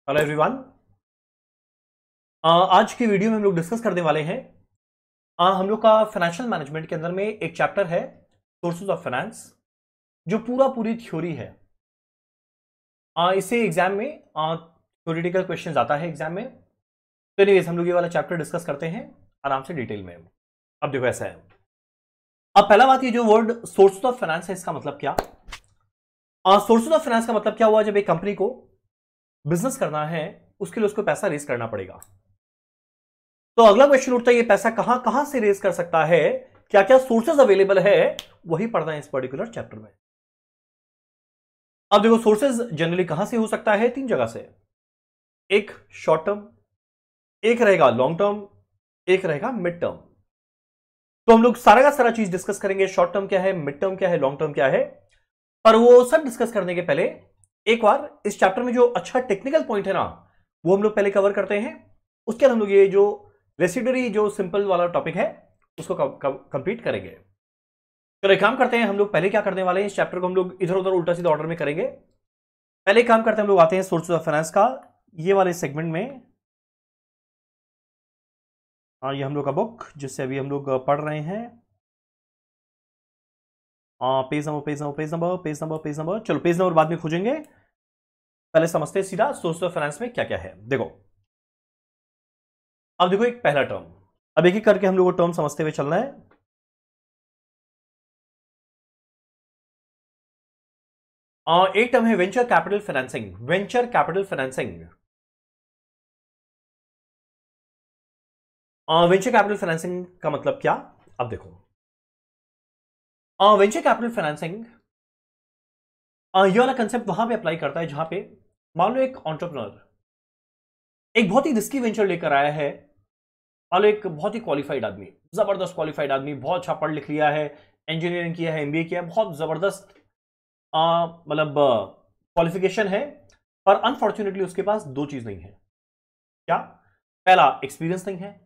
Hello everyone. आज की video में हम लोग डिस्कस करने वाले हैं। हम लोग का फाइनेंशियल मैनेजमेंट के अंदर में एक चैप्टर है सोर्सेज ऑफ फाइनेंस, जो पूरी थ्योरी है। इसे एग्जाम में थ्योरेटिकल क्वेश्चन आता है एग्जाम में। तो एनीवेज हम लोग ये वाला चैप्टर डिस्कस करते हैं आराम से डिटेल में। अब देखो ऐसा है, अब पहला बात, ये जो वर्ड सोर्सेज ऑफ फाइनेंस है, इसका मतलब क्या? सोर्सेज ऑफ फाइनेंस का मतलब क्या हुआ? जब एक कंपनी को बिजनेस करना है, उसके लिए उसको पैसा रेज करना पड़ेगा। तो अगला क्वेश्चन उठता है, ये पैसा कहां कहां से रेज कर सकता है, क्या क्या सोर्सेज अवेलेबल है, वही पढ़ना है इस पर्टिकुलर चैप्टर में। अब देखो, सोर्सेज जनरली कहां से हो सकता है? तीन जगह से। एक शॉर्ट टर्म, एक रहेगा लॉन्ग टर्म, एक रहेगा मिड टर्म। तो हम लोग सारा का सारा चीज डिस्कस करेंगे, शॉर्ट टर्म क्या है, मिड टर्म क्या है, लॉन्ग टर्म क्या है। पर वो सब डिस्कस करने के पहले एक बार इस चैप्टर में जो अच्छा टेक्निकल पॉइंट है ना, वो हम लोग पहले कवर करते हैं। उसके बाद हम लोग ये जो रेसिडरी जो सिंपल वाला टॉपिक है उसको कंप्लीट करेंगे। चलो एक काम करते हैं, हम लोग पहले क्या करने वाले हैं, इस चैप्टर को हम लोग इधर उधर उल्टा सीधा ऑर्डर में करेंगे। पहले काम करते हैं, हम लोग आते हैं सोर्सेज ऑफ फाइनेंस का ये वाले सेगमेंट में। ये हम लोग का बुक जिससे अभी हम लोग पढ़ रहे हैं। Page number page number page number page number page number, चलो पेज नंबर बाद में खोजेंगे, पहले समझते हैं सीधा सोर्सेज ऑफ फाइनेंस में क्या क्या है। देखो, अब देखो एक पहला टर्म, अब एक एक करके हम लोग को टर्म समझते हुए चलना है। एक टर्म है venture capital financing. Venture capital financing, venture capital financing का मतलब क्या? अब देखो, वेंचर कैपिटल फाइनेंसिंग ये वाला कंसेप्ट वहां पे अप्लाई करता है जहां पे मान लो एक एंटरप्रेन्योर एक बहुत ही रिस्की वेंचर लेकर आया है। मान लो एक बहुत ही क्वालिफाइड आदमी, जबरदस्त क्वालिफाइड आदमी, बहुत अच्छा पढ़ लिख लिया है, इंजीनियरिंग किया है, एमबीए किया है, बहुत जबरदस्त मतलब क्वालिफिकेशन है। पर अनफॉर्चुनेटली उसके पास दो चीज नहीं है। क्या? पहला, एक्सपीरियंस नहीं है,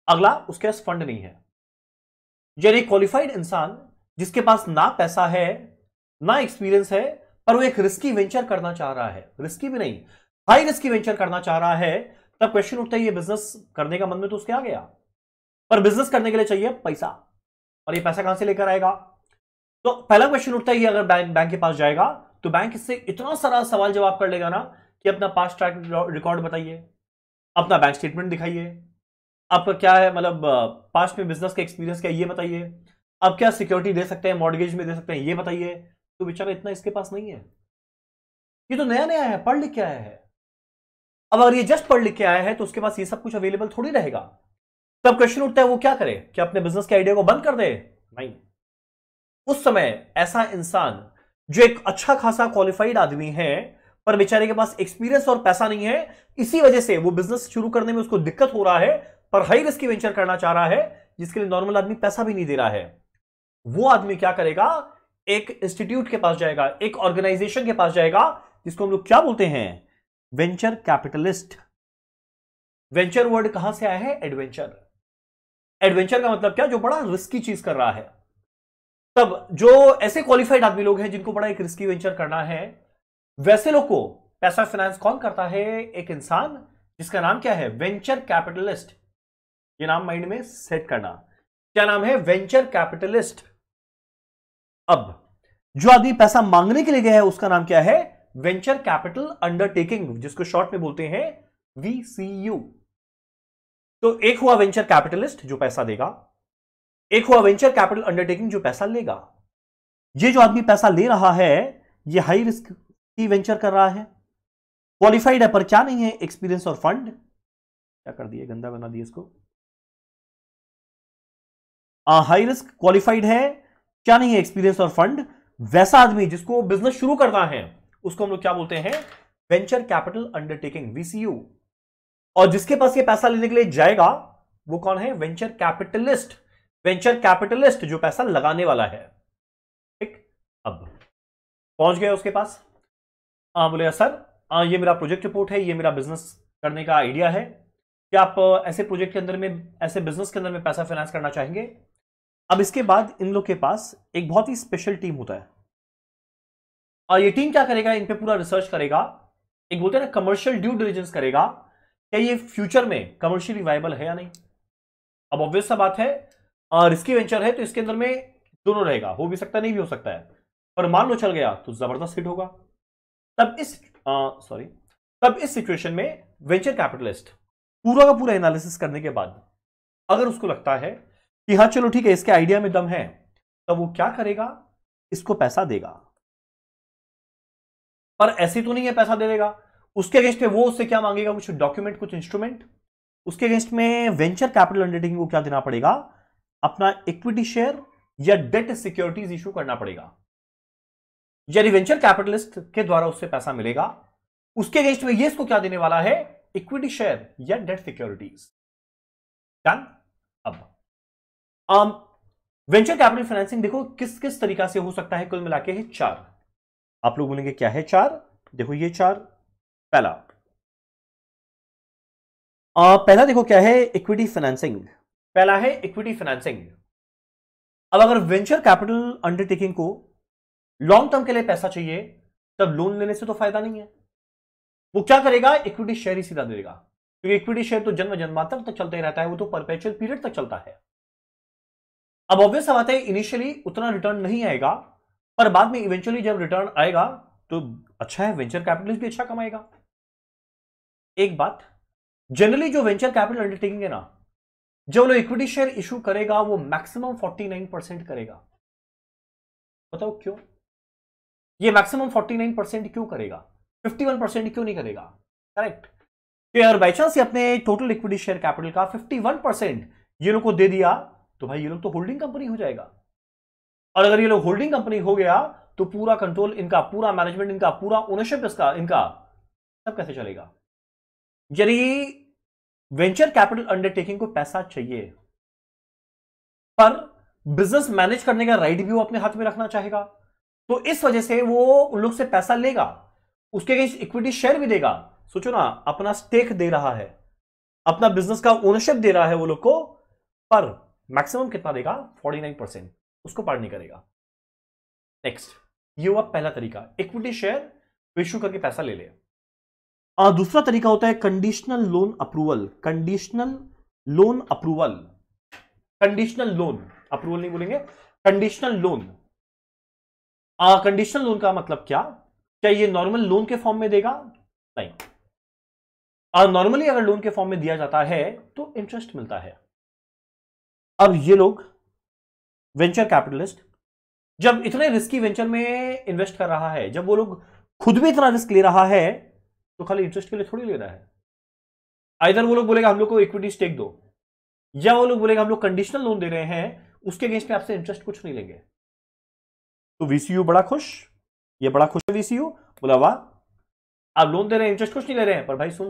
अगला उसके पास फंड नहीं है। यानी क्वालिफाइड इंसान जिसके पास ना पैसा है ना एक्सपीरियंस है, पर वो एक रिस्की वेंचर करना चाह रहा है, रिस्की भी नहीं, हाई रिस्की वेंचर करना चाह रहा है। तब क्वेश्चन उठता है, ये बिजनेस करने का मन में तो उसके आ गया, पर बिजनेस करने के लिए चाहिए पैसा, और ये पैसा कहां से लेकर आएगा? तो पहला क्वेश्चन उठता है, ये अगर बैंक के पास जाएगा तो बैंक इससे इतना सारा सवाल जवाब कर लेगा ना कि अपना पास्ट ट्रैक रिकॉर्ड बताइए, अपना बैंक स्टेटमेंट दिखाइए, आपका क्या है, मतलब पास्ट में बिजनेस का एक्सपीरियंस क्या है ये बताइए, अब क्या सिक्योरिटी दे सकते हैं, मॉर्गेज में दे सकते हैं ये बताइए। तो बेचारा इतना इसके पास नहीं है, ये तो नया नया है, पढ़ लिख के आया है। अब अगर ये जस्ट पढ़ लिख के आया है तो उसके पास ये सब कुछ अवेलेबल थोड़ी रहेगा। तब क्वेश्चन उठता है, वो क्या करे, क्या अपने बिजनेस के आइडिया को बंद कर दे? नहीं। उस समय ऐसा इंसान जो एक अच्छा खासा क्वालिफाइड आदमी है, पर बेचारे के पास एक्सपीरियंस और पैसा नहीं है, इसी वजह से वो बिजनेस शुरू करने में उसको दिक्कत हो रहा है, पर हाई रिस्क वेंचर करना चाह रहा है जिसके लिए नॉर्मल आदमी पैसा भी नहीं दे रहा है। वो आदमी क्या करेगा? एक इंस्टीट्यूट के पास जाएगा, एक ऑर्गेनाइजेशन के पास जाएगा, जिसको हम लोग क्या बोलते हैं? Venture capitalist. वेंचर वर्ड कहां से आया है? एडवेंचर। एडवेंचर का मतलब क्या? जो बड़ा रिस्की चीज कर रहा है। तब जो ऐसे क्वालिफाइड आदमी लोग हैं जिनको बड़ा एक रिस्की वेंचर करना है, वैसे लोग को पैसा फाइनेंस कौन करता है? एक इंसान जिसका नाम क्या है? Venture capitalist. ये नाम माइंड में सेट करना, क्या नाम है? Venture capitalist. अब जो आदमी पैसा मांगने के लिए गया है उसका नाम क्या है? वेंचर कैपिटल अंडरटेकिंग, जिसको शॉर्ट में बोलते हैं वीसीयू। तो एक हुआ वेंचर कैपिटलिस्ट जो पैसा देगा, एक हुआ वेंचर कैपिटल अंडरटेकिंग जो पैसा लेगा। ये जो आदमी पैसा ले रहा है, ये हाई रिस्क की वेंचर कर रहा है, क्वालिफाइड है पर क्या नहीं है? एक्सपीरियंस और फंड। क्या कर दिया, गंदा बना दिया इसको। हाई रिस्क, क्वालिफाइड है, क्या नहीं है? एक्सपीरियंस और फंड। वैसा आदमी जिसको बिजनेस शुरू करना है उसको हम लोग क्या बोलते हैं? Venture capital undertaking, VCU. और जिसके पास ये पैसा लेने के लिए जाएगा वो कौन है? Venture capitalist. वेंचर कैपिटलिस्ट जो पैसा लगाने वाला है। ठीक, अब पहुंच गए उसके पास। बोले सर, ये मेरा प्रोजेक्ट रिपोर्ट है, ये मेरा बिजनेस करने का आइडिया है, क्या आप ऐसे प्रोजेक्ट के अंदर में, ऐसे बिजनेस के अंदर में पैसा फाइनेंस करना चाहेंगे? अब इसके बाद इन लोग के पास एक बहुत ही स्पेशल टीम होता है, और ये टीम क्या करेगा? इन पे पूरा रिसर्च करेगा एक बोलते हैं ना कमर्शियल ड्यू डिलिजेंस करेगा, क्या ये फ्यूचर में कमर्शियली वायबल है या नहीं। अब ऑब्वियस सा बात है, रिस्की वेंचर है तो इसके अंदर में दोनों रहेगा, हो भी सकता है नहीं भी हो सकता है, पर मान लो चल गया तो जबरदस्त हिट होगा। तब इस सिचुएशन में वेंचर कैपिटलिस्ट पूरा का पूरा एनालिसिस करने के बाद अगर उसको लगता है कि हाँ चलो ठीक है इसके आइडिया में दम है, तब वो क्या करेगा, इसको पैसा देगा। पर ऐसे तो नहीं है पैसा दे देगा, उसके अगेंस्ट में वो उससे क्या मांगेगा, कुछ डॉक्यूमेंट, कुछ इंस्ट्रूमेंट। उसके अगेंस्ट में वेंचर कैपिटल अंडरटेकिंग को क्या देना पड़ेगा, अपना इक्विटी शेयर या डेट सिक्योरिटीज इशू करना पड़ेगा। यानी वेंचर कैपिटलिस्ट के द्वारा उससे पैसा मिलेगा, उसके अगेंस्ट में ये इसको क्या देने वाला है, इक्विटी शेयर या डेट सिक्योरिटीज। डन। अब वेंचर कैपिटल फाइनेंसिंग देखो किस किस तरीका से हो सकता है, कुल मिला के है 4। आप लोग बोलेंगे क्या है 4, देखो ये 4। पहला देखो क्या है, इक्विटी फाइनेंसिंग। पहला है इक्विटी फाइनेंसिंग। अब अगर वेंचर कैपिटल अंडरटेकिंग को लॉन्ग टर्म के लिए पैसा चाहिए, तब लोन लेने से तो फायदा नहीं है। वो क्या करेगा, इक्विटी शेयर ही सीधा देगा, क्योंकि इक्विटी शेयर तो जन्म जन्मांतर तक चलते रहता है, वो तो परपेचुअल पीरियड तक चलता है। अब ऑब्वियस बात है इनिशियली उतना रिटर्न नहीं आएगा, पर बाद में इवेंचुअली जब रिटर्न आएगा तो अच्छा है, वेंचर कैपिटलिस्ट भी अच्छा कमाएगा। एक बात, जनरली जो वेंचर कैपिटल अंडरटेकिंग है ना, जब वो इक्विटी शेयर इशू करेगा वो मैक्सिमम 49% करेगा। बताओ क्यों ये मैक्सिमम 49% क्यों करेगा, 51% क्यों नहीं करेगा। करेक्ट, कि अगर बाई चांस अपने टोटल इक्विटी शेयर कैपिटल का 51% ये लोग को दे दिया, तो भाई ये लोग तो होल्डिंग कंपनी हो जाएगा। और अगर ये लोग होल्डिंग कंपनी हो गया तो पूरा कंट्रोल इनका, पूरा मैनेजमेंट इनका, पूरा ओनरशिप इसका, इनका सब कैसे चलेगा। यदि वेंचर कैपिटल अंडरटेकिंग को पैसा चाहिए, पर बिजनेस मैनेज करने का राइट भी वो अपने हाथ में रखना चाहेगा, तो इस वजह से वो उन लोग से पैसा लेगा, उसके अगेंस्ट इक्विटी शेयर भी देगा। सोचो ना, अपना स्टेक दे रहा है, अपना बिजनेस का ओनरशिप दे रहा है वो लोग को, पर मैक्सिमम कितना देगा, 49%, उसको पार नहीं करेगा। नेक्स्ट, ये हुआ पहला तरीका, इक्विटी शेयर इश्यू करके पैसा ले ले। दूसरा तरीका होता है conditional loan approval. Conditional loan approval, conditional loan approval नहीं बोलेंगे, कंडीशनल लोन। कंडीशनल लोन का मतलब क्या ये नॉर्मल लोन के फॉर्म में देगा, नहीं। नॉर्मली अगर लोन के फॉर्म में दिया जाता है तो इंटरेस्ट मिलता है। अब ये लोग वेंचर कैपिटलिस्ट जब इतने रिस्की वेंचर में इन्वेस्ट कर रहा है, जब वो लोग खुद भी इतना रिस्क ले रहा है, तो खाली इंटरेस्ट के लिए थोड़ी ले रहा है। आइदर वो लोग बोलेगा हम लोग को इक्विटी स्टेक दो, या वो लोग बोलेगा हम लोग कंडीशनल लोन दे रहे हैं, उसके अगेंस्ट में आपसे इंटरेस्ट कुछ नहीं लेंगे। तो वीसीयू बड़ा खुश, ये बड़ा खुश है वीसीयू, बोला वाह आप लोन दे रहे हैं, इंटरेस्ट कुछ नहीं ले रहे हैं, पर भाई सुन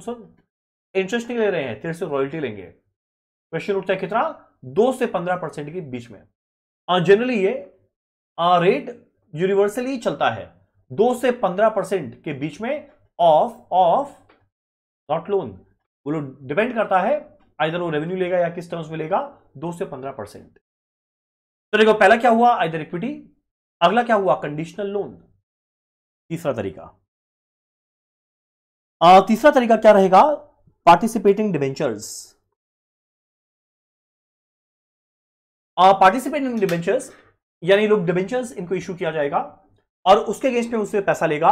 इंटरेस्ट नहीं ले रहे हैं, तेरे से रॉयल्टी लेंगे। क्वेश्चन उठता है कितना, 2 से 15% के बीच में। जनरली ये रेट यूनिवर्सली चलता है 2 से 15% के बीच में ऑफ नॉट लोन। वो लोग डिपेंड करता है आइदर वो रेवेन्यू लेगा या किस टर्म्स में लेगा, 2 से 15%। तो देखो पहला क्या हुआ, आइदर इक्विटी, अगला क्या हुआ, कंडीशनल लोन। तीसरा तरीका क्या रहेगा, पार्टिसिपेटिंग डिबेंचर्स। पार्टिसिपेटिंग डिबेंचर्स यानी लोग डिबेंचर्स इनको इशू किया जाएगा और उसके अगेंस्ट में उससे पैसा लेगा,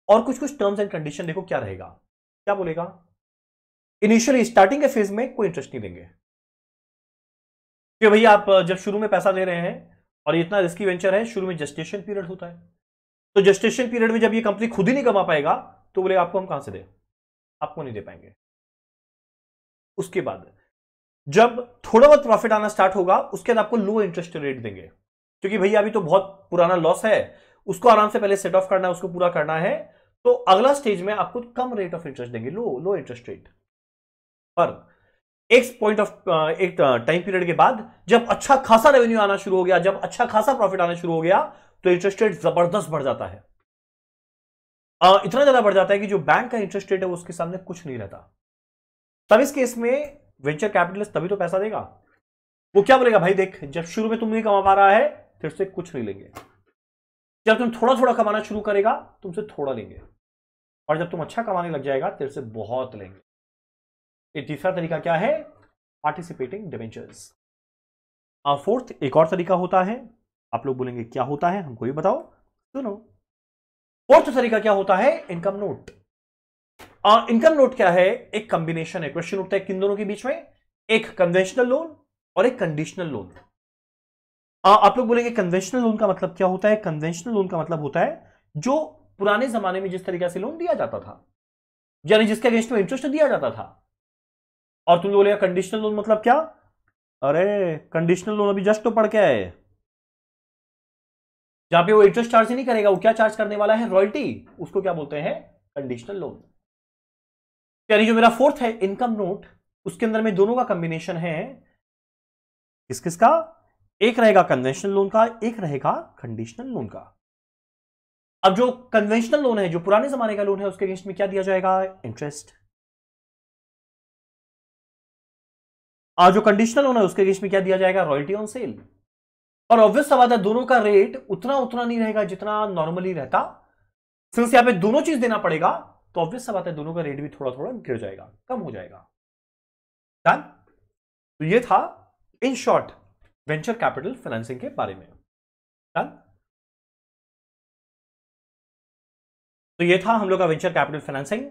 और कुछ कुछ टर्म्स एंड कंडीशन देखो क्या रहेगा, क्या बोलेगा। इनिशियली स्टार्टिंग के फेज में कोई इंटरेस्ट नहीं देंगे, कि भैया आप जब शुरू में पैसा दे रहे हैं और इतना रिस्की वेंचर है, शुरू में जेस्टेशन पीरियड होता है, तो जेस्टेशन पीरियड में जब ये कंपनी खुद ही नहीं कमा पाएगा तो बोले आपको हम कहां से दें, आपको नहीं दे पाएंगे। उसके बाद जब थोड़ा बहुत प्रॉफिट आना स्टार्ट होगा, उसके बाद आपको लो इंटरेस्ट रेट देंगे, क्योंकि भैया अभी तो बहुत पुराना लॉस है, उसको आराम से पहले सेट ऑफ करना है, उसको पूरा करना है, तो अगला स्टेज में आपको कम रेट ऑफ इंटरेस्ट देंगे, लो इंटरेस्ट रेट। पर एक टाइम पीरियड के बाद जब अच्छा खासा रेवेन्यू आना शुरू हो गया, जब अच्छा खासा प्रॉफिट आना शुरू हो गया, तो इंटरेस्ट रेट जबरदस्त बढ़ जाता है। इतना ज्यादा बढ़ जाता है कि जो बैंक का इंटरेस्ट रेट है उसके सामने कुछ नहीं रहता। तब इस केस में वेंचर कैपिटलिस्ट तभी तो पैसा देगा। वो क्या बोलेगा, भाई देख जब शुरू में तुम नहीं कमा पा रहा है फिर से कुछ नहीं लेंगे, जब तुम थोड़ा थोड़ा कमाना शुरू करेगा तुमसे थोड़ा लेंगे, और जब तुम अच्छा कमाने लग जाएगा तेरे से बहुत लेंगे। ये तीसरा तरीका क्या है? Participating debentures. फोर्थ एक और तरीका होता है, आप लोग बोलेंगे क्या होता है, हमको ये बताओ, सुनो। फोर्थ तरीका क्या होता है? Income note. इनकम नोट क्या है? एक कॉम्बिनेशन है। क्वेश्चन उठता है किन दोनों के बीच में? एक कन्वेंशनल लोन और एक कंडीशनल लोन। आप लोग बोलेंगे कन्वेंशनल लोन का मतलब क्या होता है? कन्वेंशनल लोन का मतलब होता है जो पुराने जमाने में जिस तरीके से लोन दिया जाता था, यानी जिसके अगेंस्ट में इंटरेस्ट दिया जाता था। और तुम बोलेगा कंडीशनल लोन मतलब क्या? अरे कंडीशनल लोन अभी जस्ट तो पढ़ के आए, जहां पे वो इंटरेस्ट चार्ज ही नहीं करेगा, वो क्या चार्ज करने वाला है? रॉयल्टी। उसको क्या बोलते हैं? Conditional loan. यानी जो मेरा फोर्थ है इनकम नोट, उसके अंदर में दोनों का कॉम्बिनेशन है। किस किस का? एक रहेगा कन्वेंशनल लोन का, एक रहेगा कंडीशनल लोन का। अब जो कन्वेंशनल लोन है, जो पुराने जमाने का लोन है, उसके अगेंस्ट में क्या दिया जाएगा? इंटरेस्ट। आज जो कंडीशनल लोन है उसके अगेंस्ट में क्या दिया जाएगा? Royalty on sale. और ऑब्वियस सा बात है दोनों का रेट उतना उतना नहीं रहेगा जितना नॉर्मली रहता। सिंस यहां पे दोनों चीज देना पड़ेगा, तो ऑब्वियस सा बात है दोनों का रेट भी थोड़ा थोड़ा गिर जाएगा, कम हो जाएगा। डन? तो ये था in short venture capital financing के बारे में। डन? तो ये था हम लोग का वेंचर कैपिटल फाइनेंसिंग।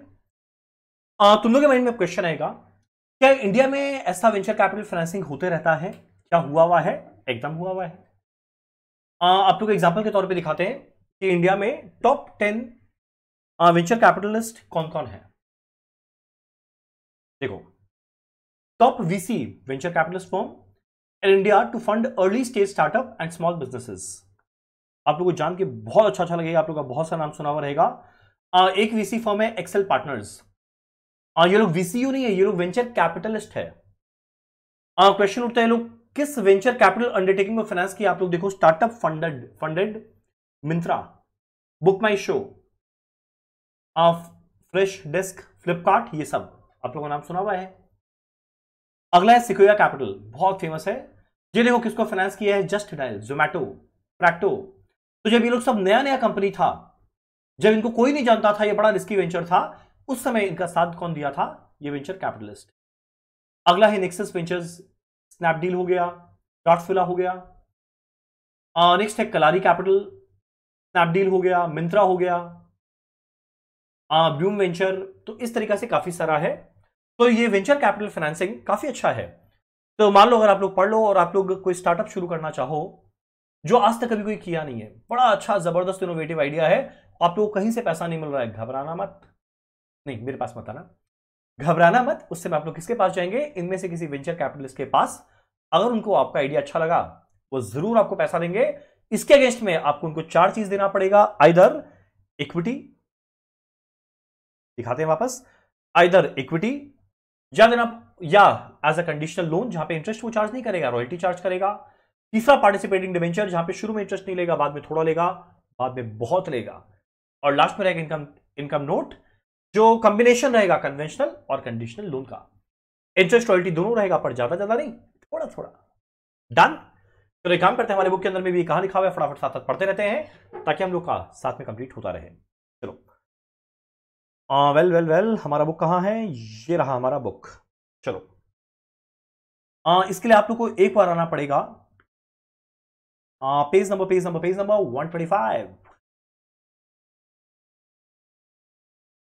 तुम लोग के माइंड में क्वेश्चन आएगा, क्या इंडिया में ऐसा वेंचर कैपिटल फाइनेंसिंग होते रहता है? क्या हुआ हुआ है? एकदम हुआ हुआ है। आप लोग एग्जांपल के तौर पे दिखाते हैं कि इंडिया में टॉप 10 वेंचर कैपिटलिस्ट कौन कौन है। देखो, top VC venture capitalist firm in India to fund early stage startup and small businesses. आप लोगों को जान के बहुत अच्छा लगेगा, आप लोग का बहुत सा नाम सुना हुआ रहेगा। एक वीसी फर्म है एक्सेल पार्टनर्स। ये लोग वीसीयू नहीं है, ये लोग वेंचर कैपिटलिस्ट है। क्वेश्चन उठता है लोग किस वेंचर कैपिटल अंडरटेकिंग में फाइनेंस किया? आप लोग देखो, स्टार्टअप फंडेड मिंत्रा, बुक माई शो, फ्रेश डेस्क, फ्लिपकार्ट, ये सब आप लोगों का नाम सुना हुआ है। अगला है सिक्योया कैपिटल, बहुत फेमस है। ये देखो किसको फाइनेंस किया है? Just dial, Zomato, Practo. तो जब ये लोग सब नया नया कंपनी था, जब इनको कोई नहीं जानता था, ये बड़ा रिस्की वेंचर था, उस समय इनका साथ कौन दिया था? ये वेंचर कैपिटलिस्ट। अगला है नेक्सस वेंचर्स, स्नैपडील हो गया, डॉट्सविला हो गया। नेक्स्ट है कलारी कैपिटल, स्नैपडील हो गया, मिंत्रा हो गया, ब्लूम वेंचर। तो इस तरीके से काफी सारा है। तो ये वेंचर कैपिटल फाइनेंसिंग काफी अच्छा है। तो मान लो अगर आप लोग पढ़ लो और आप लोग कोई स्टार्टअप शुरू करना चाहो जो आज तक कभी कोई किया नहीं है, बड़ा अच्छा जबरदस्त इनोवेटिव आइडिया है, आप लोग कहीं से पैसा नहीं मिल रहा है, घबराना मत। नहीं, मेरे पास मत आना, घबराना मत। उससे आप लोग किसके पास जाएंगे? इनमें से किसी वेंचर कैपिटलिस्ट के पास। अगर उनको आपका आइडिया अच्छा लगा, वो जरूर आपको पैसा देंगे। इसके अगेंस्ट में आपको उनको 4 चीज देना पड़ेगा। आइदर इक्विटी, दिखाते हैं वापस, आइदर इक्विटी या देना, या एज अ कंडीशनल लोन जहां पे इंटरेस्ट वो चार्ज नहीं करेगा, रॉयल्टी चार्ज करेगा। तीसरा पार्टिसिपेटिंग डिबेंचर, जहां पे शुरू में इंटरेस्ट नहीं लेगा, बाद में थोड़ा लेगा, बाद में बहुत लेगा। और लास्ट में रहेगा इनकम नोट, जो कॉम्बिनेशन रहेगा कन्वेंशनल और कंडीशनल लोन का। इंटरेस्ट रॉयल्टी दोनों रहेगा, पर ज्यादा ज्यादा नहीं, थोड़ा थोड़ा। डन? तो एक काम करते हैं, हमारे बुक के अंदर में भी कहां लिखा हुआ है, फटाफट साथ साथ पढ़ते रहते हैं ताकि हम लोग का साथ में कंप्लीट होता रहे। चलो, वेल वेल वेल, हमारा बुक कहां है? ये रहा हमारा बुक। चलो, इसके लिए आप लोग को एक बार आना पड़ेगा पेज नंबर 125।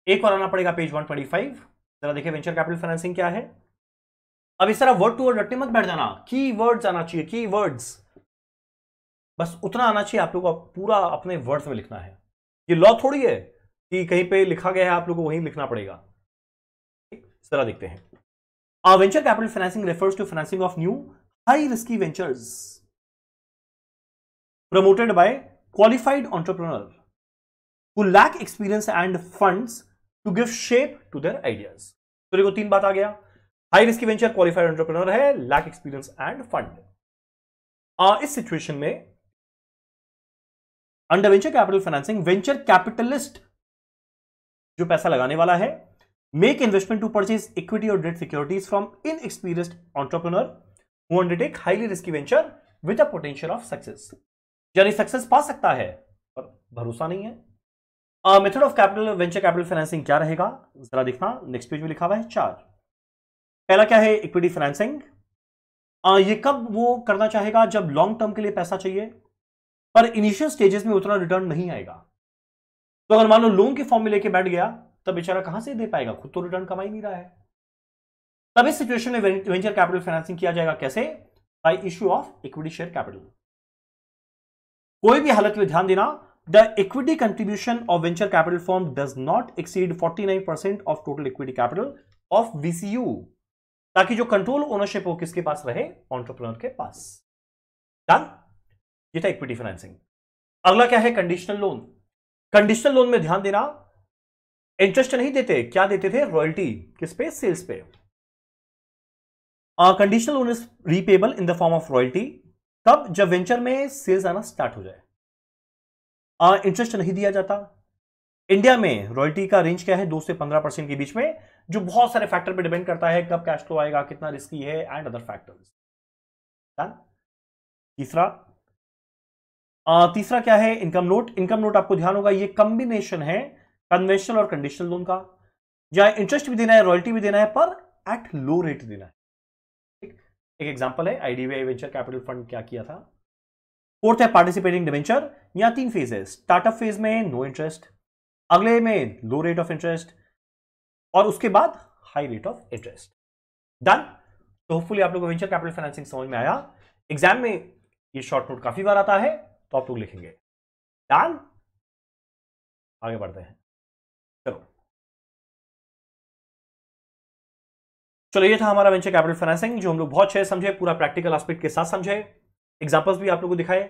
एक बार आना पड़ेगा पेज 125। जरा देखिए वेंचर कैपिटल फाइनेंसिंग क्या है। अब इस तरह वर्ड टू वर्ड रटने मत बैठ जाना, की वर्ड्स आना चाहिए, की वर्ड्स बस उतना आना चाहिए आप लोगों को, पूरा अपने वर्ड्स में लिखना है। ये लॉ थोड़ी है कि कहीं पे लिखा गया है आप लोगों को वहीं लिखना पड़ेगा। जरा देखते हैं। Venture capital financing refers to financing of new high risky ventures promoted by qualified entrepreneur who lack experience and funds to give shape to their ideas। तो देखो 3 बात आ गया, high risky venture, qualified entrepreneur है, lack experience and fund. इस situation में under venture capital financing, venture capitalist जो पैसा लगाने वाला है, make investment to purchase equity और debt securities from inexperienced entrepreneur who undertake highly risky venture with a potential of success. यानी success पा सकता है पर भरोसा नहीं है, method of capital venture capital financing क्या रहेगा, जरा देखना, नेक्स्ट पेज में लिखा हुआ है 4। पहला क्या है, इक्विटी फाइनेंसिंग। ये कब वो करना चाहेगा, जब लॉन्ग टर्म के लिए पैसा चाहिए पर इनिशियल स्टेजेस में उतना रिटर्न नहीं आएगा। तो अगर मान लो लोन के फॉर्म में लेके बैठ गया, तब बेचारा कहां से दे पाएगा, खुद तो रिटर्न कमा ही नहीं रहा है। तब इस सिचुएशन में वेंचर कैपिटल फाइनेंसिंग किया जाएगा, कैसे, by issue of equity share capital. कोई भी हालत में ध्यान देना, the equity contribution of venture capital firm does not exceed 49% of total equity capital of VCU, ताकि जो कंट्रोल ओनरशिप हो किसके पास रहे, एंटरप्रेन्योर के पास। डन, ये था इक्विटी फाइनेंसिंग। अगला क्या है, कंडीशनल लोन। कंडीशनल लोन में ध्यान देना, इंटरेस्ट नहीं देते, क्या देते थे, रॉयल्टी, किस पे, सेल्स पे। Conditional loan is repayable in the form of royalty, कब, जब वेंचर में सेल्स आना स्टार्ट हो जाए। इंटरेस्ट नहीं दिया जाता। इंडिया में रॉयल्टी का रेंज क्या है, 2 से 15% के बीच में, जो बहुत सारे फैक्टर पे डिपेंड करता है, कब कैश फ्लो आएगा, कितना रिस्की है, एंड अदर फैक्टर्स। तीसरा क्या है, इनकम नोट। इनकम नोट आपको ध्यान होगा, ये कॉम्बिनेशन है कन्वेंशनल और कंडीशनल लोन का, जहां इंटरेस्ट भी देना है, रॉयल्टी भी देना है, पर एट लो रेट देना है। एक एग्जांपल है, आईडीबीआई वेंचर कैपिटल फंड क्या किया था। फोर्थ है पार्टिसिपेटिंग डिवेंचर। यहां 3 फेज है, स्टार्टअप फेज में नो इंटरेस्ट, अगले में लो रेट ऑफ इंटरेस्ट, और उसके बाद high rate of interest. Done. तो होपफुली आप लोगों को वेंचर कैपिटल फाइनेंसिंग समझ में आया। एग्जाम में ये शॉर्ट नोट काफी बार आता है, तो आप लोग लिखेंगे। डन, आगे बढ़ते हैं। चलो ये था हमारा वेंचर कैपिटल फाइनेंसिंग, जो हम लोग बहुत अच्छे समझे, पूरा प्रैक्टिकल एस्पेक्ट के साथ समझे, एग्जांपल्स भी आप लोगों को दिखाए।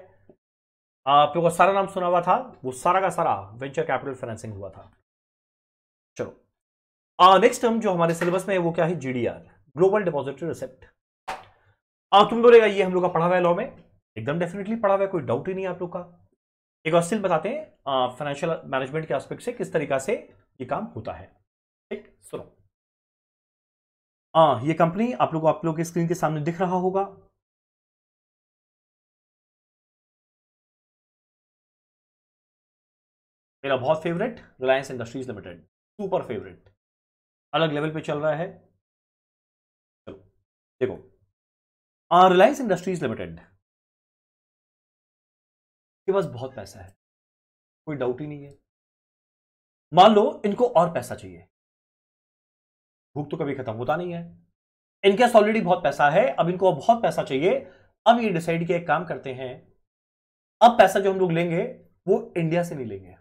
आप लोगों को सारा नाम सुना हुआ था, वो सारा का सारा वेंचर कैपिटल फाइनेंसिंग हुआ था। चलो नेक्स्ट टर्म जो हमारे सिलेबस में है वो क्या है, जीडीआर, ग्लोबल डिपॉजिटरी रिसिप्ट। तुम बोलेगा ये हम लोग का पढ़ा हुआ है लॉ में, एकदम डेफिनेटली पढ़ा हुआ है, कोई डाउट ही नहीं आप लोग का। एक बार स्टिल बताते हैं फाइनेंशियल मैनेजमेंट के एस्पेक्ट से किस तरीका से ये काम होता है। ठीक, सुनो। ये कंपनी आप लोग के स्क्रीन के सामने दिख रहा होगा। मेरा बहुत favourite Reliance Industries limited, super favourite, अलग लेवल पे चल रहा है। चलो देखो, रिलायंस इंडस्ट्रीज लिमिटेड के पास बहुत पैसा है, कोई डाउट ही नहीं है। मान लो इनको और पैसा चाहिए, भूख तो कभी खत्म होता नहीं है, इनके पास ऑलरेडी बहुत पैसा है, अब इनको बहुत पैसा चाहिए। अब ये डिसाइड किया, एक काम करते हैं, अब पैसा जो हम लोग लेंगे वो इंडिया से नहीं लेंगे,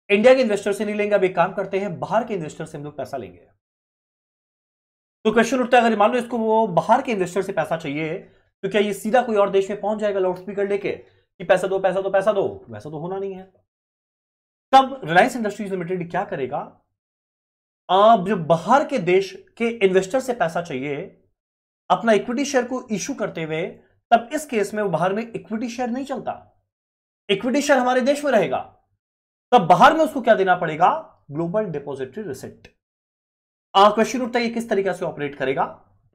इंडिया के इन्वेस्टर से नहीं लेंगे, अब एक काम करते हैं, बाहर के इन्वेस्टर से हम लोग पैसा लेंगे। तो क्वेश्चन उठता है, अगर मान लो इसको वो बाहर के इन्वेस्टर से पैसा चाहिए, तो क्या ये सीधा कोई और देश में पहुंच जाएगा लाउड स्पीकर लेके कि पैसा दो पैसा दो पैसा दो? वैसा तो होना नहीं है। तब रिलायंस इंडस्ट्रीज लिमिटेड क्या करेगा, अब जो बाहर के देश के इन्वेस्टर से पैसा चाहिए अपना इक्विटी शेयर को इशू करते हुए, तब इस केस में वो बाहर में इक्विटी शेयर नहीं चलता, इक्विटी शेयर हमारे देश में रहेगा। तब बाहर में उसको क्या देना पड़ेगा, ग्लोबल डिपॉजिटरी रिसिप्ट। क्वेश्चन उठता है, किस तरीके से ऑपरेट करेगा,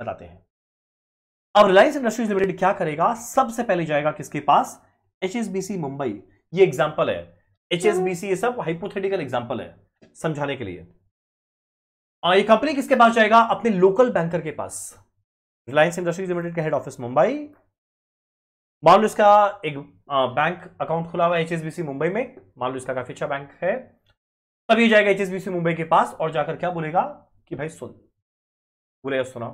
बताते हैं। अब रिलायंस इंडस्ट्रीज लिमिटेड क्या करेगा, सबसे पहले जाएगा किसके पास, एचएसबीसी मुंबई। ये एग्जांपल है, एचएसबीसी, ये सब हाइपोथेटिकल एग्जांपल है समझाने के लिए। ये कंपनी किसके पास जाएगा, अपने लोकल बैंकर के पास। रिलायंस इंडस्ट्रीज लिमिटेड का हेड ऑफिस मुंबई, मान लो इसका एक बैंक अकाउंट खुला हुआ है एचएसबीसी मुंबई में, मान लो इसका काफी अच्छा बैंक है। तब ये जाएगा एचएसबीसी मुंबई के पास और जाकर क्या बोलेगा कि भाई सुन, बोलेगा सुना।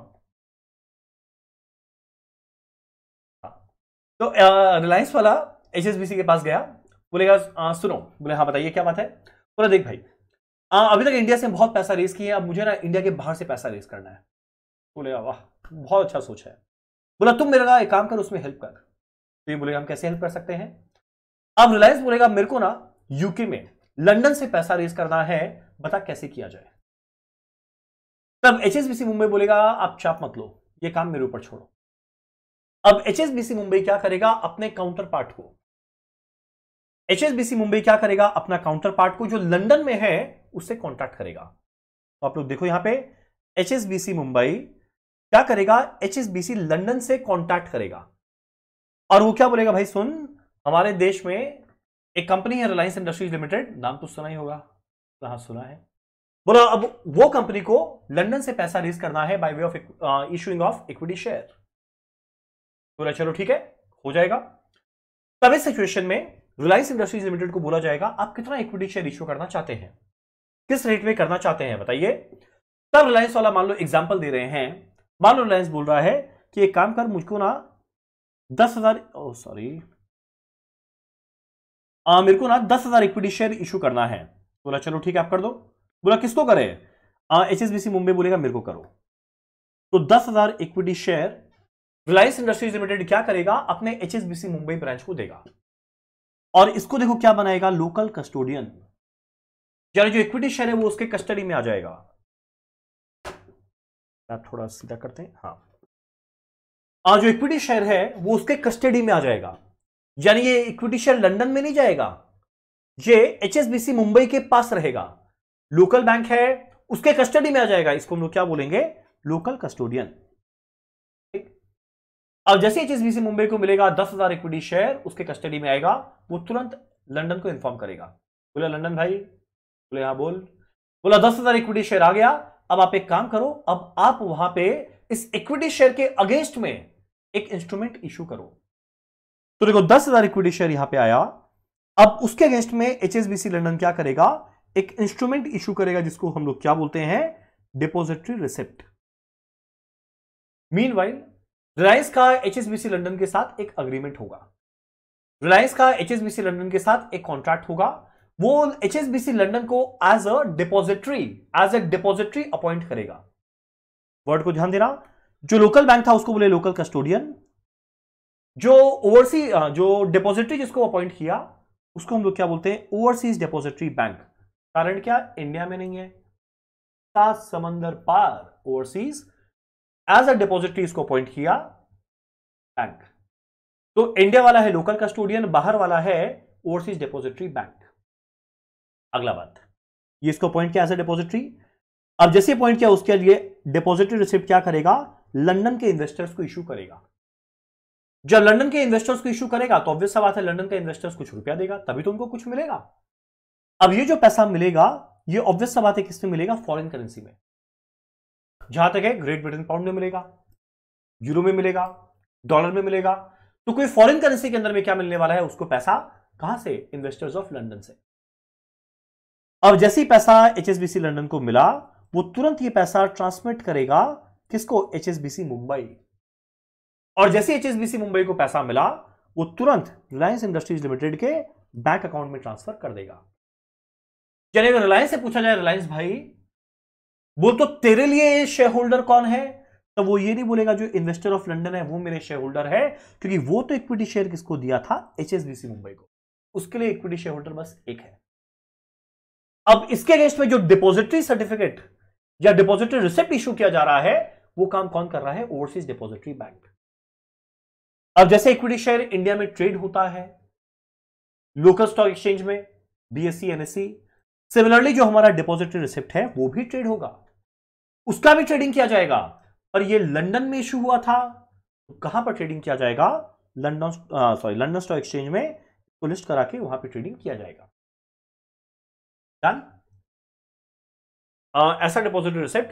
तो रिलायंस वाला एचएसबीसी के पास गया, बोलेगा सुनो, बोले हाँ बताइए क्या बात है। बोला देख भाई, अभी तक इंडिया से बहुत पैसा रेस किया, अब मुझे ना इंडिया के बाहर से पैसा रेस करना है। बोलेगा वाह बहुत अच्छा सोच है। बोला तुम मेरा एक काम कर, उसमें हेल्प कर। तो ये बोलेगा हम कैसे हेल्प कर सकते हैं। अब रिलायंस बोलेगा मेरे को ना यूके में, लंदन से पैसा रेस करना है, बता कैसे किया जाए। तब एचएसबीसी मुंबई बोलेगा आप चाप मत लो, ये काम मेरे ऊपर छोड़ो। अब एचएसबीसी मुंबई क्या करेगा, अपने काउंटर पार्ट को, एचएसबीसी मुंबई क्या करेगा, अपना काउंटर पार्ट को जो लंदन में है उससे कॉन्ट्रैक्ट करेगा। तो आप लोग देखो यहां पे एचएसबीसी मुंबई क्या करेगा, एचएसबीसी लंदन से कॉन्ट्रैक्ट करेगा और वो क्या बोलेगा, भाई सुन हमारे देश में एक कंपनी है रिलायंस इंडस्ट्रीज लिमिटेड, नाम तो सुना ही होगा, कहां सुना है। बोला अब वो कंपनी को लंदन से पैसा रेज करना है by way of issuing of equity share. बोला चलो ठीक है, हो जाएगा। तब इस सिचुएशन में रिलायंस इंडस्ट्रीज लिमिटेड को बोला जाएगा आप कितना इक्विटी शेयर इश्यू करना चाहते हैं, किस रेट में करना चाहते हैं बताइए। तब रिलायंस वाला मान लो एग्जांपल दे रहे हैं, मान लो रिलायंस बोल रहा है कि एक काम कर, मुझको ना 10,000 मेरे को ना 10,000 इक्विटी शेयर इशू करना है। बोला चलो ठीक है आप कर दो। बोला किसको करे, एचएसबीसी मुंबई बोलेगा मेरे को करो। तो 10,000 equity share Reliance Industries limited क्या करेगा, अपने एचएसबीसी मुंबई ब्रांच को देगा, और इसको देखो क्या बनाएगा, लोकल कस्टोडियन, यानी जो इक्विटी शेयर है वो उसके कस्टडी में आ जाएगा। आप थोड़ा सीधा करते हैं, हाँ, जो इक्विटी शेयर है वो उसके कस्टडी में आ जाएगा, यानी ये इक्विटी शेयर लंदन में नहीं जाएगा, ये एचएसबीसी मुंबई के पास रहेगा। लोकल बैंक है उसके कस्टडी में आ जाएगा, इसको हम लोग क्या बोलेंगे, लोकल कस्टोडियन। अब जैसे एचएसबीसी मुंबई को मिलेगा 10,000 इक्विटी शेयर, उसके कस्टडी में आएगा, वो तुरंत लंदन को इन्फॉर्म करेगा। बोला लंदन भाई, बोले हाँ बोल। बोला 10,000 इक्विटी शेयर आ गया, अब आप एक काम करो, अब आप वहां पे इस इक्विटी शेयर के अगेंस्ट में एक इंस्ट्रूमेंट इशू करो। तो देखो 10,000 इक्विटी शेयर यहां पे आया, अब उसके अगेंस्ट में एचएसबीसी लंदन क्या करेगा, एक इंस्ट्रूमेंट इशू करेगा जिसको हम लोग क्या बोलते हैं, डिपॉजिटरी रिसिप्ट। मीनवाइल रिलायंस का एचएसबीसी लंदन के साथ एक अग्रीमेंट होगा, रिलायंस का एचएसबीसी लंदन के साथ एक कॉन्ट्रैक्ट होगा, वो एचएसबीसी लंदन को एज अ डिपॉजिटरी अपॉइंट करेगा। वर्ड को ध्यान देना, जो लोकल बैंक था उसको बोले लोकल कस्टोडियन, जो ओवरसीज जो डिपॉजिटरी जिसको अपॉइंट किया उसको हम लोग क्या बोलते हैं, ओवरसीज डिपॉजिटरी बैंक। कारण क्या, इंडिया में नहीं है, सात समंदर पार ओवरसीज, एज अ डिपॉजिटरी इसको अपॉइंट किया बैंक। तो इंडिया वाला है लोकल कस्टोडियन, बाहर वाला है ओवरसीज डिपॉजिटरी बैंक। अगला बात, ये इसको अपॉइंट किया एज अ डिपॉजिटरी। अब जैसे अपॉइंट किया उसके लिए डिपॉजिटरी रिसिप्ट क्या करेगा, लंदन के इन्वेस्टर्स को इशू करेगा। जब लंदन के इन्वेस्टर्स को इशू करेगा तो ऑब्वियस सा बात है लंदन का इन्वेस्टर्स कुछ रुपया देगा, तभी तो उनको कुछ मिलेगा। अब ये जो पैसा मिलेगा ये ऑब्वियस सा बात है किसमें मिलेगा, फॉरेन करेंसी में। जहां तक है ग्रेट ब्रिटेन पाउंड में मिलेगा, यूरो में मिलेगा, डॉलर में मिलेगा, तो कोई फॉरेन करेंसी के अंदर में क्या मिलने वाला है उसको पैसा, कहां से, इन्वेस्टर्स ऑफ लंदन से। अब जैसे ही पैसा एचएसबीसी लंदन को मिला, वो तुरंत ये पैसा ट्रांसमिट करेगा किसको, एचएसबीसी मुंबई। और जैसे एचएसबीसी मुंबई को पैसा मिला वो तुरंत रिलायंस इंडस्ट्रीज लिमिटेड के बैंक अकाउंट में ट्रांसफर कर देगा। यानी अगर रिलायंस से पूछा जाए, रिलायंस भाई बोल तो तेरे लिए शेयर होल्डर कौन है, तो वो ये नहीं बोलेगा जो इन्वेस्टर ऑफ लंदन है वो मेरे शेयर होल्डर है, क्योंकि वो तो इक्विटी शेयर किसको दिया था, एचएसबीसी मुंबई को, उसके लिए इक्विटी शेयर होल्डर बस एक है। अब इसके अगेंस्ट में जो डिपॉजिटरी सर्टिफिकेट या डिपॉजिटरी रिसिप्ट इशू किया जा रहा है वो काम कौन कर रहा है, ओवरसीज डिपॉजिटरी बैंक। अब जैसे इक्विटी शेयर इंडिया में ट्रेड होता है लोकल स्टॉक एक्सचेंज में, बीएसई एनएसई, सिमिलरली जो हमारा डिपॉजिटरी रिसिप्ट है वो भी ट्रेड होगा, उसका भी ट्रेडिंग किया जाएगा। और ये लंदन में इशू हुआ था, तो कहां पर ट्रेडिंग किया जाएगा, लंदन स्टॉक एक्सचेंज में तो लिस्ट करा के वहां पर ट्रेडिंग किया जाएगा। डन। ऐसा डिपॉजिटरी रिसिप्ट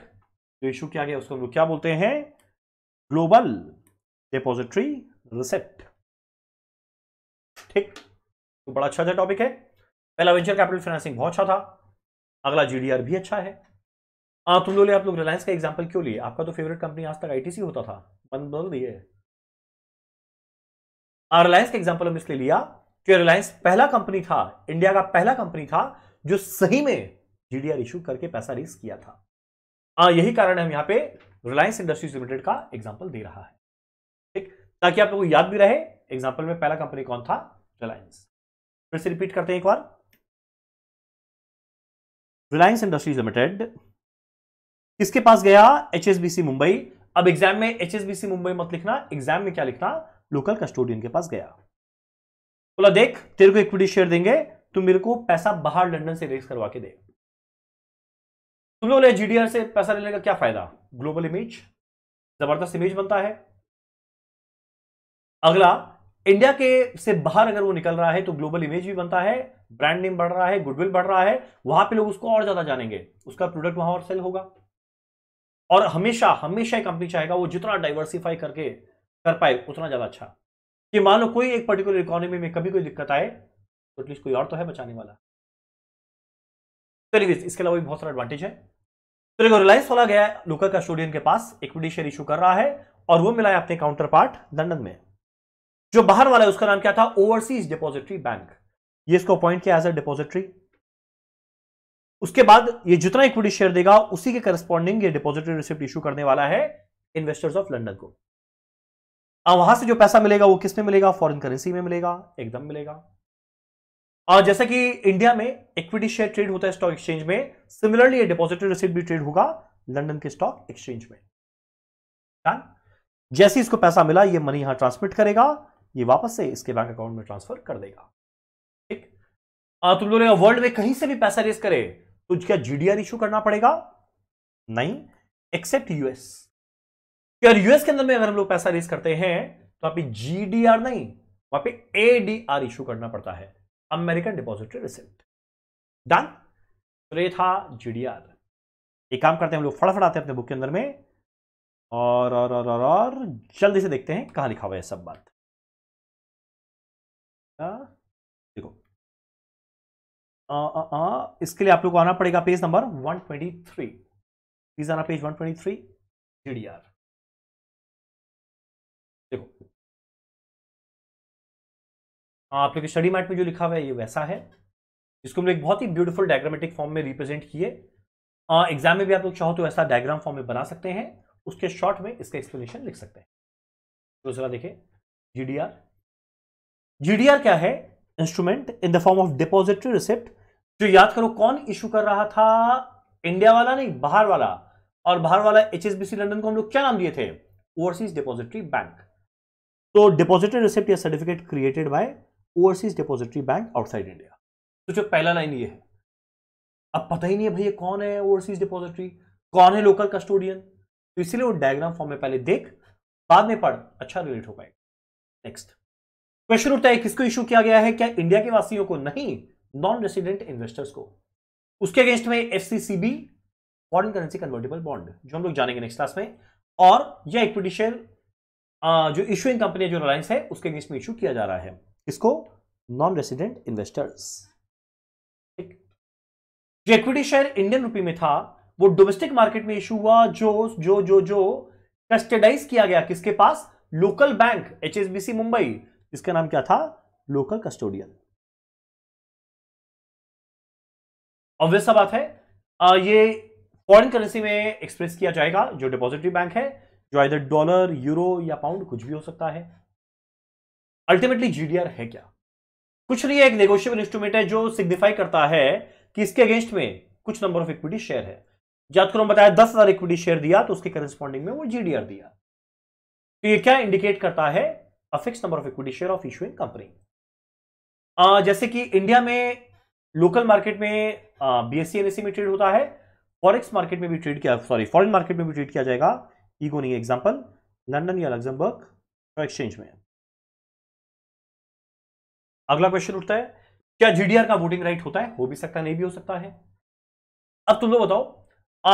जो इशू किया गया उसको हम लोग क्या बोलते हैं, ग्लोबल डिपॉजिटरी रिसिप्ट। ठीक, तो बड़ा अच्छा टॉपिक है। पहला वेंचर कैपिटल फाइनेंसिंग बहुत अच्छा था, अगला जीडीआर भी अच्छा है। तुम लोग आप लोग रिलायंस का एग्जांपल क्यों लिए, आपका तो फेवरेट कंपनी आज तक आईटीसी होता था, बदल दिए। रिलायंस का एग्जांपल हम इसलिए लिया कि रिलायंस पहला कंपनी था, इंडिया का पहला कंपनी था जो सही में जीडीआर इशू करके पैसा रेज किया था। यही कारण है हम यहां पे रिलायंस इंडस्ट्रीज लिमिटेड का एग्जांपल दे रहा है, ठीक, ताकि आप लोगों को याद भी रहे एग्जांपल में पहला कंपनी कौन था, रिलायंस। फिर से रिपीट करते हैं एक बार, रिलायंस इंडस्ट्रीज लिमिटेड किसके पास गया, एचएसबीसी मुंबई। अब एग्जाम में एचएसबीसी मुंबई मत लिखना, एग्जाम में क्या लिखना, लोकल कस्टोडियन के पास गया। बोला देख तेरे को इक्विटी शेयर देंगे, तुम मेरे को पैसा बाहर लंदन से रेज करवा के दे। तुम लोग जीडीआर से पैसा लेने का क्या फायदा, ग्लोबल इमेज, जबरदस्त इमेज बनता है। अगला, इंडिया के से बाहर अगर वो निकल रहा है तो ग्लोबल इमेज भी बनता है, ब्रांड नेम बढ़ रहा है, गुडविल बढ़ रहा है, वहां पे लोग उसको और ज्यादा जानेंगे, उसका प्रोडक्ट वहां और सेल होगा। और हमेशा हमेशा कंपनी चाहेगा वो जितना डाइवर्सिफाई करके कर पाए उतना ज्यादा अच्छा, कि मान लो कोई एक पर्टिकुलर इकोनॉमी में कभी कोई दिक्कत आए तो एटलीस्ट कोई और तो है बचाने वाला। चलिए, इसके अलावा भी बहुत सारा एडवांटेज है। तो देखो, रिलायंस वाला गया लोकल कस्टोडियन के पास, इक्विटी शेयर इशू कर रहा है और वो मिला है अपने काउंटर पार्ट लंदन में। जो बाहर वाला है उसका नाम क्या था? Overseas depository bank. ये इसको अपॉइंट किया एज अ डिपॉजिटरी। उसके बाद ये जितना इक्विटी शेयर देगा उसी के करस्पॉन्डिंग ये डिपॉजिटरी रिसिप्ट इशू करने वाला है इन्वेस्टर्स ऑफ लंदन को। अब वहां से जो पैसा मिलेगा वो किस में मिलेगा? फॉरेन करेंसी में मिलेगा, एकदम मिलेगा। और जैसा कि इंडिया में इक्विटी शेयर ट्रेड होता है स्टॉक एक्सचेंज में, सिमिलरली ये डिपॉजिटरी रिसिप्ट भी ट्रेड होगा लंदन के स्टॉक एक्सचेंज में। जैसे इसको पैसा मिला ये मनी यहां ट्रांसमिट करेगा, ये वापस से इसके बैंक अकाउंट में ट्रांसफर कर देगा। ठीक। तुम लोग वर्ल्ड में कहीं से भी पैसा रेस करे तो क्या जीडीआर इशू करना पड़ेगा? नहीं, एक्सेप्ट यूएस। यार यूएस के अंदर में अगर हम लोग पैसा रेस करते हैं तो वहां पे जीडीआर नहीं, वहां पे एडीआर इशू करना पड़ता है, अमेरिकन डिपॉजिटरी रिसिप्ट। डन। तो ये था जीडीआर। एक काम करते हैं, हम लोग फटाफट आते हैं अपने बुक के अंदर में और जल्दी से देखते हैं कहां लिखा हुआ है सब बात। देखो, इसके लिए आप लोग को आना पड़ेगा पेज नंबर 123। प्लीज आना पेज 123, जीडीआर। देखो, आप लोग के स्टडी मैट में जो लिखा हुआ है ये वैसा है, इसको हम लोग एक बहुत ही ब्यूटीफुल डायग्रामेटिक फॉर्म में रिप्रेजेंट किए। एग्जाम में भी आप लोग चाहो तो ऐसा डायग्राम फॉर्म में बना सकते हैं, उसके शॉर्ट में इसका एक्सप्लेनेशन लिख सकते हैं। तो जरा देखिए, जीडीआर। जीडीआर क्या है? Instrument in the form of depository receipt. जो याद करो कौन इशू कर रहा था? इंडिया वाला नहीं, बाहर वाला। और बाहर वाला एचएसबीसी लंदन को हम लोग क्या नाम दिए थे? Overseas depository bank. तो डिपॉजिटरी रिसिप्ट या certificate created by overseas depository bank outside India. तो जो पहला लाइन ये है, अब पता ही नहीं है भैया कौन है ओवरसीज डिपॉजिटरी, कौन है लोकल कस्टोडियन, तो इसलिए वो डायग्राम फॉर्म में पहले देख, बाद में पढ़, अच्छा रिलेट हो पाएगा। नेक्स्ट क्वेश्चन उठता है, किसको इशू किया गया है? क्या इंडिया के वासियों को? नहीं, नॉन रेसिडेंट इन्वेस्टर्स को। उसके अगेंस्ट में एफसीसीबी, फॉरेन करेंसी कन्वर्टेबल बॉन्ड, जो हम लोग जानेंगे नेक्स्ट क्लास में। और यह इक्विटी शेयर जो इशूइंग कंपनी जो रिलायंस है उसके अगेंस्ट में इशू किया जा रहा है, इसको नॉन रेसिडेंट इन्वेस्टर्स। जो इक्विटी शेयर इंडियन रुपी में था वो डोमेस्टिक मार्केट में इशू हुआ, जो जो जो जो कस्टडाइज किया गया किसके पास? लोकल बैंक एचएसबीसी मुंबई, इसका नाम क्या था? Local custodian. ऑब्वियस सा बात है, ये फॉरेन करेंसी में एक्सप्रेस किया जाएगा, जो डिपॉजिटरी बैंक है, जो इधर डॉलर, यूरो या पाउंड कुछ भी हो सकता है। अल्टीमेटली जीडीआर है क्या? कुछ नहीं है, एक नेगोशिएबल इंस्ट्रूमेंट है जो सिग्निफाई करता है कि इसके अगेंस्ट में कुछ नंबर ऑफ इक्विटी शेयर है। याद करो बताया 10,000 इक्विटी शेयर दिया तो उसके करस्पॉन्डिंग में वो जीडीआर दिया। तो ये क्या इंडिकेट करता है? A fix number of equity share of issuing company. जैसे कि इंडिया में लोकल मार्केट में बीएससी एनएससी में ट्रेड होता है, फॉरेक्स मार्केट में भी ट्रेड किया, सॉरी फॉरेन मार्केट में भी ट्रेड किया जाएगा। ईगो नहीं, एग्जांपल लंदन या लग्जमबर्ग एक्सचेंज में। अगला क्वेश्चन उठता है, क्या जीडीआर का वोटिंग राइट होता है? हो भी सकता है, नहीं भी हो सकता है। अब तुम लोग बताओ,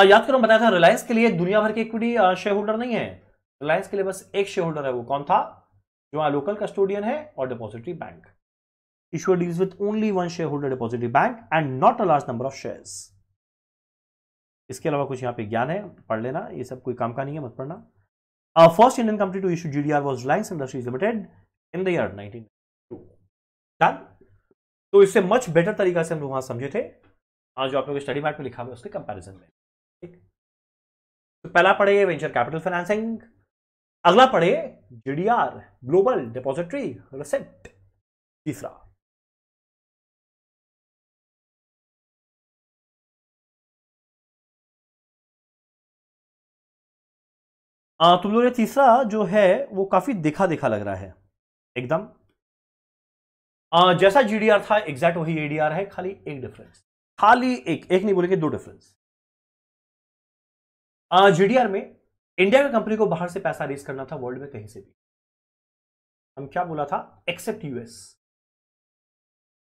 याद करो बताया था रिलायंस के लिए दुनिया भर के इक्विटी शेयर होल्डर नहीं है, रिलायंस के लिए बस एक शेयर होल्डर है, वो कौन था? जो वहां लोकल कस्टोडियन है और depository bank. Issuer deals with only one shareholder depository bank and not a large number of shares. इसके अलावा कुछ यहाँ पे ज्ञान है, पढ़ लेना, ये सब कोई काम का नहीं है, मत पढ़ना। First Indian company to issue GDR was Reliance Industries Limited in the year 1992। Done. तो इससे मच बेटर तरीका से हम लोग वहां समझे थे, जो आप लोग स्टडी मैट में लिखा हुआ है उसके कंपैरिजन में। ठीक, तो पहला पढ़े वेंचर कैपिटल फाइनेंसिंग, अगला पढ़े जीडीआर ग्लोबल डिपॉजिटरी रिसिप्ट, तीसरा तुम लोग तीसरा जो है वो काफी देखा देखा लग रहा है एकदम। जैसा जीडीआर था एग्जैक्ट वही एडीआर है, खाली एक डिफरेंस, खाली एक नहीं बोलेंगे, दो डिफरेंस। जीडीआर में इंडिया की कंपनी को बाहर से पैसा रेज करना था वर्ल्ड में कहीं से भी, हम क्या बोला था, एक्सेप्ट यूएस।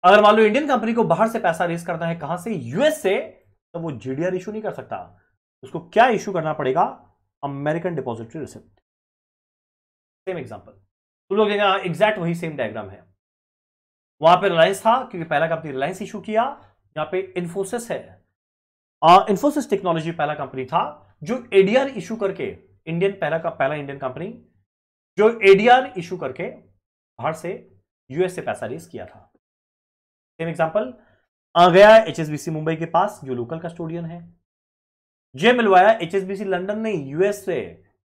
अगर मान लो इंडियन कंपनी को बाहर से पैसा रेज करना है, कहां से, यूएस से, तो वो जीडीआर इशू नहीं कर सकता। उसको क्या इशू करना पड़ेगा, American depository receipt. Same example, तो लोग एग्जैक्ट वही सेम डायग्राम है। वहां पे रिलायंस था क्योंकि पहला कंपनी रिलायंस इशू किया। यहां पे इन्फोसिस है, इन्फोसिस टेक्नोलॉजी पहला कंपनी था जो एडीआर इशू करके, इंडियन पहला इंडियन कंपनी जो एडीआर इशू करके बाहर से यूएस से पैसा रेज किया था। सेम एग्जांपल आ गया एचएसबीसी मुंबई के पास जो लोकल कस्टोडियन है। जे मिलवाया एचएसबीसी लंदन नहीं, यूएस से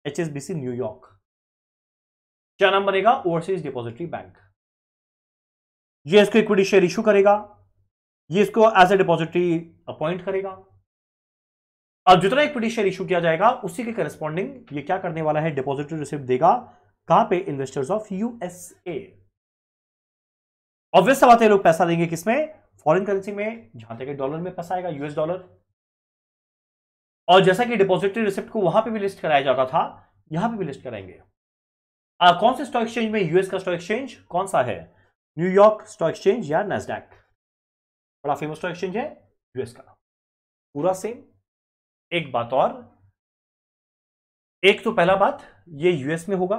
एचएसबीसी न्यूयॉर्क। क्या नाम बनेगा, ओवरसीज डिपॉजिटरी बैंक। ये इसको इक्विटी शेयर इशू करेगा, ये इसको एज ए डिपॉजिटरी अपॉइंट करेगा। अब जितना इक्विटी शेयर इशू किया जाएगा उसी के करस्पॉन्डिंग ये क्या करने वाला है, डिपॉजिटरी रिसिप्ट देगा। कहां पे, इन्वेस्टर्स ऑफ यूएसए। ऑब्वियस सा बात है, लोग पैसा देंगे किसमें, फॉरेन करेंसी में, जहां तक डॉलर में पैसा आएगा, यूएस डॉलर। और जैसा कि डिपॉजिटरी रिसिप्ट को वहां पे भी लिस्ट कराया जाता था, यहां पे भी लिस्ट कराएंगे। कौन से स्टॉक एक्सचेंज में, यूएस का स्टॉक एक्सचेंज कौन सा है, न्यूयॉर्क स्टॉक एक्सचेंज या नैस्डैक, बड़ा फेमस स्टॉक एक्सचेंज है यूएस का। पूरा सेम। एक बात और, एक तो पहला बात ये यूएस में होगा,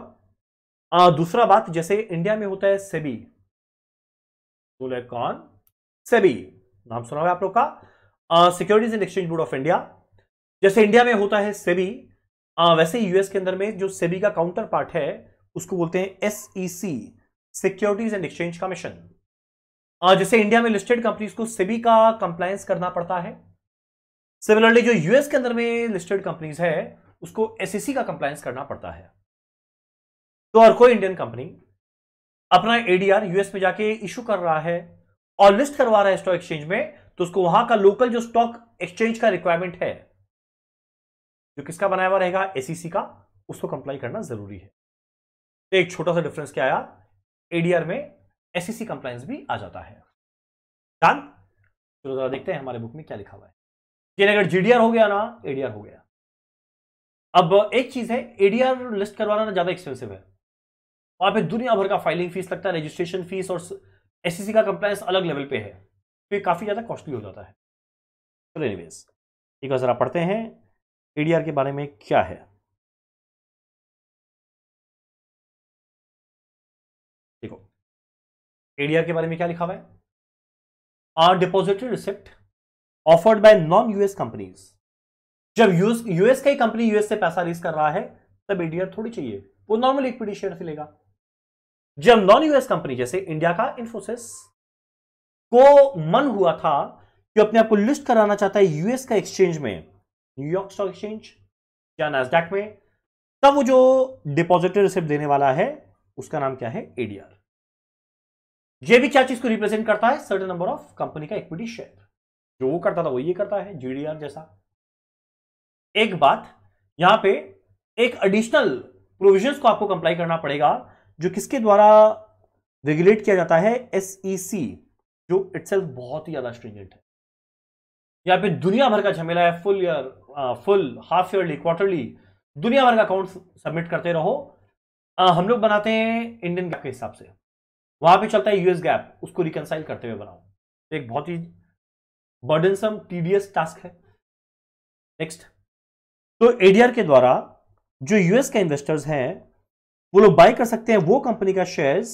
दूसरा बात जैसे इंडिया में होता है सेबी, बोले कौन, सेबी, नाम सुना हुआ आप लोग का, securities and exchange board of India. जैसे इंडिया में होता है सेबी, वैसे यूएस के अंदर में जो सेबी का काउंटर पार्ट है उसको बोलते हैं SEC, securities and exchange commission. जैसे इंडिया में लिस्टेड कंपनीज को सेबी का कंप्लायंस करना पड़ता है, सिमिलरली जो यूएस के अंदर में लिस्टेड कंपनीज है उसको एसईसी का कंप्लायंस करना पड़ता है। तो हर कोई इंडियन कंपनी अपना एडीआर यूएस में जाके इशू कर रहा है और लिस्ट करवा रहा है स्टॉक एक्सचेंज में, तो उसको वहां का लोकल जो स्टॉक एक्सचेंज का रिक्वायरमेंट है, जो किसका बनाया हुआ रहेगा, एसईसी का, उसको कंप्लाई करना जरूरी है। तो एक छोटा सा डिफरेंस क्या आया, एडीआर में एसईसी कंप्लायंस भी आ जाता है। डन। चलो जरा देखते हैं हमारे बुक में क्या लिखा हुआ है। ये अगर जीडीआर हो गया ना, एडीआर हो गया। अब एक चीज है, एडीआर लिस्ट करवाना ना ज्यादा एक्सपेंसिव है, वहां पे दुनिया भर का फाइलिंग फीस लगता है, रजिस्ट्रेशन फीस, और एसईसी का कंप्लायंस अलग लेवल पे है, तो ये काफी ज्यादा कॉस्टली हो जाता है। चलो एनीवेज, एक बार जरा पढ़ते हैं एडीआर के बारे में क्या है। देखो एडीआर के बारे में क्या लिखा हुआ है, are depository receipt offered by non US companies. जब यूएस का ही कंपनी यूएस से पैसा रेज कर रहा है तब एडीआर थोड़ी चाहिए, वो नॉर्मल इक्विटी शेयर से लेगा। जब नॉन यूएस कंपनी जैसे इंडिया का इन्फोसिस को मन हुआ था कि अपने आप को लिस्ट कराना चाहता है यूएस का एक्सचेंज में, न्यूयॉर्क स्टॉक एक्सचेंज या नैस्डैक में, तब वो जो डिपॉजिटरी रिसिप्ट देने वाला है उसका नाम क्या है, एडीआर। ये भी क्या चीज को रिप्रेजेंट करता है, सर्टेन नंबर ऑफ कंपनी का इक्विटी शेयर। जो वो करता था वो ये करता है, जीडीआर जैसा। एक बात यहां पे, एक एडिशनल प्रोविजंस को आपको कंप्लाई करना पड़ेगा, जो किसके द्वारा रेगुलेट किया जाता है, एसईसी, जो इटसेल्फ बहुत ही ज्यादा स्ट्रिंजेंट है। यहां पे दुनिया भर का झमेला है, full year, full, half yearly, quarterly, दुनिया भर का अकाउंट सबमिट करते रहो। हम लोग बनाते हैं इंडियन गैप के हिसाब से, वहां पे चलता है यूएस गैप, उसको रिकंसाइल करते हुए बनाओ। एक बहुत ही बर्डनसम टीडियस टास्क है। नेक्स्ट, तो एडीआर के द्वारा जो यूएस के इन्वेस्टर्स हैं वो लोग बाय कर सकते हैं वो कंपनी का shares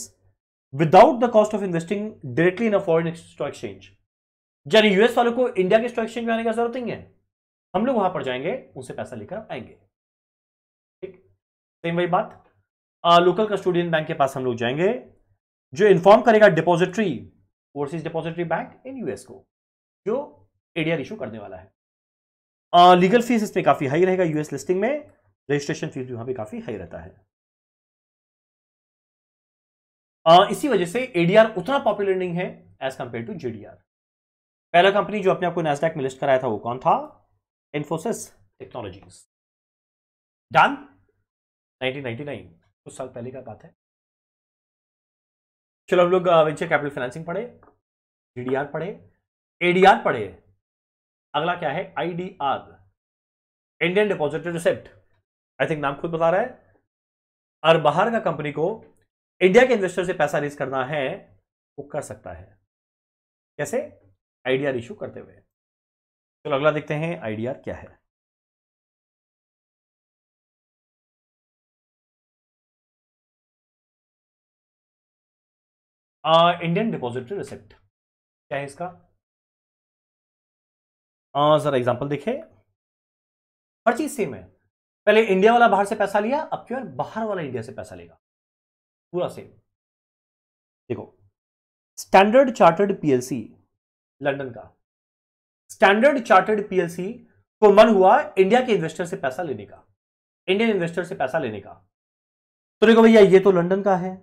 without the cost of investing directly in a foreign stock exchange. यानी यूएस वालों को इंडिया के स्टॉक एक्सचेंज में आने की जरूरत नहीं है, हम लोग वहां पर जाएंगे, उनसे पैसा लेकर आएंगे। ठीक, सेम वही बात, लोकल कस्टोडियन बैंक के पास हम लोग जाएंगे, जो इन्फॉर्म करेगा depository, overseas depository bank in US को, जो एडीआर इशू करने वाला है। लीगल फीस इसमें काफी हाई रहेगा, यूएस लिस्टिंग में रजिस्ट्रेशन फीस भी वहां पे काफी हाई रहता है। इसी वजह से एडीआर उतना पॉपुलर नहीं है एज कंपेयर टू जीडीआर। पहला कंपनी जो अपने आप को नैस्डैक में लिस्ट कराया था वो कौन था, इन्फोसिस टेक्नोलॉजीज। डन, 1999, कुछ साल पहले का बात है। चलो हम लोग वेंचर कैपिटल फाइनेंसिंग पढ़े, जीडीआर पढ़े, एडीआर पढ़े, अगला क्या है, IDR, Indian depository receipt. I think नाम खुद बता रहा है, और बाहर का कंपनी को इंडिया के इन्वेस्टर से पैसा रेज करना है वो कर सकता है। कैसे? आईडीआर इशू करते हुए। चलो अगला देखते हैं आईडीआर क्या है। इंडियन डिपॉजिटरी रिसिप्ट क्या है इसका? जरा एग्जांपल देखें। हर चीज सेम है। पहले इंडिया वाला बाहर से पैसा लिया, अब क्यों बाहर वाला इंडिया से पैसा लेगा, पूरा सेम। देखो, स्टैंडर्ड चार्टर्ड पीएलसी लंदन का, स्टैंडर्ड चार्टर्ड पीएलसी को मन हुआ इंडिया के इन्वेस्टर से पैसा लेने का, इंडियन इन्वेस्टर से पैसा लेने का। तो देखो भैया, ये तो लंदन का है,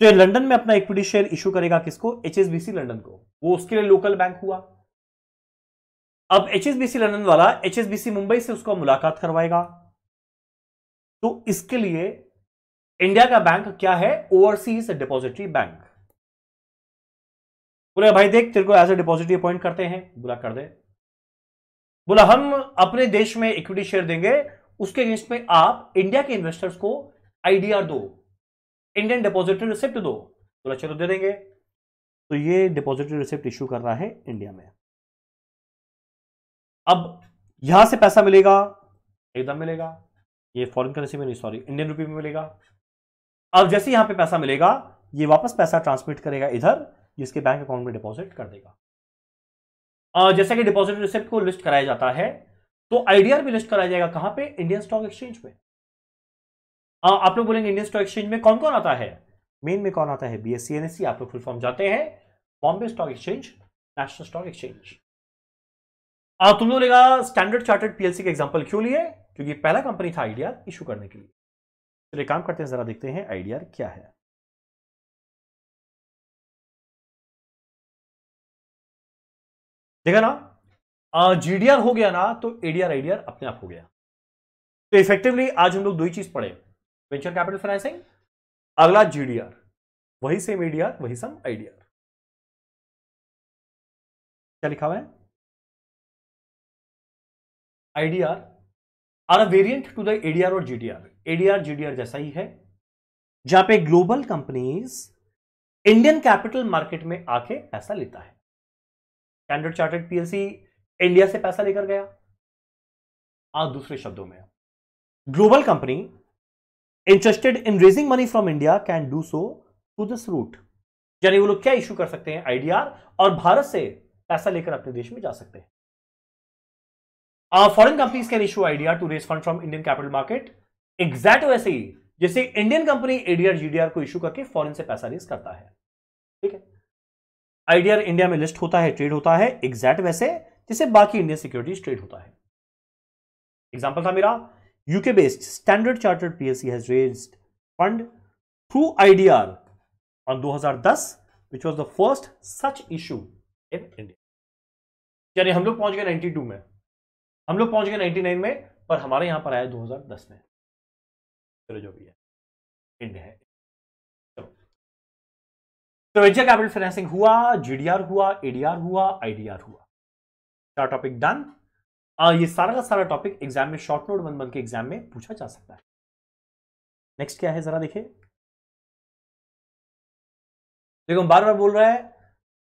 तो ये लंदन में अपना इक्विटी शेयर इशू करेगा किसको? एचएसबीसी लंदन को। वो उसके लिए लोकल बैंक हुआ। अब एचएसबीसी लंदन वाला एचएसबीसी मुंबई से उसको मुलाकात करवाएगा। तो इसके लिए इंडिया का बैंक क्या है? Overseas depository bank. बोले भाई देख, तेरे को एज ए डिपॉजिटरी अपॉइंट करते हैं, बोला कर दे। बोला हम अपने देश में इक्विटी शेयर देंगे, उसके अगेंस्ट में आप इंडिया के इन्वेस्टर्स को आईडीआर दो, इंडियन डिपॉजिटरी रिसिप्ट दो। बोला चलो दे देंगे। तो ये डिपॉजिटरी रिसिप्ट इशू कर रहा है इंडिया में। अब यहां से पैसा मिलेगा, एकदम मिलेगा। ये फॉरेन करेंसी में नहीं, सॉरी, इंडियन रुपी में मिलेगा। अब जैसे यहां पे पैसा मिलेगा, ये वापस पैसा ट्रांसमिट करेगा इधर, जिसके बैंक अकाउंट में डिपॉजिट कर देगा। जैसे कि डिपॉजिट रिसिप्ट को लिस्ट कराया जाता है, तो आईडीआर भी लिस्ट कराया जाएगा। कहां पे? इंडियन स्टॉक एक्सचेंज में। आप लोग बोलेंगे इंडियन स्टॉक एक्सचेंज में कौन कौन आता है? मेन में कौन आता है? BSc, NSC. आप लोग फुल फॉर्म जाते हैं, Bombay stock exchange, national stock exchange. तुम लोग लेगा स्टैंडर्ड चार्टर्ड पीएलसी का एग्जांपल क्यों लिए? क्योंकि पहला कंपनी था आईडीआर इशू करने के लिए। चलिए काम करते हैं, जरा देखते हैं आईडीआर क्या है। देखा ना, जीडीआर हो गया ना, तो एडीआर आईडीआर अपने आप हो गया। तो इफेक्टिवली आज हम लोग दो ही चीज पढ़े, वेंचर कैपिटल फाइनेंसिंग, अगला जीडीआर, वही सेम एडीआर, वही सम आईडीआर। क्या लिखा हुआ है? IDR are a variant to the ADR और जीडीआर। एडीआर जीडीआर जैसा ही है, जहां पे global companies Indian capital market में आके पैसा लेता है। स्टैंडर्ड चार्टर्ड पीएलसी इंडिया से पैसा लेकर गया। आज दूसरे शब्दों में, global company interested in raising money from India can do so through this route. यानी वो लोग क्या इशू कर सकते हैं? आईडीआर, और भारत से पैसा लेकर अपने देश में जा सकते हैं। Foreign companies can issue IDR to raise fund from Indian capital market. Exact वैसे ही जैसे इंडियन कंपनी एडीआर जीडीआर को इशू करके फॉरेन से पैसा रेज करता है। ठीक है, आईडीआर इंडिया में लिस्ट होता है, ट्रेड होता है, एग्जैक्ट वैसे जैसे बाकी इंडियन सिक्योरिटीज ट्रेड होता है। एग्जांपल था मेरा, UK based standard chartered PLC has raised fund through IDR on 2010 which was the first such issue in India. यानी हम लोग पहुंच गए 92 में, हम लोग पहुंच गए 99 में, पर हमारे यहां पर आया 2010 में। चलो जो भी है, इंडिया है। तो वेंचर कैपिटल फाइनेंसिंग हुआ, जीडीआर हुआ, एडीआर हुआ, आईडीआर हुआ। चार टॉपिक डन। ये सारा का सारा टॉपिक एग्जाम में शॉर्ट नोट बन के एग्जाम में पूछा जा सकता है। नेक्स्ट क्या है जरा देखिए। देखो बार बार बोल रहा है,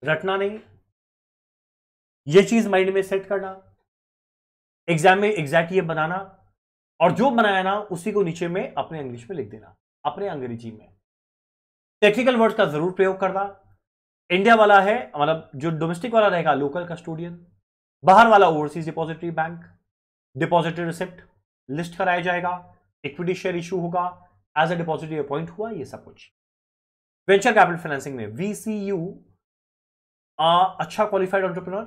रटना नहीं, ये चीज माइंड में सेट करना, एग्जाम में एग्जैक्ट ये बनाना, और जो बनाया ना उसी को नीचे में अपने इंग्लिश में लिख देना, अपने अंग्रेजी में। टेक्निकल वर्ड का जरूर प्रयोग करना। इंडिया वाला है, मतलब जो डोमेस्टिक वाला रहेगा लोकल कस्टोडियन, बाहर वाला overseas depository bank, depository receipt list कराया जाएगा, इक्विटी शेयर इशू होगा, एज ए डिपॉजिटरी अपॉइंट हुआ, ये सब कुछ। वेंचर कैपिटल फाइनेंसिंग में वीसीयू, अच्छा qualified entrepreneur,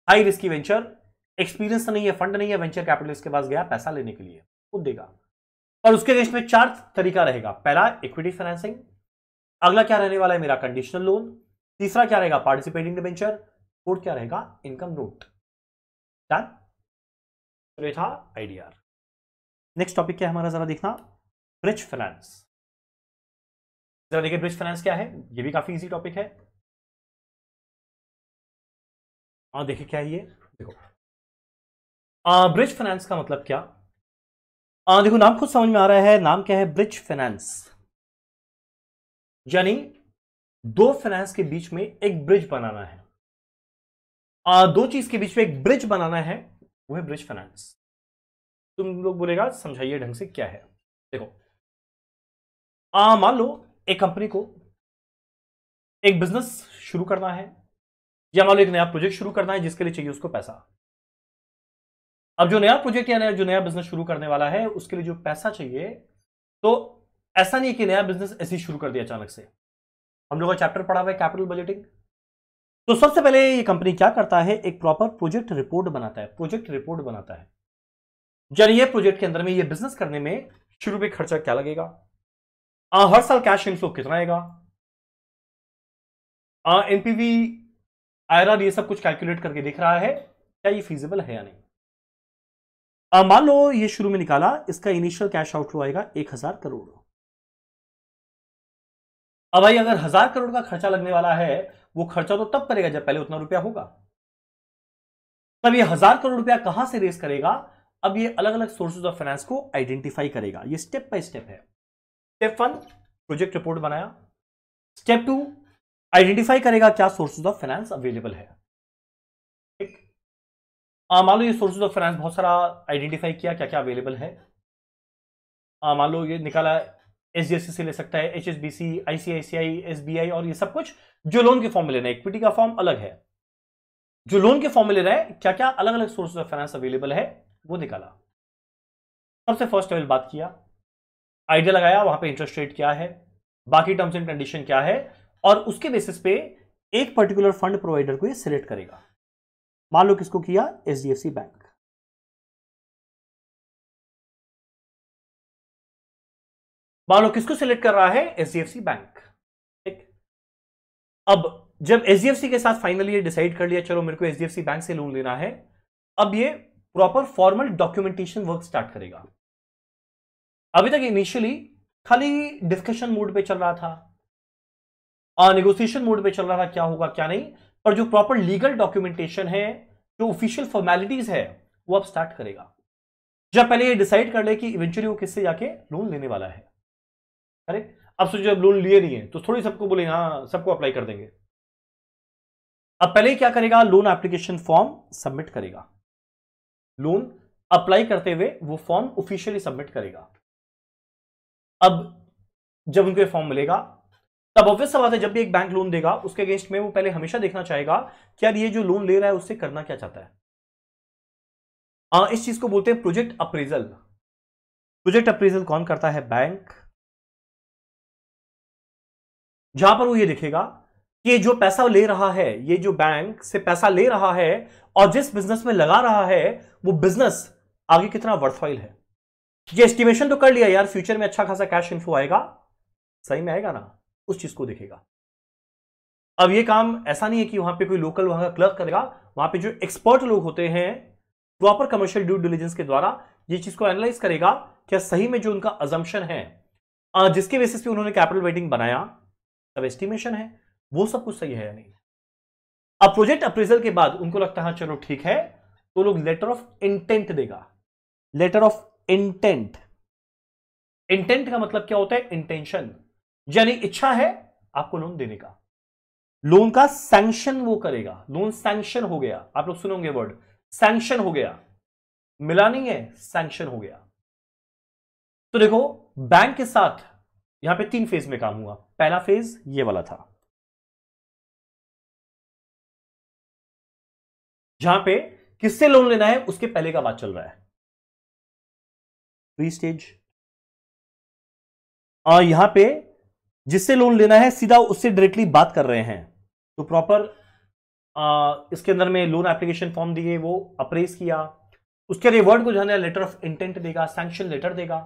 high risky venture, experience नहीं है, फंड नहीं है, वेंचर कैपिटलिस्ट के पास गया पैसा लेने के लिए, खुद देगा। और उसके देश में चार तरीका रहेगा। पहला इक्विटी फाइनेंसिंग, अगला क्या रहने वाला है मेरा? कंडीशनल लोन, तीसरा क्या रहेगा? पार्टिसिपेटिंग डिबेंचर, फोर्थ क्या रहेगा? Income note. डन। तो ये था आईडीआर। नेक्स्ट टॉपिक क्या है हमारा, जरा देखना, ब्रिज फाइनेंस। जरा देखिए ब्रिज फाइनेंस क्या है, ये भी काफी इजी टॉपिक है। देखिए क्या है ये, देखो ब्रिज फाइनेंस का मतलब क्या? देखो नाम खुद समझ में आ रहा है, नाम क्या है, ब्रिज फाइनेंस, यानी दो फाइनेंस के बीच में एक ब्रिज बनाना है। दो चीज के बीच में एक ब्रिज बनाना है, वो है ब्रिज फाइनेंस। तुम लोग बोलेगा समझाइए ढंग से क्या है। देखो मान लो एक कंपनी को एक बिजनेस शुरू करना है, या मान लो एक नया प्रोजेक्ट शुरू करना है जिसके लिए चाहिए उसको पैसा। अब जो नया प्रोजेक्ट या जो नया बिजनेस शुरू करने वाला है उसके लिए जो पैसा चाहिए, तो ऐसा नहीं कि नया बिजनेस ऐसे ही शुरू कर दिया अचानक से। हम लोग का चैप्टर पढ़ा हुआ है कैपिटल बजटिंग। तो सबसे पहले ये कंपनी क्या करता है, एक प्रॉपर प्रोजेक्ट रिपोर्ट बनाता है, प्रोजेक्ट रिपोर्ट बनाता है। यानी ये प्रोजेक्ट के अंदर में ये बिजनेस करने में शुरू में खर्चा क्या लगेगा, हर साल कैश इनफ्लो कितना आएगा, एनपीवी आईआरआर ये सब कुछ कैलकुलेट करके दिख रहा है क्या ये फीजिबल है या नहीं। मान लो ये शुरू में निकाला, इसका इनिशियल कैश आउटफ्लो आएगा 1000 करोड़। अब भाई अगर 1000 करोड़ का खर्चा लगने वाला है, वो खर्चा तो तब करेगा जब पहले उतना रुपया होगा। तब ये 1000 करोड़ रुपया कहां से रेस करेगा, अब ये अलग अलग सोर्सेज ऑफ फाइनेंस को आइडेंटिफाई करेगा। ये स्टेप बाय स्टेप है। स्टेप 1 प्रोजेक्ट रिपोर्ट बनाया, स्टेप 2 आइडेंटिफाई करेगा क्या सोर्सेज ऑफ फाइनेंस अवेलेबल है। ठीक, मान लो ये सोर्सेज ऑफ फाइनेंस बहुत सारा आइडेंटिफाई किया क्या क्या अवेलेबल है। मान लो ये निकाला एचडीएफसी से ले सकता है, एचएसबीसी, आईसीआईसीआई, एसबीआई और ये सब कुछ जो लोन के फॉर्म में लेना है। इक्विटी का फॉर्म अलग है, जो लोन के फॉर्म में ले रहा है क्या क्या अलग अलग सोर्सेज ऑफ फाइनेंस अवेलेबल है वो निकाला। सबसे फर्स्ट लेवल बात किया, आइडिया लगाया वहां पे इंटरेस्ट रेट क्या है, बाकी टर्म्स एंड कंडीशन क्या है, और उसके बेसिस पे एक पर्टिकुलर फंड प्रोवाइडर को ये सिलेक्ट करेगा। मान लो किसको किया, एचडीएफसी बैंक। मान लो किसको सिलेक्ट कर रहा है, एचडीएफसी बैंक। ठीक, अब जब एचडीएफसी के साथ फाइनली ये डिसाइड कर लिया चलो मेरे को एचडीएफसी बैंक से लोन लेना है, अब ये proper formal documentation work start करेगा। अभी तक इनिशियली खाली डिस्कशन मोड पे चल रहा था, नेगोशिएशन मोड पे चल रहा था क्या होगा क्या नहीं, पर जो प्रॉपर लीगल डॉक्यूमेंटेशन है, जो ऑफिशियल फॉर्मेलिटीज है, वो अब स्टार्ट करेगा। जब पहले ये डिसाइड कर ले कि इवेंचुअली वो किससे जाके लोन लेने वाला है। अरे अब सोचो जब लोन लिए नहीं है तो थोड़ी सबको बोले हाँ सबको अप्लाई कर देंगे। अब पहले क्या करेगा, लोन एप्लीकेशन फॉर्म सबमिट करेगा। लोन अप्लाई करते हुए वो फॉर्म ऑफिशियली सबमिट करेगा। अब जब उनको फॉर्म मिलेगा तब ऑब्वियस सा बात है, जब भी एक बैंक लोन देगा उसके अगेंस्ट में वो पहले हमेशा देखना चाहेगा कि यार ये जो लोन ले रहा है उससे करना क्या चाहता है। इस चीज को बोलते हैं प्रोजेक्ट अप्रेजल। प्रोजेक्ट अप्रेजल कौन करता है, बैंक। जहां पर वो ये दिखेगा कि जो पैसा ले रहा है, ये जो बैंक से पैसा ले रहा है और जिस बिजनेस में लगा रहा है वो बिजनेस आगे कितना वर्थवाइल है। ये एस्टिमेशन तो कर लिया यार फ्यूचर में अच्छा खासा कैश इनफ्लो आएगा, सही में आएगा ना, उस चीज को देखेगा। अब ये काम ऐसा नहीं है कि वहां पे कोई लोकल वहां का क्लर्क करेगा, वहां पे जो एक्सपर्ट लोग होते हैं प्रॉपर कमर्शियल ड्यू डिलिजेंस के द्वारा ये चीज को एनालाइज करेगा क्या सही में जो उनका अजम्पशन है, जिसके बेसिस पे उन्होंने कैपिटल वेटिंग बनाया, सब एस्टिमेशन है, वो सब कुछ सही है या नहीं। अब प्रोजेक्ट अप्रेजल के बाद उनको लगता है चलो ठीक है, तो लोग लेटर ऑफ इंटेंट देगा। लेटर ऑफ इंटेंट, इंटेंट का मतलब क्या होता है, इंटेंशन, यानी इच्छा है आपको लोन देने का। लोन का सैंक्शन वो करेगा, लोन सैंक्शन हो गया, आप लोग सुनोगे वर्ड सैंक्शन हो गया, मिला नहीं है, सैंक्शन हो गया। तो देखो बैंक के साथ यहां पे 3 फेज में काम हुआ। पहला फेज ये वाला था जहां पे किससे लोन लेना है उसके पहले का बात चल रहा है, प्री स्टेज। और यहां पे जिससे लोन लेना है सीधा उससे डायरेक्टली बात कर रहे हैं, तो प्रॉपर इसके अंदर में लोन एप्लीकेशन फॉर्म दिए, वो अप्रेज किया, उसके रिवर्ड को जाना लेटर ऑफ इंटेंट देगा, सैंक्शन लेटर देगा।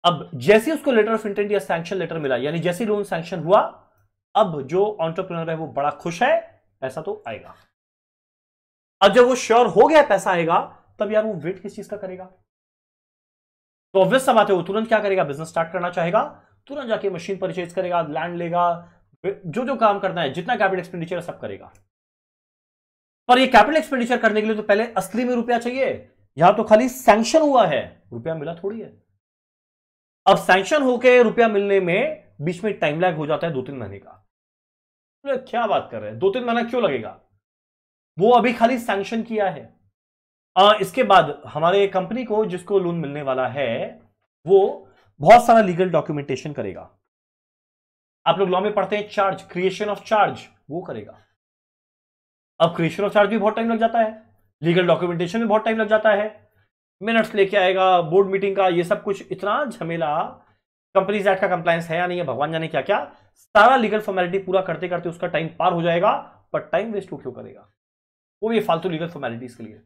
अब जैसे उसको लेटर ऑफ इंटेंट या सैंक्शन लेटर मिला, यानी जैसे लोन सैंक्शन हुआ, अब जो एंटरप्रेन्योर है वो बड़ा खुश है, पैसा तो आएगा। अब जब वो श्योर हो गया पैसा आएगा, तब यार वो वेट किस चीज का करेगा, तो ऑब्वियस सा बात है वो तुरंत क्या करेगा, बिजनेस स्टार्ट करना चाहेगा, तुरंत जाके मशीन परचेज करेगा, लैंड लेगा, जो जो काम करना है, जितना कैपिटल एक्सपेंडिचर सब करेगा। पर ये कैपिटल एक्सपेंडिचर करने के लिए तो पहले असली में रुपया चाहिए, यहां तो खाली सैंक्शन हुआ है, रुपया मिला थोड़ी है। अब सैंक्शन होके रुपया मिलने में बीच में टाइम लैग हो जाता है 2-3 महीने का। तो क्या बात कर रहे हैं, 2-3 महीना क्यों लगेगा? वो अभी खाली सैंक्शन किया है। इसके बाद हमारे कंपनी को जिसको लोन मिलने वाला है वो बहुत सारा लीगल डॉक्यूमेंटेशन करेगा। आप लोग लॉ में पढ़ते हैं चार्ज, क्रिएशन ऑफ चार्ज, वो करेगा। अब क्रिएशन ऑफ चार्ज भी बहुत टाइम लग जाता है, लीगल डॉक्यूमेंटेशन में बहुत टाइम लग जाता है, मिनट्स लेके आएगा, बोर्ड मीटिंग का ये सब कुछ, इतना झमेला। कंपनीज एक्ट का कंप्लायंस है या नहीं है, भगवान जाने क्या क्या, सारा लीगल फॉर्मेलिटी पूरा करते करते उसका टाइम पार हो जाएगा। पर टाइम वेस्ट वो क्यों करेगा? वो भी फालतू लीगल फॉर्मेलिटीज के लिए।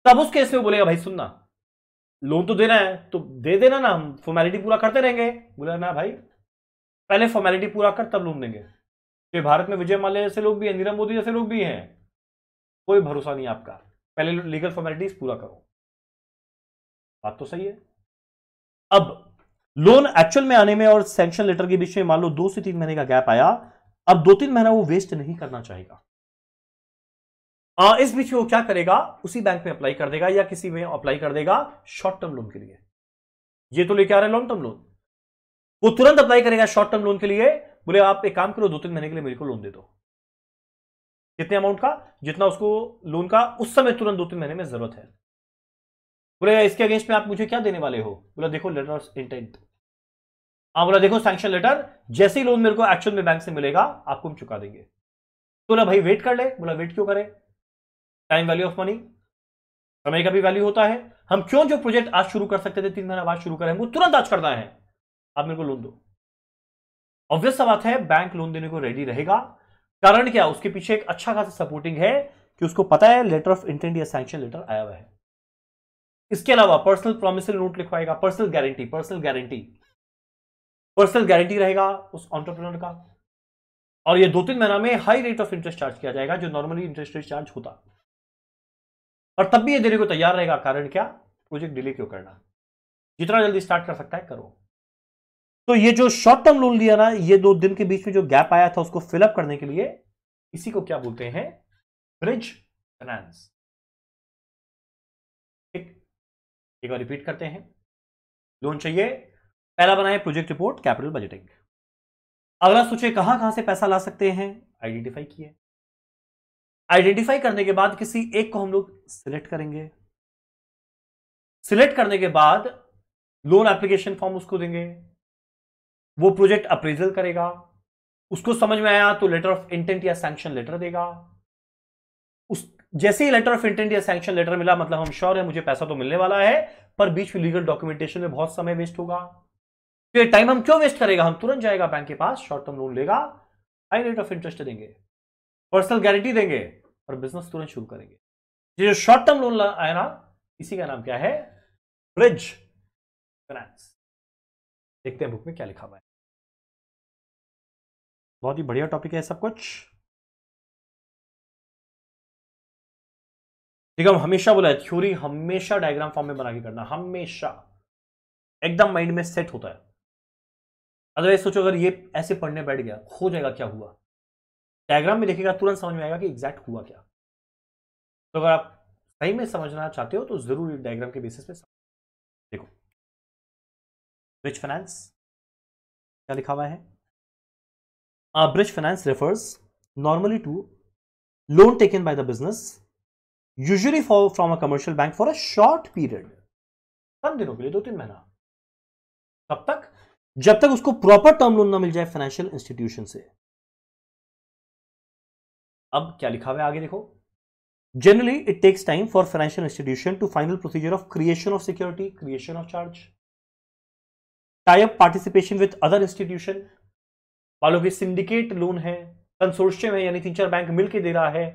तब उस केस में बोलेगा भाई सुनना, लोन तो देना है तो दे देना ना, हम फॉर्मेलिटी पूरा करते रहेंगे। बोला ना भाई, पहले फॉर्मेलिटी पूरा कर तब लोन देंगे। तो भारत में विजय माल्या जैसे लोग भी हैं, नीरव मोदी जैसे लोग भी हैं, कोई भरोसा नहीं आपका, पहले लीगल फॉर्मेलिटीज पूरा करो। बात तो सही है। अब लोन एक्चुअल में आने में और सैंक्शन लेटर के बीच में मान लो 2 से 3 महीने का गैप आया, अब 2-3 महीना वो वेस्ट नहीं करना चाहेगा। इस बीच में वो क्या करेगा, उसी बैंक में अप्लाई कर देगा या किसी में अप्लाई कर देगा शॉर्ट टर्म लोन के लिए। ये तो लेके आ रहे हैं लॉन्ग टर्म लोन, वो तुरंत अप्लाई करेगा शॉर्ट टर्म लोन के लिए। बोले आप एक काम करो, 2-3 महीने के लिए मेरे को लोन दे दो। कितने अमाउंट का? जितना उसको लोन का उस समय तुरंत 2-3 महीने में जरूरत है। बोले इसके अगेंस्ट में आप मुझे क्या देने वाले हो? बोला देखो लेटर ऑफ इंटेंट। बोला देखो सैंक्शन लेटर, जैसे ही लोन मेरे को एक्चुअल में बैंक से मिलेगा आपको हम चुका देंगे। तो बोला भाई वेट कर ले। बोला वेट क्यों करे, टाइम वैल्यू ऑफ मनी, समय का भी वैल्यू होता है। हम क्यों जो प्रोजेक्ट आज शुरू कर सकते थे 3 महीना बाद शुरू करें, हमको तुरंत आज करना है, आप मेरे को लोन दो। ऑब्वियस सा बात है बैंक लोन देने को रेडी रहेगा। कारण क्या, उसके पीछे एक अच्छा खासा सपोर्टिंग है कि उसको पता है लेटर ऑफ इंटेंट या सैंक्शन लेटर आया हुआ है। इसके अलावा पर्सनल प्रॉमिसरी नोट लिखवाएगा, पर्सनल गारंटी रहेगा उस एंटरप्रेन्योर का। और ये 2-3 महीना में high rate of interest charge किया जाएगा, जो नॉर्मली इंटरेस्ट रेट चार्ज होता, और तब भी ये देने को तैयार रहेगा। कारण क्या, प्रोजेक्ट डिले क्यों करना, जितना जल्दी स्टार्ट कर सकता है करो। तो ये जो शॉर्ट टर्म लोन लिया ना, ये 2 दिन के बीच में जो गैप आया था उसको फिलअप करने के लिए, इसी को क्या बोलते हैं, ब्रिज फाइनेंस। एक बार रिपीट करते हैं। लोन चाहिए, पहला बनाए प्रोजेक्ट रिपोर्ट, कैपिटल बजटिंग। अगला सोचे कहां कहां से पैसा ला सकते हैं, आइडेंटिफाई किए। आइडेंटिफाई करने के बाद किसी एक को हम लोग सिलेक्ट करेंगे। सिलेक्ट करने के बाद लोन एप्लीकेशन फॉर्म उसको देंगे, वो प्रोजेक्ट अप्रेजल करेगा, उसको समझ में आया तो लेटर ऑफ इंटेंट या सैंक्शन लेटर देगा। उस जैसे ही लेटर ऑफ इंटेंट या सैंक्शन लेटर मिला, मतलब हम श्योर है मुझे पैसा तो मिलने वाला है, पर बीच में लीगल डॉक्यूमेंटेशन में बहुत समय वेस्ट होगा। तो ये टाइम हम क्यों वेस्ट करेगा, हम तुरंत जाएगा बैंक के पास, शॉर्ट टर्म लोन लेगा, हाई रेट ऑफ इंटरेस्ट देंगे, पर्सनल गारंटी देंगे और बिजनेस तुरंत शुरू करेंगे। ये जो शॉर्ट टर्म लोन आया ना, इसी का नाम क्या है, ब्रिज फाइनेंस। देखते हैं बुक में क्या लिखा हुआ है। बहुत ही बढ़िया टॉपिक है सब कुछ। ठीक है, हम हमेशा बोला है थ्योरी हमेशा डायग्राम फॉर्म में बना के करना, हमेशा एकदम माइंड में सेट होता है। अदरवाइज सोचो अगर ये ऐसे पढ़ने बैठ गया, हो जाएगा क्या हुआ, डायग्राम में देखेगा तुरंत समझ में आएगा कि एग्जैक्ट हुआ क्या। तो अगर आप सही में समझना चाहते हो तो जरूर डायग्राम के बेसिस पे देखो। ब्रिज फाइनेंस क्या लिखा हुआ है, bridge finance refers normally to loan taken by the business usually from a commercial bank for a short period, कम दिनों के लिए, 2-3 महीना। कब तक, जब तक उसको प्रॉपर टर्म लोन ना मिल जाए फाइनेंशियल इंस्टीट्यूशन से। अब क्या लिखा हुआ है आगे देखो, generally it takes time for financial institution to final procedure of creation of security, creation of charge, tie up participation with other institution. मान लो कि सिंडिकेट लोन है, कंसोर्शियम है, यानी 3-4 बैंक मिलकर दे रहा है,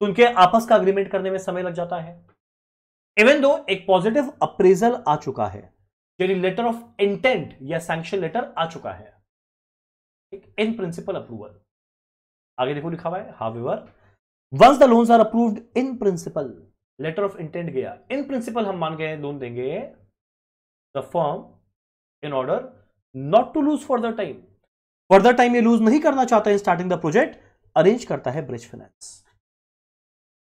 तो उनके आपस का अग्रीमेंट करने में समय लग जाता है। इवन दो एक पॉजिटिव अप्रेजल आ चुका है, यानी लेटर ऑफ इंटेंट या सैंक्शन लेटर आ चुका है, इन प्रिंसिपल अप्रूवल। आगे देखो लिखा हुआ है, however once the loans are approved in principle, letter of intent गया, इन प्रिंसिपल हम मान गए लोन देंगे, the firm in order not to lose for the time, further time ये लूज नहीं करना चाहता है स्टार्टिंग द प्रोजेक्ट, अरेंज करता है ब्रिज फाइनेंस।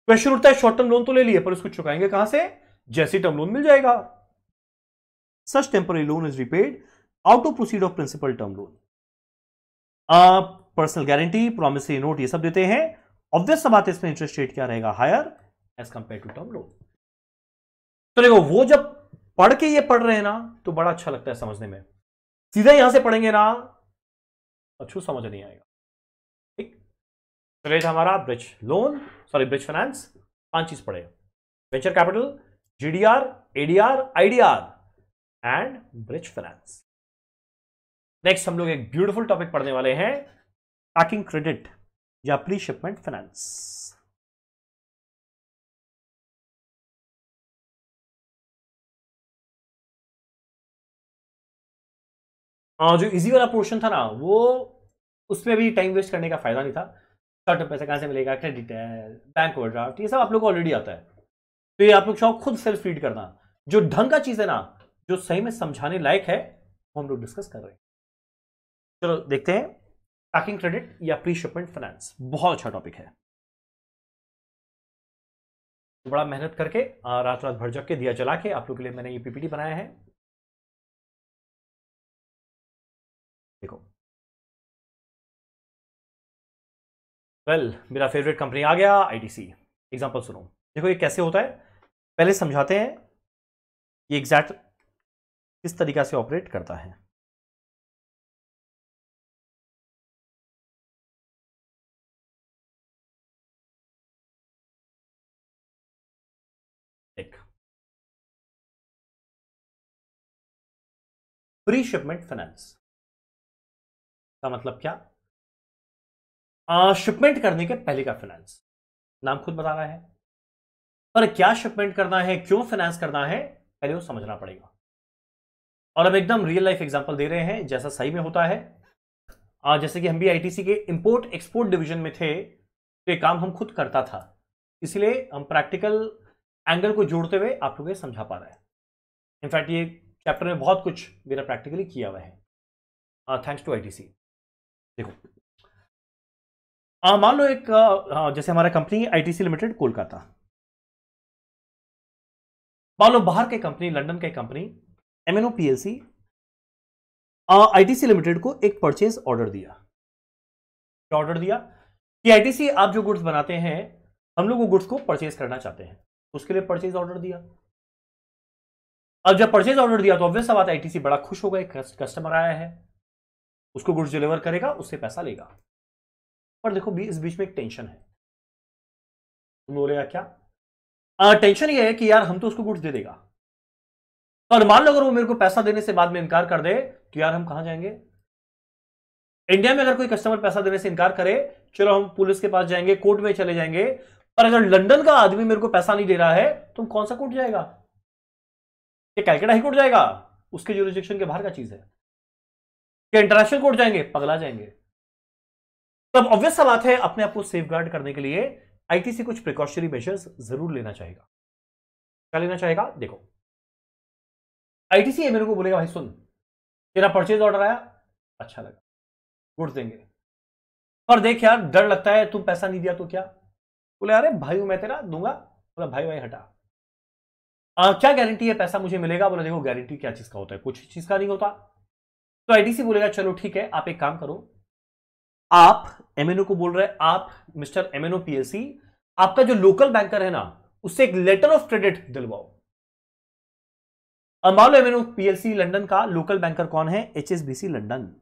क्वेश्चन उठता है शॉर्ट टर्म लोन तो ले लिए पर उसको चुकाएंगे कहां से, जैसी टर्म लोन मिल जाएगा। Such temporary loan is repaid out of proceed of principal term loan. Personal guarantee, promissory note, ये सब देते हैं। ऑब्वियस सा बात है, इसमें इंटरेस्ट रेट क्या रहेगा, higher as compared to term loan. तो देखो, वो जब पढ़ के ये पढ़ रहे हैं ना तो बड़ा अच्छा लगता है समझने में, सीधा यहां से पढ़ेंगे ना अच्छू समझ नहीं आएगा। ठीक, तो हमारा bridge loan, sorry bridge finance, 5 चीज पढ़े, venture capital, GDR, ADR, IDR and bridge finance. Next हम लोग एक ब्यूटीफुल टॉपिक पढ़ने वाले हैं, पैकिंग क्रेडिट या प्री शिपमेंट फाइनेंस। जो इजी वाला पोर्शन था ना, वो उसमें भी टाइम वेस्ट करने का फायदा नहीं था। शॉर्ट पैसा कहां से मिलेगा, क्रेडिट है, बैंक ओवरड्राफ्ट, ये सब आप लोग को ऑलरेडी आता है। तो ये आप लोग चाहो खुद सेल्फ रीड करना। जो ढंग का चीज है ना, जो सही में समझाने लायक है, वो हम लोग डिस्कस कर रहे हैं। चलो देखते हैं, पैकिंग क्रेडिट या प्री शिपमेंट फाइनेंस, बहुत अच्छा टॉपिक है। बड़ा मेहनत करके रात रात भर जग के दिया जला के आप लोग के लिए मैंने ये पीपीटी बनाया है। देखो, मेरा फेवरेट कंपनी आ गया, आईटीसी। एग्जांपल सुनो, देखो ये कैसे होता है, पहले समझाते हैं ये एग्जैक्ट किस तरीका से ऑपरेट करता है। एक प्री शिपमेंट फाइनेंस का मतलब क्या, शिपमेंट करने के पहले का फाइनेंस, नाम खुद बता रहा है। पर क्या शिपमेंट करना है, क्यों फाइनेंस करना है, पहले वो समझना पड़ेगा। और हम एकदम रियल लाइफ एग्जांपल दे रहे हैं जैसा सही में होता है। जैसे कि हम भी आईटीसी के इंपोर्ट एक्सपोर्ट डिवीजन में थे, तो ये काम हम खुद करता था, इसलिए हम प्रैक्टिकल एंगल को जोड़ते हुए आप लोगों को समझा पा रहे हैं। इनफैक्ट ये चैप्टर में बहुत कुछ मेरा प्रैक्टिकली किया हुआ है, थैंक्स टू आईटीसी। देखो, मान लो एक जैसे हमारा कंपनी आईटीसी लिमिटेड कोलकाता, मान लो बाहर के कंपनी, लंदन के company MNO PLC ITC limited को एक परचेज ऑर्डर दिया। क्या ऑर्डर दिया कि आईटीसी आप जो गुड्स बनाते हैं, हम लोग वो गुड्स को परचेज करना चाहते हैं, उसके लिए परचेज ऑर्डर दिया। अब जब परचेज ऑर्डर दिया तो ऑब्वियस सा बात, आईटीसी बड़ा खुश हो गए, कस्टमर आया है, उसको गुड्स डिलीवर करेगा, उससे पैसा लेगा। पर देखो इस बीच में एक टेंशन है। तुम बोलेगा क्या, टेंशन ये है कि यार हम तो उसको गुड्स दे देगा, तो मान लो अगर वो मेरे को पैसा देने से बाद में इनकार कर दे, तो यार हम कहां जाएंगे। इंडिया में अगर कोई कस्टमर पैसा देने से इनकार करे, चलो हम पुलिस के पास जाएंगे, कोर्ट में चले जाएंगे। पर अगर लंदन का आदमी मेरे को पैसा नहीं दे रहा है, तो कौन सा कोर्ट जाएगा, ये कैलकाटा हाई कोर्ट जाएगा, उसके ज्यूरिसडिक्शन के बाहर का चीज है। क्या इंटरनेशनल कोर्ट जाएंगे, पगला जाएंगे। तब ऑब्वियस सा बात है, अपने आप को सेफगार्ड करने के लिए आईटीसी कुछ प्रिकॉशनरी मेजर्स जरूर लेना चाहेगा। क्या लेना चाहेगा, देखो आईटीसी मेरे को बोलेगा, भाई सुन, तेरा परचेज ऑर्डर आया, अच्छा लगा, गुड्स देंगे, पर देख यार डर लगता है, तुम पैसा नहीं दिया तो क्या। बोले अरे भाई मैं तेरा दूंगा। बोला भाई भाई हटा, क्या गारंटी है पैसा मुझे मिलेगा। बोला देखो गारंटी क्या चीज का होता है, कुछ चीज का नहीं होता। तो आईटीसी बोलेगा चलो ठीक है, आप एक काम करो, आप एमएनओ को बोल रहे हैं, आप मिस्टर एमएनओ पीएलसी, आपका जो लोकल बैंकर है ना, उससे एक लेटर ऑफ क्रेडिट दिलवाओ। अब मान लो एमएनओ पीएलसी लंदन का लोकल बैंकर कौन है, एचएसबीसी लंदन,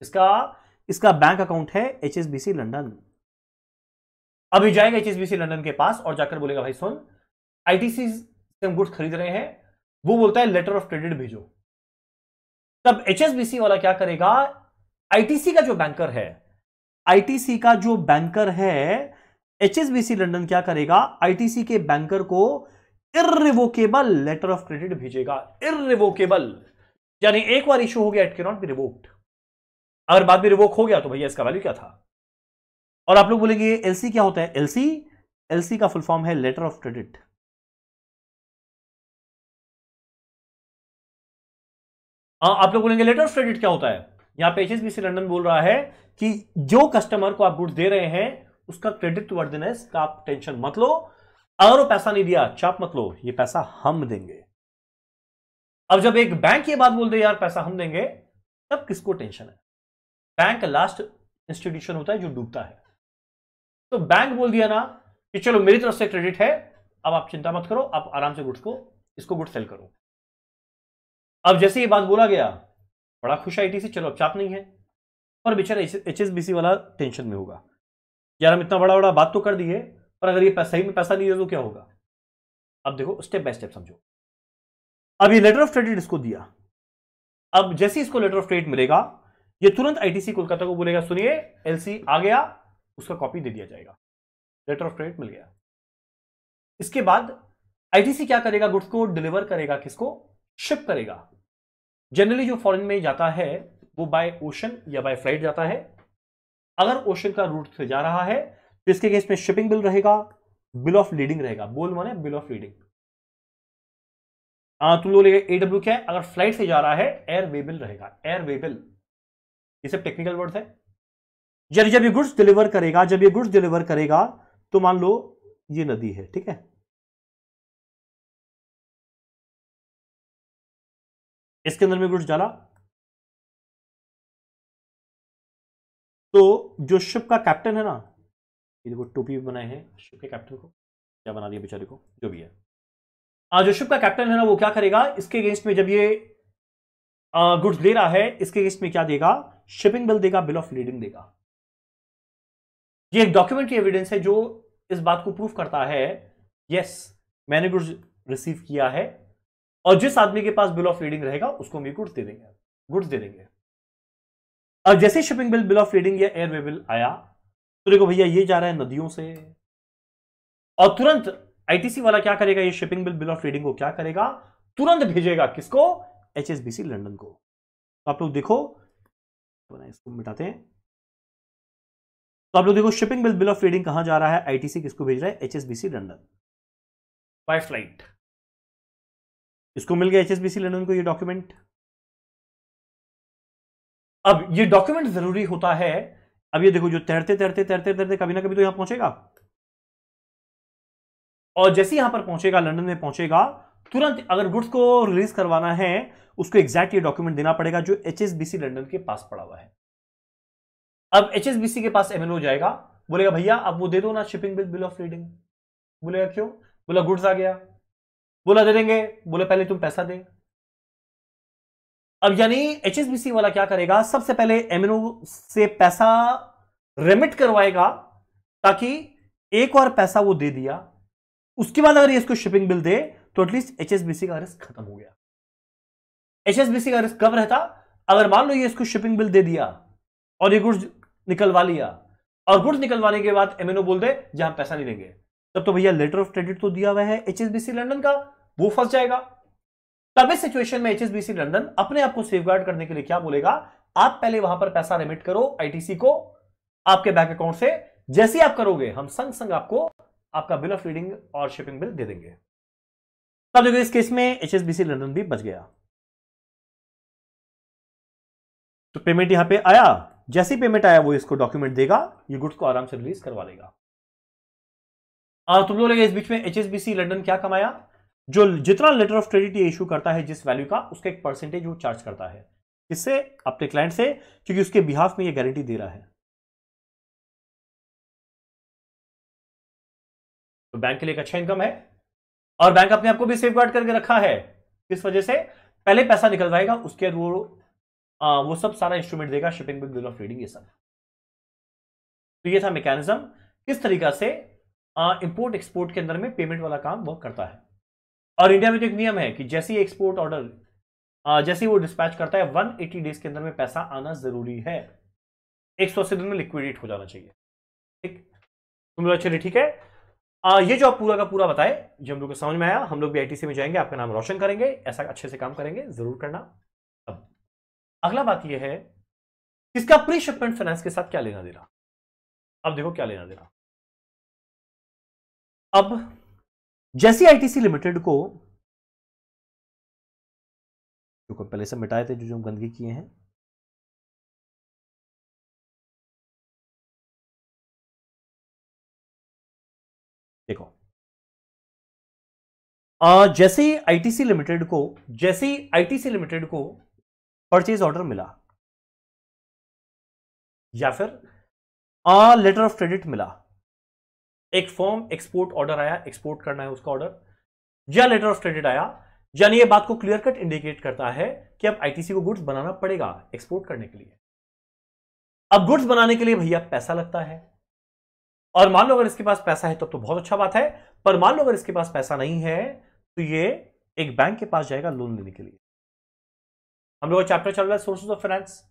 इसका बैंक अकाउंट है एचएसबीसी लंदन। अभी जाएगा एचएसबीसी लंदन के पास और जाकर बोलेगा भाई सुन, आईटीसी से हम गुड्स खरीद रहे हैं, वो बोलता है लेटर ऑफ क्रेडिट भेजो। तब एचएसबीसी वाला क्या करेगा, आईटीसी का जो बैंकर है, आईटीसी का जो बैंकर है एचएसबीसी लंदन क्या करेगा, आईटीसी के बैंकर को इररिवोकेबल लेटर ऑफ क्रेडिट भेजेगा। इररिवोकेबल यानी एक बार इशू हो गया, it can not be revoked. अगर बाद में रिवोक हो गया तो भैया इसका वैल्यू क्या था। और आप लोग बोलेंगे एलसी क्या होता है, एलसी का फुल फॉर्म है लेटर ऑफ क्रेडिट। आप लोग बोलेंगे लेटर ऑफ क्रेडिट क्या होता है। यहां पे एचएसबीसी लंदन बोल रहा है कि जो कस्टमर को आप गुड्स दे रहे हैं, उसका क्रेडिट वर्दिनेस का आप टेंशन मत लो, अगर वो पैसा नहीं दिया, चाप मत लो, ये पैसा हम देंगे। अब जब एक बैंक ये बात बोल दे यार पैसा हम देंगे, तब किसको टेंशन है? बैंक लास्ट इंस्टीट्यूशन होता है जो डूबता है। तो बैंक बोल दिया ना कि चलो मेरी तरफ से क्रेडिट है, अब आप चिंता मत करो, आप आराम से इसको गुड सेल करो। अब जैसे ये बात बोला गया, बड़ा खुश आईटीसी, चलो अब चाप नहीं है। पर बेचारा एचएसबीसी वाला टेंशन में होगा, यार हम इतना बड़ा बड़ा बात तो कर दिए, पर अगर ये सही में पैसा नहीं दे तो क्या होगा? अब देखो स्टेप बाय स्टेप समझो। अब ये लेटर ऑफ क्रेडिट इसको दिया। अब जैसे इसको लेटर ऑफ क्रेडिट मिलेगा, ये तुरंत आईटीसी कोलकाता को बोलेगा सुनिए एलसी आ गया, उसका कॉपी दे दिया जाएगा, लेटर ऑफ क्रेडिट मिल गया। इसके बाद आईटीसी क्या करेगा? गुड्स को डिलीवर करेगा, किसको? शिप करेगा। जनरली जो फॉरेन में जाता है वो बाय ओशन या बाय फ्लाइट जाता है। अगर ओशन का रूट से जा रहा है तो इसके केस में शिपिंग बिल रहेगा, बिल ऑफ लीडिंग रहेगा। बोल माने बिल ऑफ लीडिंग। तुम लोग एडब्ल्यू क्या है? अगर फ्लाइट से जा रहा है एयर वे बिल रहेगा, एयर वे बिल। ये सब टेक्निकल वर्ड है। जब ये गुड्स डिलीवर करेगा, जब ये गुड्स डिलीवर करेगा तो मान लो ये नदी है, ठीक है, इसके अंदर में गुड्स डाला, तो जो शिप का कैप्टन है ना, ये देखो टोपी बनाए हैं शिप के कैप्टन को, क्या बना दिया बेचारे को, जो भी है। जो शिप का कैप्टन है ना, वो क्या करेगा? इसके अगेंस्ट में जब ये गुड्स दे रहा है, इसके अगेंस्ट में क्या देगा? शिपिंग बिल देगा, बिल ऑफ लीडिंग देगा। ये एक डॉक्यूमेंट्री एविडेंस है जो इस बात को प्रूफ करता है, यस मैंने गुड्स रिसीव किया है, और जिस आदमी के पास बिल ऑफ लीडिंग रहेगा उसको हम गुड्स दे देंगे, गुड्स दे देंगे। अब जैसे shipping bill, bill of leading या एयर वे बिल आया, तो देखो भैया ये जा रहा है नदियों से, और तुरंत आईटीसी वाला क्या करेगा? ये shipping bill, bill of leading को क्या करेगा? तुरंत भेजेगा, किसको? एचएसबीसी लंदन को। तो आप लोग देखो, इसको मिटाते हैं। तो आप लोग देखो shipping bill, bill of leading कहां जा रहा है? आईटीसी किसको भेज रहा है? HSBC London by flight. इसको मिल गया एचएसबीसी लंदन को ये डॉक्यूमेंट। अब ये डॉक्यूमेंट जरूरी होता है। अब ये देखो, जो तैरते तैरते तैरते तैरते कभी ना कभी तो यहां पहुंचेगा, और जैसे यहां पर पहुंचेगा, लंदन में पहुंचेगा, तुरंत अगर गुड्स को रिलीज करवाना है, उसको एग्जैक्ट ये डॉक्यूमेंट देना पड़ेगा जो एचएसबीसी लंदन के पास पड़ा हुआ है। अब एचएसबीसी के पास एमएनओ जाएगा, बोलेगा भैया अब वो दे दो ना shipping bill, bill of leading. बोलेगा क्यों? बोला गुड्स आ गया। बोला दे देंगे। बोले पहले तुम पैसा दे। अब यानी एचएसबीसी वाला क्या करेगा? सबसे पहले एमएनओ से पैसा रेमिट करवाएगा, ताकि एक बार पैसा वो दे दिया, उसके बाद अगर ये इसको शिपिंग बिल दे तो एटलीस्ट एचएसबीसी का रिस्क खत्म हो गया। एचएसबीसी का रिस्क कब रहता? अगर मान लो ये इसको शिपिंग बिल दे दिया और ये गुड्स निकलवा लिया, और गुड्स निकलवाने के बाद एमएनओ बोल दे जहां पैसा नहीं देंगे, तब तो भैया लेटर ऑफ क्रेडिट तो दिया हुआ है एचएसबीसी लंदन का, वो फंस जाएगा। तब इस सिचुएशन में एचएसबीसी लंदन अपने आप को सेफगार्ड करने के लिए क्या बोलेगा? आप पहले वहां पर पैसा रेमिट करो आईटीसी को आपके बैंक अकाउंट से, जैसे आप करोगे हम संग संग आपको आपका बिल ऑफ लीडिंग और शिपिंग बिल दे देंगे। तब देखो इस केस में एचएसबीसी लंदन भी बच गया। तो पेमेंट यहां पे आया, जैसे ही पेमेंट आया वो इसको डॉक्यूमेंट देगा, ये गुड्स को आराम से रिलीज करवा लेगा। तुम लोग इस बीच में एचएसबीसी लंदन क्या कमाया? जो जितना लेटर ऑफ क्रेडिट ये इशू करता है जिस वैल्यू का, उसका एक परसेंटेज वो चार्ज करता है, किससे? अपने क्लाइंट से, क्योंकि उसके बिहाफ में ये गारंटी दे रहा है। तो बैंक के लिए एक अच्छा इनकम है, और बैंक अपने आप को भी सेफगार्ड करके रखा है। किस वजह से? पहले पैसा निकलवाएगा, उसके बाद वो सब सारा इंस्ट्रूमेंट देगा, shipping bill, bill of leading, ये सब। तो ये था मैकेनिज्म, किस तरीका से इंपोर्ट एक्सपोर्ट के अंदर में पेमेंट वाला काम वर्क करता है। और इंडिया में तो एक नियम है कि जैसे ही एक्सपोर्ट ऑर्डर जैसे ही वो डिस्पैच करता है, 180 डेज के अंदर में पैसा आना जरूरी है, 180 दिन में लिक्विडेट हो जाना चाहिए। ठीक, तुम लोग चलिए ठीक है। ये जो आप पूरा का पूरा बताए, जो हम लोग को समझ में आया, हम लोग भी आईटीसी में जाएंगे, आपका नाम रोशन करेंगे, ऐसा अच्छे से काम करेंगे, जरूर करना। अब अगला बात यह है, इसका प्री शिपमेंट फाइनेंस के साथ क्या लेना देना। अब देखो क्या लेना देना। अब जैसी आईटीसी लिमिटेड को, जो पहले से मिटाए थे जो गंदगी किए हैं, देखो जैसे ही आईटीसी लिमिटेड को परचेज ऑर्डर मिला या फिर लेटर ऑफ क्रेडिट मिला, एक फॉर्म एक्सपोर्ट ऑर्डर आया, एक्सपोर्ट करना है उसका ऑर्डर, या लेटर ऑफ क्रेडिट आया, यानी ये बात को क्लियर कट इंडिकेट करता है कि अब आईटीसी को गुड्स बनाना पड़ेगा एक्सपोर्ट करने के लिए। अब गुड्स बनाने के लिए भैया पैसा लगता है, और मान लो अगर इसके पास पैसा है तब तो बहुत अच्छा बात है, पर मान लो अगर इसके पास पैसा नहीं है तो ये एक बैंक के पास जाएगा लोन लेने के लिए। हम लोग का चैप्टर चल रहा है सोर्सेज ऑफ फाइनेंस,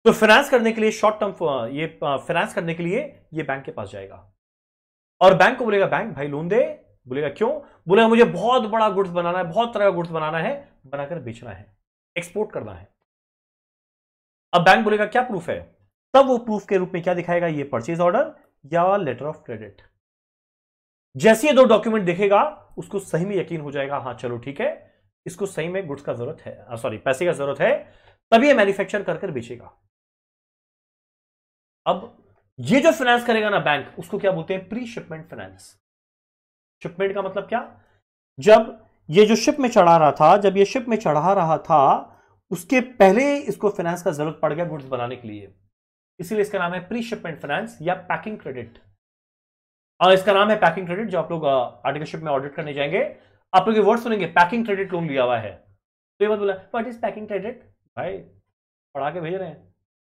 तो फाइनेंस करने के लिए शॉर्ट टर्म ये फाइनेंस करने के लिए ये बैंक के पास जाएगा और बैंक को बोलेगा बैंक भाई लोन दे। बोलेगा क्यों? बोलेगा मुझे बहुत बड़ा गुड्स बनाना है, बहुत तरह का गुड्स बनाना है, बनाकर बेचना है, एक्सपोर्ट करना है। अब बैंक बोलेगा क्या प्रूफ है? तब वो प्रूफ के रूप में क्या दिखाएगा? ये परचेज ऑर्डर या लेटर ऑफ क्रेडिट। जैसे ये दो डॉक्यूमेंट देखेगा उसको सही में यकीन हो जाएगा, हाँ चलो ठीक है, इसको सही में गुड्स का जरूरत है, सॉरी पैसे का जरूरत है, तभी ये मैन्युफैक्चर कर बेचेगा। अब ये जो फाइनेंस करेगा ना बैंक, उसको क्या बोलते हैं? Pre shipment finance. शिपमेंट का मतलब क्या? जब ये जो शिप में चढ़ा रहा था, जब ये शिप में चढ़ा रहा था उसके पहले इसको फाइनेंस का जरूरत पड़ गया गुड्स बनाने के लिए, इसीलिए इसका नाम है प्री शिपमेंट फाइनेंस या पैकिंग क्रेडिट। और इसका नाम है पैकिंग क्रेडिट। जो आप लोग आर्टिकल शिप में ऑडिट करने जाएंगे आप लोग ये वर्ड सुनेंगे, पैकिंग क्रेडिट लोन लिया हुआ है, तो ये मत बोला व्हाट इज पैकिंग क्रेडिट, भाई पढ़ा के भेज रहे हैं,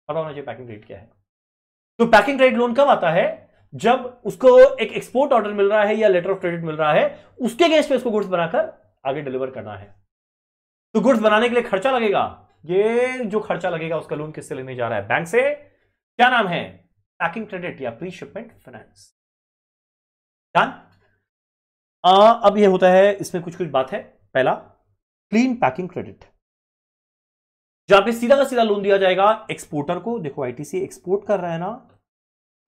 पता होना चाहिए पैकिंग क्रेडिट क्या है। तो पैकिंग क्रेडिट लोन कब आता है? जब उसको एक एक्सपोर्ट ऑर्डर मिल रहा है या लेटर ऑफ क्रेडिट मिल रहा है, उसके अगेंस्ट पे उसको गुड्स बनाकर आगे डिलीवर करना है। तो गुड्स बनाने के लिए खर्चा लगेगा, ये जो खर्चा लगेगा उसका लोन किससे लेने जा रहा है? बैंक से। क्या नाम है? पैकिंग क्रेडिट या प्री शिपमेंट फाइनेंस। डन। अब ये होता है, इसमें कुछ कुछ बात है। पहला क्लीन पैकिंग क्रेडिट, जहां पे सीधा का सीधा लोन दिया जाएगा एक्सपोर्टर को। देखो आईटीसी एक्सपोर्ट कर रहा है ना,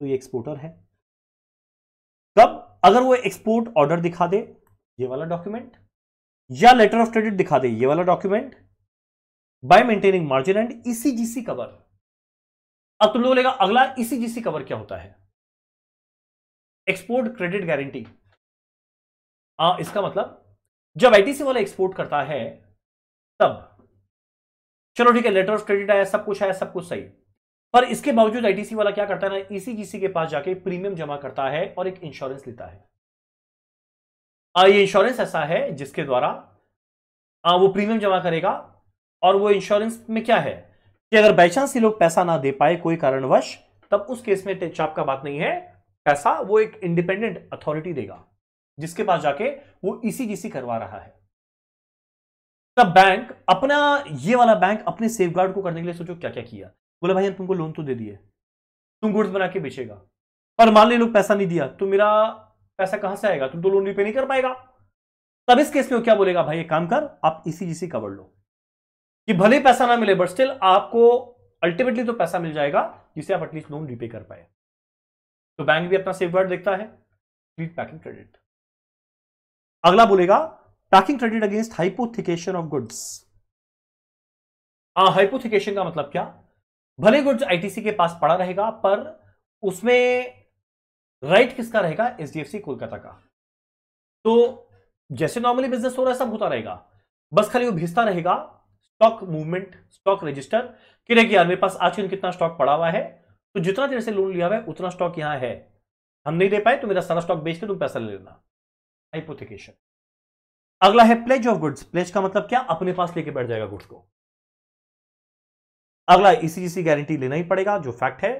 तो ये एक्सपोर्टर है। कब? अगर वो एक्सपोर्ट ऑर्डर दिखा दे, ये वाला डॉक्यूमेंट, या लेटर ऑफ क्रेडिट दिखा दे, ये वाला document, bye maintaining margin and ECGC cover. अब तुम लोग बोलेगा अगला ईसीजीसी कवर क्या होता है? Export credit guarantee. इसका मतलब जब आईटीसी वाला एक्सपोर्ट करता है तब चलो ठीक है, लेटर ऑफ क्रेडिट आया, सब कुछ आया, सब कुछ सही, पर इसके बावजूद आईटीसी वाला क्या करता है ना, ईसीजीसी के पास जाके प्रीमियम जमा करता है और एक इंश्योरेंस लेता है। ये इंश्योरेंस ऐसा है जिसके द्वारा वो प्रीमियम जमा करेगा, और वो इंश्योरेंस में क्या है कि अगर बाई चांस ये लोग पैसा ना दे पाए कोई कारणवश, तब उस केस में चाप का बात नहीं है, पैसा वो एक इंडिपेंडेंट अथॉरिटी देगा जिसके पास जाके वो ईसीजीसी करवा रहा है। तब बैंक अपना, ये वाला बैंक अपने सेफगार्ड को करने के लिए सोचो क्या क्या किया। बोले भाई हम तुमको लोन तो दे दिए, तुम गुड्स बना के बेचेगा, पर मान ली लोग पैसा नहीं दिया तो मेरा पैसा कहां से आएगा? तुम तो लोन रिपे नहीं कर पाएगा। तब इस केस में वो क्या बोलेगा? भाई एक काम कर, आप ईसीजीसी कवर लो, कि भले पैसा ना मिले बट स्टिल आपको अल्टीमेटली तो पैसा मिल जाएगा जिसे आप एटलीस्ट लोन रिपे कर पाए। तो बैंक भी अपना सेफगार्ड देखता है, क्लीन पैकिंग क्रेडिट। अगला बोलेगा packing credit against hypothecation of goods. Hypothecation का मतलब क्या? भले गुड्स आईटीसी के पास पड़ा रहेगा, पर उसमें राइट किसका रहेगा? एचडीएफसी कोलकाता का। तो जैसे नॉर्मली बिजनेस हो रहा है सब होता रहेगा, बस खाली वो भेजता रहेगा स्टॉक मूवमेंट, स्टॉक रजिस्टर, कि देखिए यार मेरे पास आज कितना स्टॉक पड़ा हुआ है, तो जितना देर से लोन लिया हुआ है उतना स्टॉक यहां है, हम नहीं दे पाए तो मेरा सारा स्टॉक बेच के तुम पैसा ले लेना। हाइपोथिकेशन। अगला है प्लेज ऑफ गुड्स। प्लेज का मतलब क्या? अपने पास लेके बैठ जाएगा गुड्स को। अगला ईसीजीसी गारंटी लेना ही पड़ेगा, जो फैक्ट है।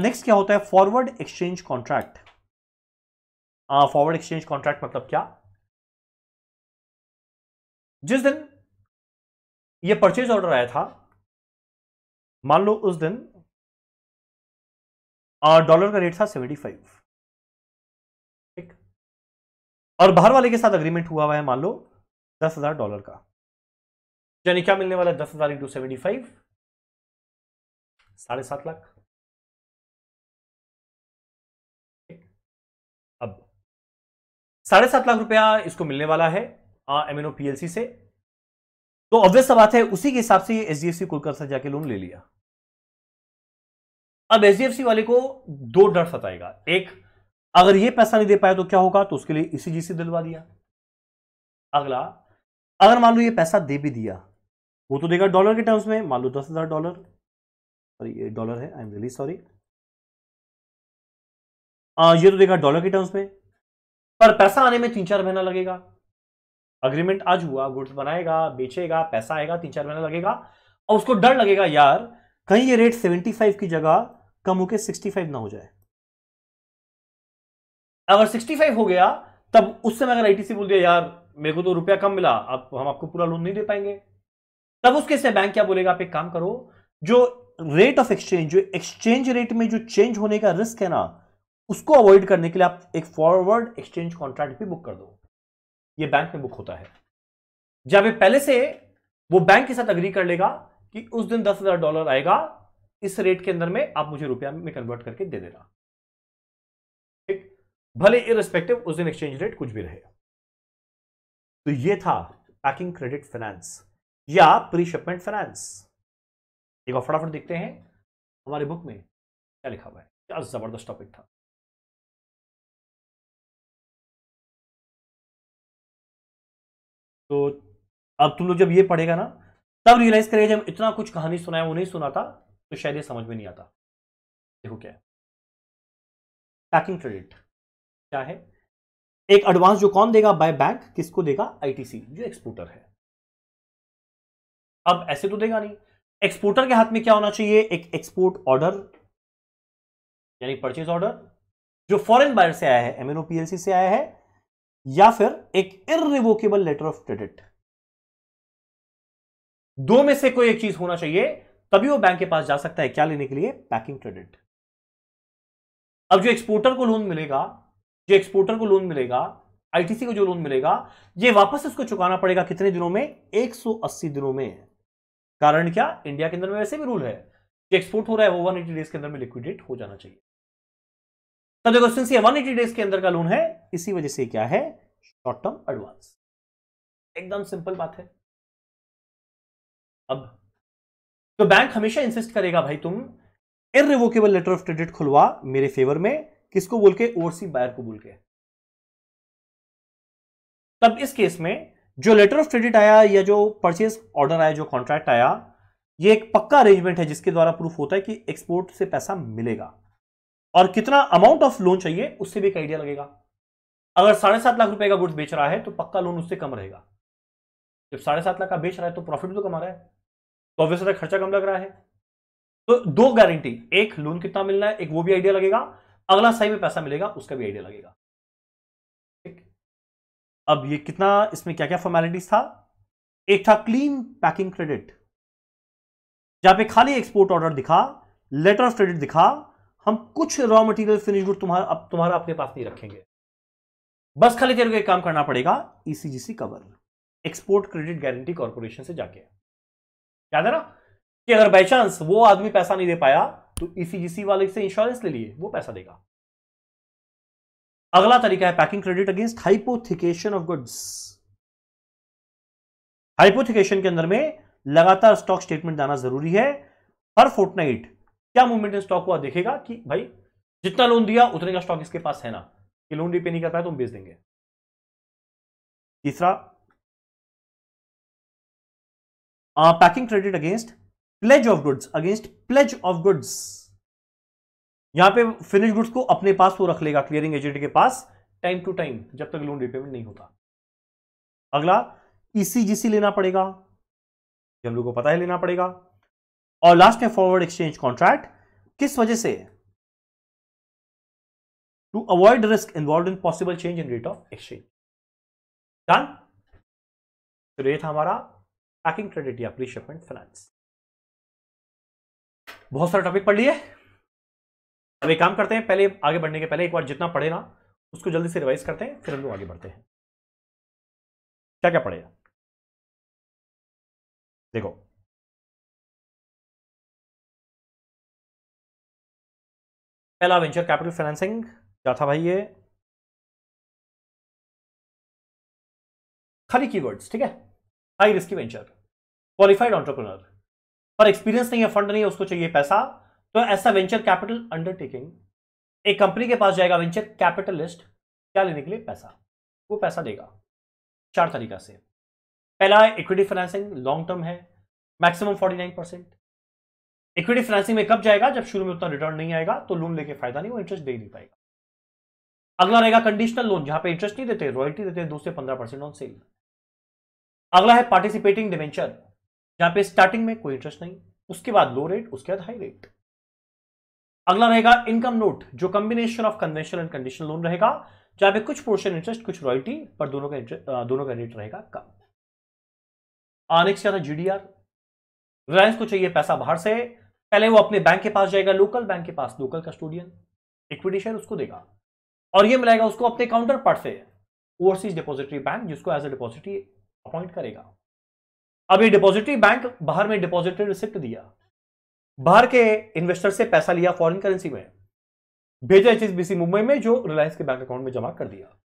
नेक्स्ट क्या होता है? Forward exchange contract. Forward exchange contract मतलब क्या? जिस दिन ये परचेज ऑर्डर आया था, मान लो उस दिन डॉलर का रेट था 75, ठीक, और बाहर वाले के साथ अग्रीमेंट हुआ है मान लो $10,000 का, यानी क्या मिलने वाला है? 10,000 × 75, 7.5 लाख। अब 7.5 लाख रुपया इसको मिलने वाला है एमएनओ पीएलसी से, तो ऑब्वियस सा बात है उसी के हिसाब से एचडीएफसी कोलकाता से जाके लोन ले लिया। अब एचडीएफसी वाले को दो डर सताएगा, एक अगर ये पैसा नहीं दे पाया तो क्या होगा, तो उसके लिए ईसीजीसी दिलवा दिया, अगला, अगर मान लो ये पैसा दे भी दिया, वो तो देगा डॉलर के टर्म्स में, मान लो $10,000, सॉरी ये डॉलर है, आई एम रियली सॉरी, ये तो देगा डॉलर के टर्म्स में, पर पैसा आने में 3-4 महीना लगेगा। अग्रीमेंट आज हुआ, गुड्स बनाएगा, बेचेगा, पैसा आएगा, 3-4 महीना लगेगा, और उसको डर लगेगा यार कहीं ये रेट 75 की जगह कम होकर 65 ना हो जाए। अगर 65 हो गया, तब उस समय अगर आईटीसी बोल दिया यार मेरे को तो रुपया कम मिला, अब हम आपको पूरा लोन नहीं दे पाएंगे, तब उसके से बैंक क्या बोलेगा, आप एक काम करो, जो रेट ऑफ एक्सचेंज, जो एक्सचेंज रेट में जो चेंज होने का रिस्क है ना, उसको अवॉइड करने के लिए आप एक फॉरवर्ड एक्सचेंज कॉन्ट्रैक्ट भी बुक कर दो। ये बैंक में बुक होता है, जब ये पहले से वो बैंक के साथ अग्री कर लेगा कि उस दिन $10,000 आएगा, इस रेट के अंदर में आप मुझे रुपया में कन्वर्ट करके दे देना, ठीक, भले इररिस्पेक्टिव उस दिन एक्सचेंज रेट कुछ भी रहे। तो ये था पैकिंग क्रेडिट फाइनेंस या प्री शिपमेंट फाइनेंस। एक बार फटाफट देखते हैं हमारे बुक में क्या लिखा हुआ है, क्या जबरदस्त टॉपिक था। तो अब तुम लोग जब ये पढ़ेगा ना, तब रियलाइज करेगा जब इतना कुछ कहानी सुनाया वो नहीं सुना था, तो शायद ये समझ में नहीं आता। देखो क्या है पैकिंग क्रेडिट, क्या है, एक एडवांस जो कौन देगा, बाय बैंक, किसको देगा, आईटीसी जो एक्सपोर्टर है। अब ऐसे तो देगा नहीं, एक्सपोर्टर के हाथ में क्या होना चाहिए, एक एक्सपोर्ट ऑर्डर यानी परचेज ऑर्डर जो फॉरेन बायर से आया है, एमएनओपीएलसी से आया है, या फिर एक इररिवोकेबल लेटर ऑफ क्रेडिट, दो में से कोई एक चीज होना चाहिए, तभी वो बैंक के पास जा सकता है क्या लेने के लिए, पैकिंग क्रेडिट। अब जो एक्सपोर्टर को लोन मिलेगा, जो एक्सपोर्टर को लोन मिलेगा, आईटीसी को जो लोन मिलेगा, ये वापस इसको चुकाना पड़ेगा कितने दिनों में, 180 दिनों में। कारण क्या, इंडिया के अंदर में वैसे भी रूल है कि एक्सपोर्ट हो रहा है वो 180 डेज के अंदर में लिक्विडेट हो जाना चाहिए। तब देखो सिंस ये 180 डेज के अंदर का लोन है, इसी वजह से क्या है, शॉर्ट टर्म एडवांस। एकदम सिंपल बात है। अब तो बैंक हमेशा इंसिस्ट करेगा भाई तुम इररिवोकेबल लेटर ऑफ क्रेडिट खुलवा मेरे फेवर में, किसको बोल के, ओवरसीज बायर को बोल के। तब इस केस में जो लेटर ऑफ क्रेडिट आया या जो परचेज ऑर्डर आया, जो कॉन्ट्रैक्ट आया, ये एक पक्का अरेंजमेंट है जिसके द्वारा प्रूफ होता है कि एक्सपोर्ट से पैसा मिलेगा, और कितना अमाउंट ऑफ लोन चाहिए उससे भी एक आइडिया लगेगा। अगर 7.5 लाख रुपए का गुड्स बेच रहा है तो पक्का लोन उससे कम रहेगा, जब 7.5 लाख का बेच रहा है तो प्रॉफिट तो कमा रहा है, तो ऑब्वियसली खर्चा कम लग रहा है। तो दो गारंटी, एक लोन कितना मिलना है, एक वो भी आइडिया लगेगा, अगला सही में पैसा मिलेगा उसका भी आइडिया लगेगा। ठीक, अब ये कितना, इसमें क्या क्या फॉर्मेलिटीज था, एक था क्लीन पैकिंग क्रेडिट, जहां पे खाली एक्सपोर्ट ऑर्डर दिखा, लेटर ऑफ क्रेडिट दिखा, हम कुछ रॉ मटेरियल फिनिश गुड तुम्हारा अपने पास नहीं रखेंगे, बस खाली तेरे को एक काम करना पड़ेगा, ECGC cover, export credit guarantee corporation से जाके, याद है ना कि अगर बाई चांस वो आदमी पैसा नहीं दे पाया तो ईसीजीसी वाले से इंश्योरेंस ले लिए, वो पैसा देगा। अगला तरीका है packing credit against hypothecation of goods. Hypothecation के अंदर में लगातार स्टॉक स्टेटमेंट देना जरूरी है, हर फोर्टनाइट क्या मूवमेंट इन स्टॉक हुआ देखेगा कि भाई जितना लोन दिया उतने का स्टॉक इसके पास है ना, कि लोन रिपे नहीं कर पाया तो हम बेच देंगे। तीसरा packing credit against pledge of goods, against pledge of goods, यहां पे फिनिश गुड्स को अपने पास वो रख लेगा क्लियरिंग एजेंट के पास टाइम टू टाइम, जब तक लोन रिपेमेंट नहीं होता। अगला ईसीजीसी लेना पड़ेगा, ये हम लोग को पता है लेना पड़ेगा। और लास्ट है फॉरवर्ड एक्सचेंज कॉन्ट्रैक्ट, किस वजह से, to avoid risk involve in possible change in rate of exchange. Done. तो ये था हमारा पैकिंग क्रेडिट या प्री शिपमेंट फाइनेंस। बहुत सारे टॉपिक पढ़ लिए, अब एक काम करते हैं, पहले आगे बढ़ने के पहले एक बार जितना पढ़े ना उसको जल्दी से रिवाइज करते हैं, फिर हम लोग आगे बढ़ते हैं। क्या क्या पढ़ेगा, देखो पहला वेंचर कैपिटल फाइनेंसिंग क्या था भाई, ये खाली कीवर्ड्स, ठीक है, high risky venture, qualified entrepreneur, पर एक्सपीरियंस नहीं है, फंड नहीं है, उसको चाहिए पैसा, तो ऐसा वेंचर कैपिटल अंडरटेकिंग एक कंपनी के पास जाएगा, वेंचर कैपिटलिस्ट, क्या लेने के लिए, पैसा, वो पैसा देगा। 4 तरीका से। पहला इक्विटी फाइनेंसिंग, लॉन्ग टर्म है, मैक्सिमम 49%। इक्विटी फाइनेंसिंग में कब जाएगा? जब शुरू में उतना रिटर्न नहीं आएगा तो लोन लेके फायदा नहीं, वो इंटरेस्ट दे नहीं पाएगा। अगला रहेगा कंडीशनल लोन, जहां पे इंटरेस्ट नहीं देते, रॉयल्टी देते हैं 2 से 15% ऑन सेल। अगला है पार्टिसिपेटिंग डिवेंचर, जहां पे स्टार्टिंग में कोई इंटरेस्ट नहीं, उसके बाद लो रेट, उसके बाद हाई रेट। अगला रहेगा इनकम नोट, जो combination of conventional and conditional loan रहेगा, जहां पे कुछ पोर्शन इंटरेस्ट कुछ रॉयल्टी, पर दोनों का रेट रहेगा कम। नेक्स्ट क्या था? जीडीआर। रिलायंस को चाहिए पैसा बाहर से, पहले वो अपने बैंक के पास जाएगा, लोकल बैंक के पास, लोकल कस्टोडियन इक्विटी शेयर उसको देगा, और ये मिलाएगा उसको अपने काउंटर पार्ट से, ओवरसीज डिपॉजिटरी बैंक, जिसको एज ए डिपॉजिटरी अपॉइंट करेगा। अब ये डिपॉजिटरी बैंक बाहर में डिपॉजिटरी रिसिप्ट दिया, बाहर के इन्वेस्टर से पैसा लिया फॉरेन करेंसी में, भेजा एचएसबीसी मुंबई में, जो रिलायंस के बैंक अकाउंट में जमा कर दिया।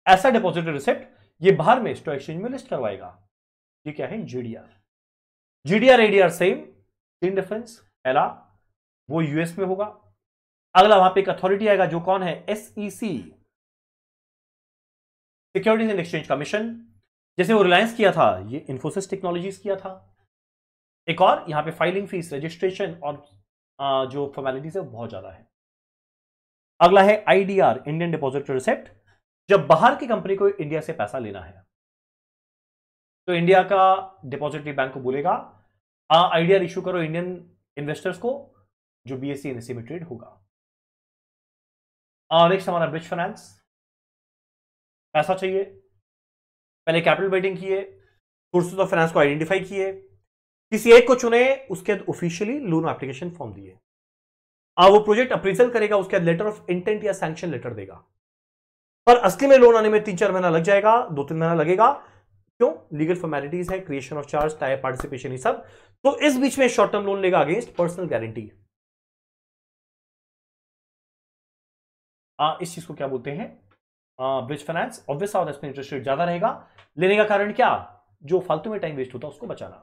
ऐसा डिपॉजिटरी रिसिप्ट ये बाहर में स्टॉक एक्सचेंज में लिस्ट करवाएगा। ये क्या है? जीडीआर। जीडीआर एडीआर सेम, तीन डिफरेंस। पहला वो यूएस में होगा, अगला वहां पे एक अथॉरिटी आएगा जो कौन है? SEC, securities and exchange commission. जैसे वो रिलायंस किया था, ये इंफोसिस टेक्नोलॉजीज किया था। एक और यहां पे फाइलिंग फीस, रजिस्ट्रेशन और जो फॉर्मेलिटीज है वो बहुत ज्यादा है। अगला है आईडीआर, इंडियन डिपॉजिटरी रिसिप्ट, जब बाहर की कंपनी को इंडिया से पैसा लेना है तो इंडिया का डिपॉजिटरी बैंक को बोलेगा आईडीआर इशू करो इंडियन इन्वेस्टर्स को, जो बीएससी एनएससी में ट्रेड होगा। नेक्स्ट हमारा ब्रिज फाइनेंस, पैसा चाहिए, पहले कैपिटल वेटिंग किए, सोर्सेज ऑफ फाइनेंस को आइडेंटिफाई किए, किसी एक को चुने, उसके बाद ऑफिशियली लोन एप्लीकेशन फॉर्म दिए। वो प्रोजेक्ट अप्रेजल करेगा, उसके बाद लेटर ऑफ इंटेंट या सैंक्शन लेटर देगा, पर असली में लोन आने में 3-4 महीना लग जाएगा, 2-3 महीना लगेगा। क्यों? लीगल फॉर्मेलिटीज है, creation of charge, type participation, ये सब। तो इस बीच में शॉर्ट टर्म लोन लेगा अगेंस्ट पर्सनल गारंटी। इस चीज को क्या बोलते हैं? Bridge finance. Obvious interest rate ज्यादा रहेगा, लेने का कारण क्या? जो फालतू में टाइम वेस्ट होता है उसको बचाना।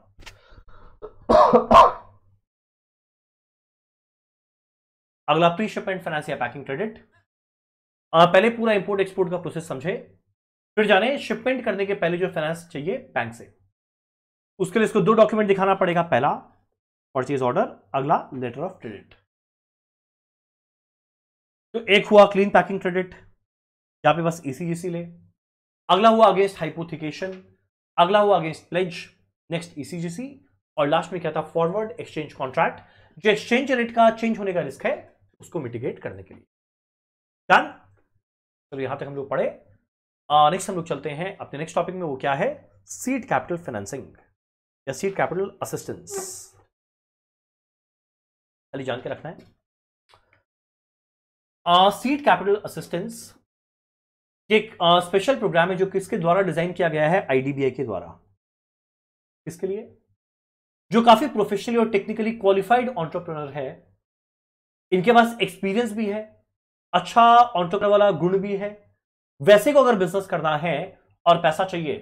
अगला प्री शिपमेंट फाइनेंस या पैकिंग क्रेडिट। पहले पूरा इंपोर्ट एक्सपोर्ट का प्रोसेस समझे, फिर जाने शिपमेंट करने के पहले जो फाइनेंस चाहिए बैंक से, उसके लिए इसको 2 डॉक्यूमेंट दिखाना पड़ेगा। पहला परचेज ऑर्डर, अगला लेटर ऑफ क्रेडिट। तो एक हुआ क्लीन पैकिंग क्रेडिट, यहां पे बस ईसीजीसी ले। अगला हुआ अगेंस्ट हाइपोथिकेशन, अगला हुआ अगेंस्ट प्लेज, नेक्स्ट ईसीजीसी, और लास्ट में क्या था? फॉरवर्ड एक्सचेंज कॉन्ट्रैक्ट, जो एक्सचेंज रेट का चेंज होने का रिस्क है उसको मिटिगेट करने के लिए। डन? तो यहां तक हम लोग पढ़े। नेक्स्ट हम लोग चलते हैं अपने नेक्स्ट टॉपिक में, वो क्या है? सीड कैपिटल फाइनेंसिंग या सीड कैपिटल असिस्टेंस। खाली जान के रखना है। सीड कैपिटल असिस्टेंस एक स्पेशल प्रोग्राम है जो किसके द्वारा डिजाइन किया गया है? आईडीबीआई के द्वारा। किसके लिए? जो काफी प्रोफेशनली और टेक्निकली क्वालिफाइड एंटरप्रेन्योर है, इनके पास एक्सपीरियंस भी है, अच्छा एंटरप्रेन्योर वाला गुण भी है, वैसे को अगर बिजनेस करना है और पैसा चाहिए,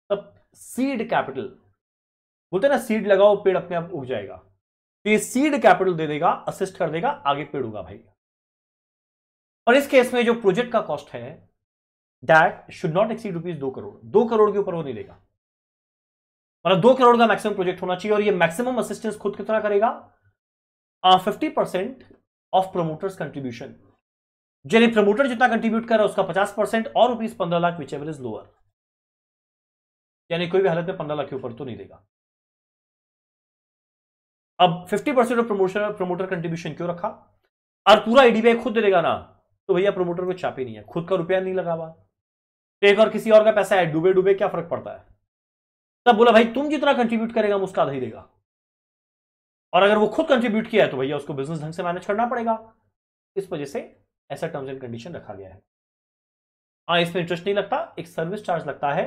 तब सीड कैपिटल बोलते हैं ना, सीड लगाओ पेड़ अपने आप उग जाएगा, तो ये सीड कैपिटल दे देगा, असिस्ट कर देगा, आगे पेड़ उगा भाई। और इस केस में जो प्रोजेक्ट का कॉस्ट है that should not exceed ₹2 crore. 2 crore के ऊपर वो नहीं देगा, मतलब 2 करोड़ का मैक्सिमम प्रोजेक्ट होना चाहिए। और ये मैक्सिमम असिस्टेंस खुद कितना करेगा? 50% ऑफ प्रमोटर्स कंट्रीब्यूशन, यानी प्रमोटर जितना कंट्रीब्यूट कर रहा है उसका 50% और ₹15 lakh, which ever is lower, यानी कोई भी हालत में 15 लाख के ऊपर तो नहीं देगा। अब 50% ऑफ प्रमोटर कंट्रीब्यूशन क्यों रखा? और पूरा आईडीबीआई खुद दे देगा ना, तो भैया प्रमोटर को चापी नहीं है, खुद का रुपया नहीं लगा हुआ, तो एक और किसी और का पैसा है, डूबे डूबे क्या फर्क पड़ता है? तब बोला भाई तुम जितना कंट्रीब्यूट करेगा हम उसका आधा ही देगा, और अगर वो खुद कंट्रीब्यूट किया है तो भैया उसको बिजनेस ढंग से मैनेज करना पड़ेगा। इस वजह से ऐसा टर्म्स एंड कंडीशन रखा गया है। इसमें इंटरेस्ट नहीं लगता, एक सर्विस चार्ज लगता है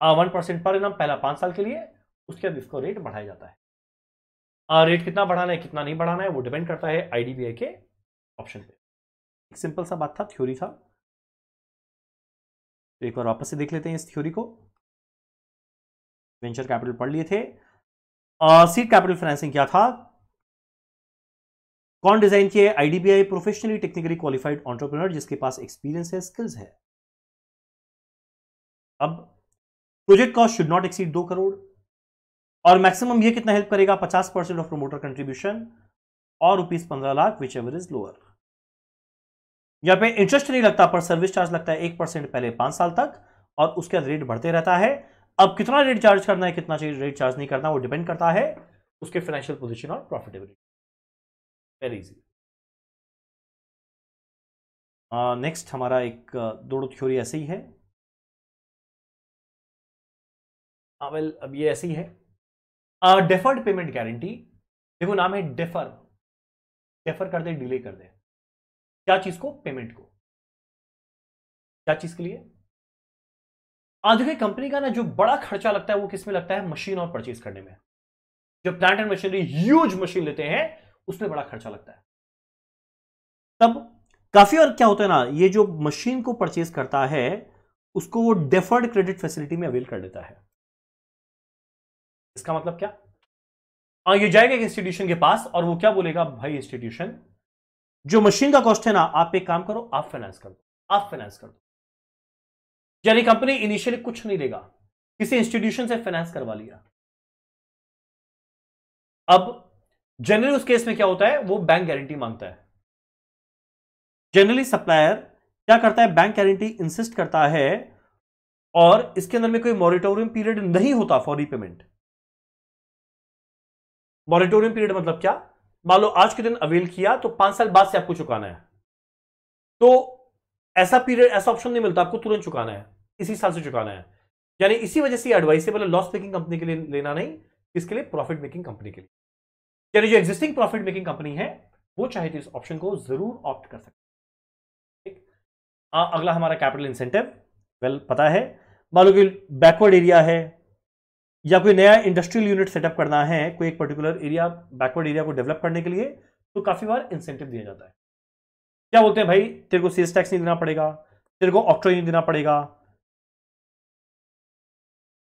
1% पर एनम, पहला 5 साल के लिए, उसके बाद इसको रेट बढ़ाया जाता है। रेट कितना बढ़ाना है कितना नहीं बढ़ाना है वो डिपेंड करता है आईडीबीआई के ऑप्शन पे। एक सिंपल सा बात था, थ्योरी था, तो एक बार वापस से देख लेते हैं इस थ्योरी को। वेंचर कैपिटल पढ़ लिए थे। सीड कैपिटल फाइनेंसिंग क्या था? कौन डिजाइन किए? IDBI, professionally technically qualified entrepreneur जिसके पास एक्सपीरियंस है, स्किल्स है। अब project cost should not exceed 2 crore, और मैक्सिमम ये कितना हेल्प करेगा, 50% ऑफ प्रोमोटर कंट्रीब्यूशन और rupees 15 lakh which ever is lower. यहां पे इंटरेस्ट नहीं लगता पर सर्विस चार्ज लगता है 1% पहले 5 साल तक, और उसके बाद रेट बढ़ते रहता है। अब कितना रेट चार्ज करना है, कितना रेट चार्ज नहीं करना, वो डिपेंड करता है उसके फाइनेंशियल पोजीशन और प्रॉफिटेबिलिटी। Very easy. नेक्स्ट हमारा एक दो थ्योरी ऐसे ही है। वेल अब ये ऐसे ही है। डेफर्ड पेमेंट गारंटी, देखो नाम है डेफर, डेफर कर दे, डिले कर दे, क्या चीज को, पेमेंट को। क्या चीज के लिए? आज की कंपनी का ना जो बड़ा खर्चा लगता है वो किस में लगता है, मशीन और परचेज करने में। जो plant and machinery huge machine लेते हैं उसमें बड़ा खर्चा लगता है। तब काफी और क्या होता है ना, ये जो मशीन को परचेज करता है उसको वो डेफर्ड क्रेडिट फैसिलिटी में अवेल कर लेता है। इसका मतलब क्या, ये जाएगा एक इंस्टीट्यूशन के पास और वो क्या बोलेगा, भाई इंस्टीट्यूशन जो मशीन का कॉस्ट है ना, आप एक काम करो, आप फाइनेंस कर दो, आप फाइनेंस कर दो। यानी कंपनी इनिशियली कुछ नहीं देगा, किसी इंस्टीट्यूशन से फाइनेंस करवा लिया। अब जनरली उस केस में क्या होता है, वो बैंक गारंटी मांगता है। जनरली सप्लायर क्या करता है, बैंक गारंटी इंसिस्ट करता है, और इसके अंदर में कोई मॉरिटोरियम पीरियड नहीं होता फॉर रीपेमेंट। मॉरिटोरियम पीरियड मतलब क्या, मान लो आज के दिन अवेल किया तो 5 साल बाद से आपको चुकाना है, तो ऐसा पीरियड, ऐसा ऑप्शन नहीं मिलता, आपको तुरंत चुकाना है, इसी साल से चुकाना है। यानी इसी वजह से एडवाइसेबल है लॉस मेकिंग कंपनी के लिए लेना नहीं, किसके लिए, प्रॉफिट मेकिंग कंपनी के लिए। यानी जो एग्जिस्टिंग प्रॉफिट मेकिंग कंपनी है वो चाहे तो इस ऑप्शन को जरूर ऑप्ट कर सकते। ठीक, अगला हमारा कैपिटल इंसेंटिव। वेल पता है, मान लो कि बैकवर्ड एरिया है या कोई नया इंडस्ट्रियल यूनिट सेटअप करना है, कोई एक पर्टिकुलर एरिया, बैकवर्ड एरिया को डेवलप करने के लिए, तो काफी बार इंसेंटिव दिया जाता है। क्या बोलते हैं, भाई तेरे को सेल्स टैक्स नहीं देना पड़ेगा, तेरे को ऑक्ट्रॉय नहीं देना पड़ेगा।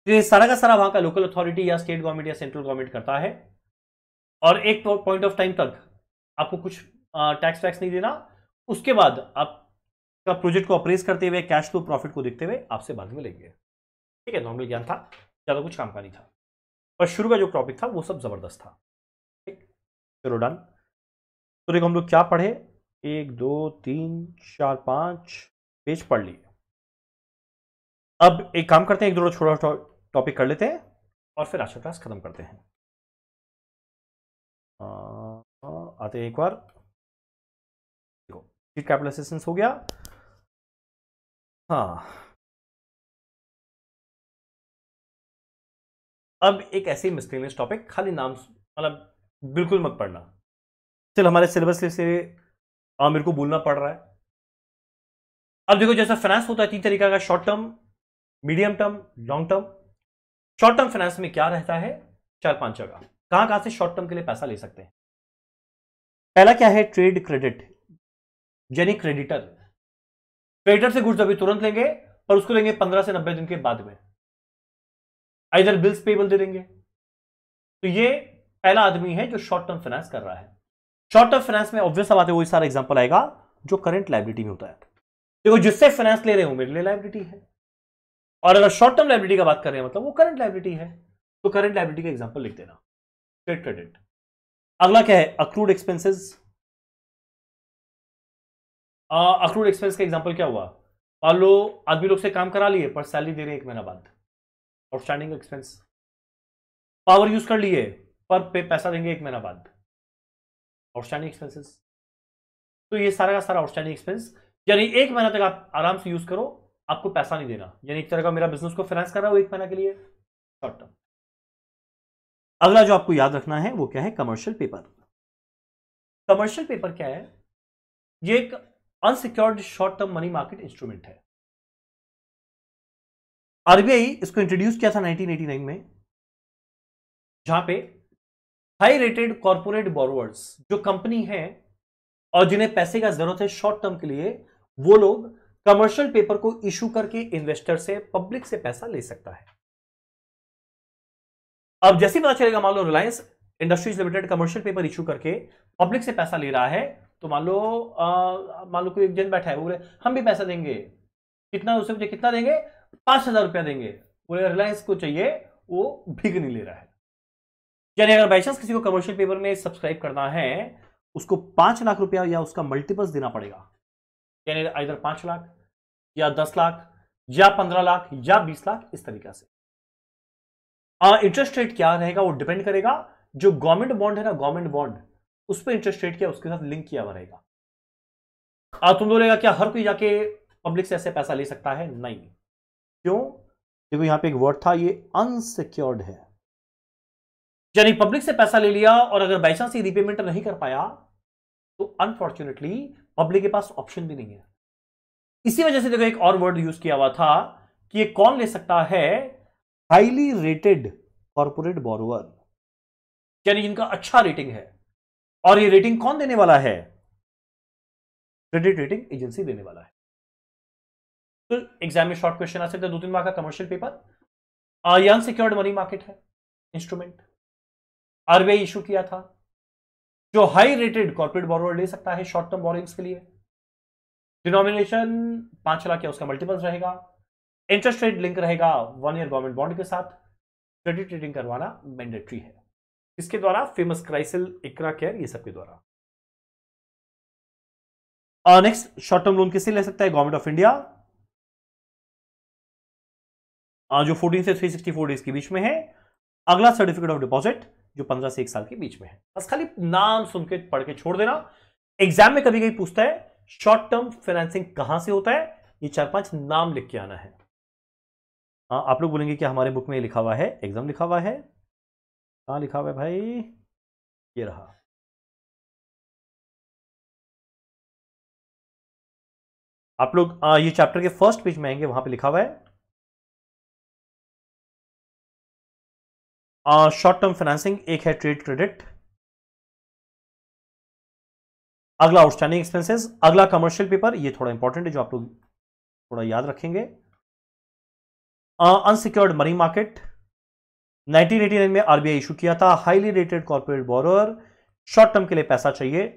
ये सारा का सारा वहां का लोकल अथॉरिटी या स्टेट गवर्नमेंट या सेंट्रल गवर्नमेंट करता है, और एक पॉइंट ऑफ टाइम तक आपको कुछ टैक्स वैक्स नहीं देना। उसके बाद आपका प्रोजेक्ट को अप्रेज करते हुए, कैश फ्लो प्रॉफिट को देखते हुए आपसे बाद में लेंगे। ठीक है, नॉर्मल ज्ञान था, ज्यादा कुछ काम का नहीं था, पर शुरू का जो टॉपिक था वो सब जबरदस्त था। ठीक, चलो डन। तो देखो हम लोग क्या पढ़े, 1 2 3 4 5 पेज पढ़ लिए। अब एक काम करते हैं, एक दो छोटा टॉपिक कर लेते हैं और फिर आज का क्लास खत्म करते हैं। आते हैं एक बार, देखो कैपिटल असिस्टेंस हो गया। हाँ, अब एक ऐसे ही मिसलेनियस टॉपिक, खाली नाम मतलब बिल्कुल मत पढ़ना, चल हमारे सिलेबस से मेरे को बोलना पड़ रहा है। अब देखो जैसा फाइनेंस होता है 3 तरीका का, short term, medium term, long term. Short term finance में क्या रहता है, 4-5 जगह कहां से शॉर्ट टर्म के लिए पैसा ले सकते हैं। पहला क्या है, ट्रेड क्रेडिट, यानी क्रेडिटर, क्रेडिटर से गुड्स अभी तुरंत लेंगे पर उसको लेंगे 15 से 90 दिन के बाद में, इधर बिल्स पेबल दे देंगे। तो ये पहला आदमी है जो शॉर्ट टर्म फाइनेंस कर रहा है। शॉर्ट टर्म फाइनेंस में ऑब्वियस बात है, वही सारा एग्जांपल आएगा जो करंट लायबिलिटी में होता है। देखो जिससे फाइनेंस ले रहे हो मेरे लिए लायबिलिटी है, और अगर शॉर्ट टर्म लायबिलिटी का बात कर रहे हैं मतलब वो करंट लायबिलिटी है, तो करंट लायबिलिटी का एग्जांपल लिख देना, ट्रेड क्रेडिट। अगला क्या है, अक्रूड एक्सपेंसेस। अक्रूड एक्सपेंस का एग्जांपल क्या हुआ, मान लो आदमी लोग से काम करा लिए पर सैलरी दे रहे हैं 1 महीना बाद, आउटस्टैंडिंग एक्सपेंस। पावर यूज कर लिए पर पैसा देंगे 1 महीना बाद, आउटस्टैंडिंग एक्सपेंसेस। तो ये सारा का सारा आउटस्टैंडिंग एक्सपेंस, यानी 1 महीना तक आप आराम से यूज करो, आपको पैसा नहीं देना, यानी एक तरह का मेरा बिजनेस को फाइनेंस कर रहा हूं 1 महीना के लिए, शॉर्ट टर्म। अगला जो आपको याद रखना है वो क्या है, कमर्शियल पेपर। कमर्शियल पेपर क्या है, ये एक unsecured short term money market instrument है। आरबीआई इसको इंट्रोड्यूस किया था 1989 में, जहां पे हाई रेटेड कॉर्पोरेट बोरोवर्स जो कंपनी है और जिन्हें पैसे का जरूरत है शॉर्ट टर्म के लिए, वो लोग कमर्शियल पेपर को इशू करके इन्वेस्टर से, पब्लिक से पैसा ले सकता है। अब जैसे ही पता चलेगा, मान लो Reliance Industries Limited commercial paper issue करके पब्लिक से पैसा ले रहा है, तो मान लो कोई एक जन बैठा है, वो बोले हम भी पैसा देंगे, कितना, उससे मुझे कितना देंगे, 5,000 रुपया देंगे, बोले रिलायंस को चाहिए, वो भीग नहीं ले रहा है। यानी अगर बाई चांस किसी को कमर्शियल पेपर में सब्सक्राइब करना है, उसको 5 लाख रुपया या उसका मल्टीपल्स देना पड़ेगा, यानी इधर 5 लाख या 10 लाख या 15 लाख या 20 लाख, इस तरीका से। इंटरेस्ट रेट क्या रहेगा वो डिपेंड करेगा, जो गवर्नमेंट बॉन्ड है ना, गवर्नमेंट बॉन्ड, उस पर इंटरेस्ट रेट क्या उसके साथ लिंक किया हुआ रहेगा। तुम बोलेगा क्या हर कोई जाके पब्लिक से ऐसे पैसा ले सकता है? नहीं। क्यों? देखो यहां पे एक वर्ड था, ये अनसिक्योर्ड है, यानी पब्लिक से पैसा ले लिया और अगर बाई चांस ये रिपेमेंट नहीं कर पाया तो अनफॉर्चुनेटली पब्लिक के पास ऑप्शन भी नहीं है। इसी वजह से देखो एक और वर्ड यूज किया हुआ था कि ये कौन ले सकता है, हाईली रेटेड कॉर्पोरेट बोरोवर, यानी जिनका अच्छा रेटिंग है। और ये रेटिंग कौन देने वाला है? क्रेडिट रेटिंग एजेंसी देने वाला है। तो एग्जाम में शॉर्ट क्वेश्चन आ सकता है, 2-3 मार्क का कमर्शियल पेपर। ये अनसिक्योर्ड मनी मार्केट है इंस्ट्रूमेंट, आरबीआई इशू किया था, जो हाई रेटेड कॉर्पोरेट बोरोवर ले सकता है शॉर्ट टर्म बोरोइंग्स के लिए। डिनोमिनेशन 5 लाख या उसका मल्टीपल्स रहेगा, इंटरेस्ट रेट लिंक रहेगा 1 ईयर गवर्नमेंट बॉन्ड के साथ, क्रेडिट रेटिंग करवाना मैंडेटरी है। इसके द्वारा फेमस क्राइसिल, इकरा केयर, ये सब के द्वारा। नेक्स्ट, शॉर्ट टर्म लोन किससे ले सकता है? गवर्नमेंट ऑफ इंडिया, जो 14 से 364 डेज के बीच में है। अगला सर्टिफिकेट ऑफ डिपॉजिट, जो 15 से 1 साल के बीच में है। बस खाली नाम सुन के पढ़ के छोड़ देना। एग्जाम में कभी कभी पूछता है शॉर्ट टर्म फाइनेंसिंग कहां से होता है, ये 4-5 नाम लिख के आना है। आप लोग बोलेंगे कि हमारे बुक में लिखा हुआ है, एग्जाम लिखा हुआ है, कहां लिखा हुआ है भाई? ये रहा। आप लोग ये चैप्टर के फर्स्ट पेज में आएंगे, वहां पे लिखा हुआ है शॉर्ट टर्म फाइनेंसिंग। एक है ट्रेड क्रेडिट, अगला आउटस्टैंडिंग एक्सपेंसेस, अगला कमर्शियल पेपर, ये थोड़ा इंपॉर्टेंट है जो आप लोग थोड़ा याद रखेंगे। अनसिक्योर्ड मनी मार्केट, 1989 में आरबीआई इशू किया था, highly rated corporate borrower, short term के लिए पैसा चाहिए,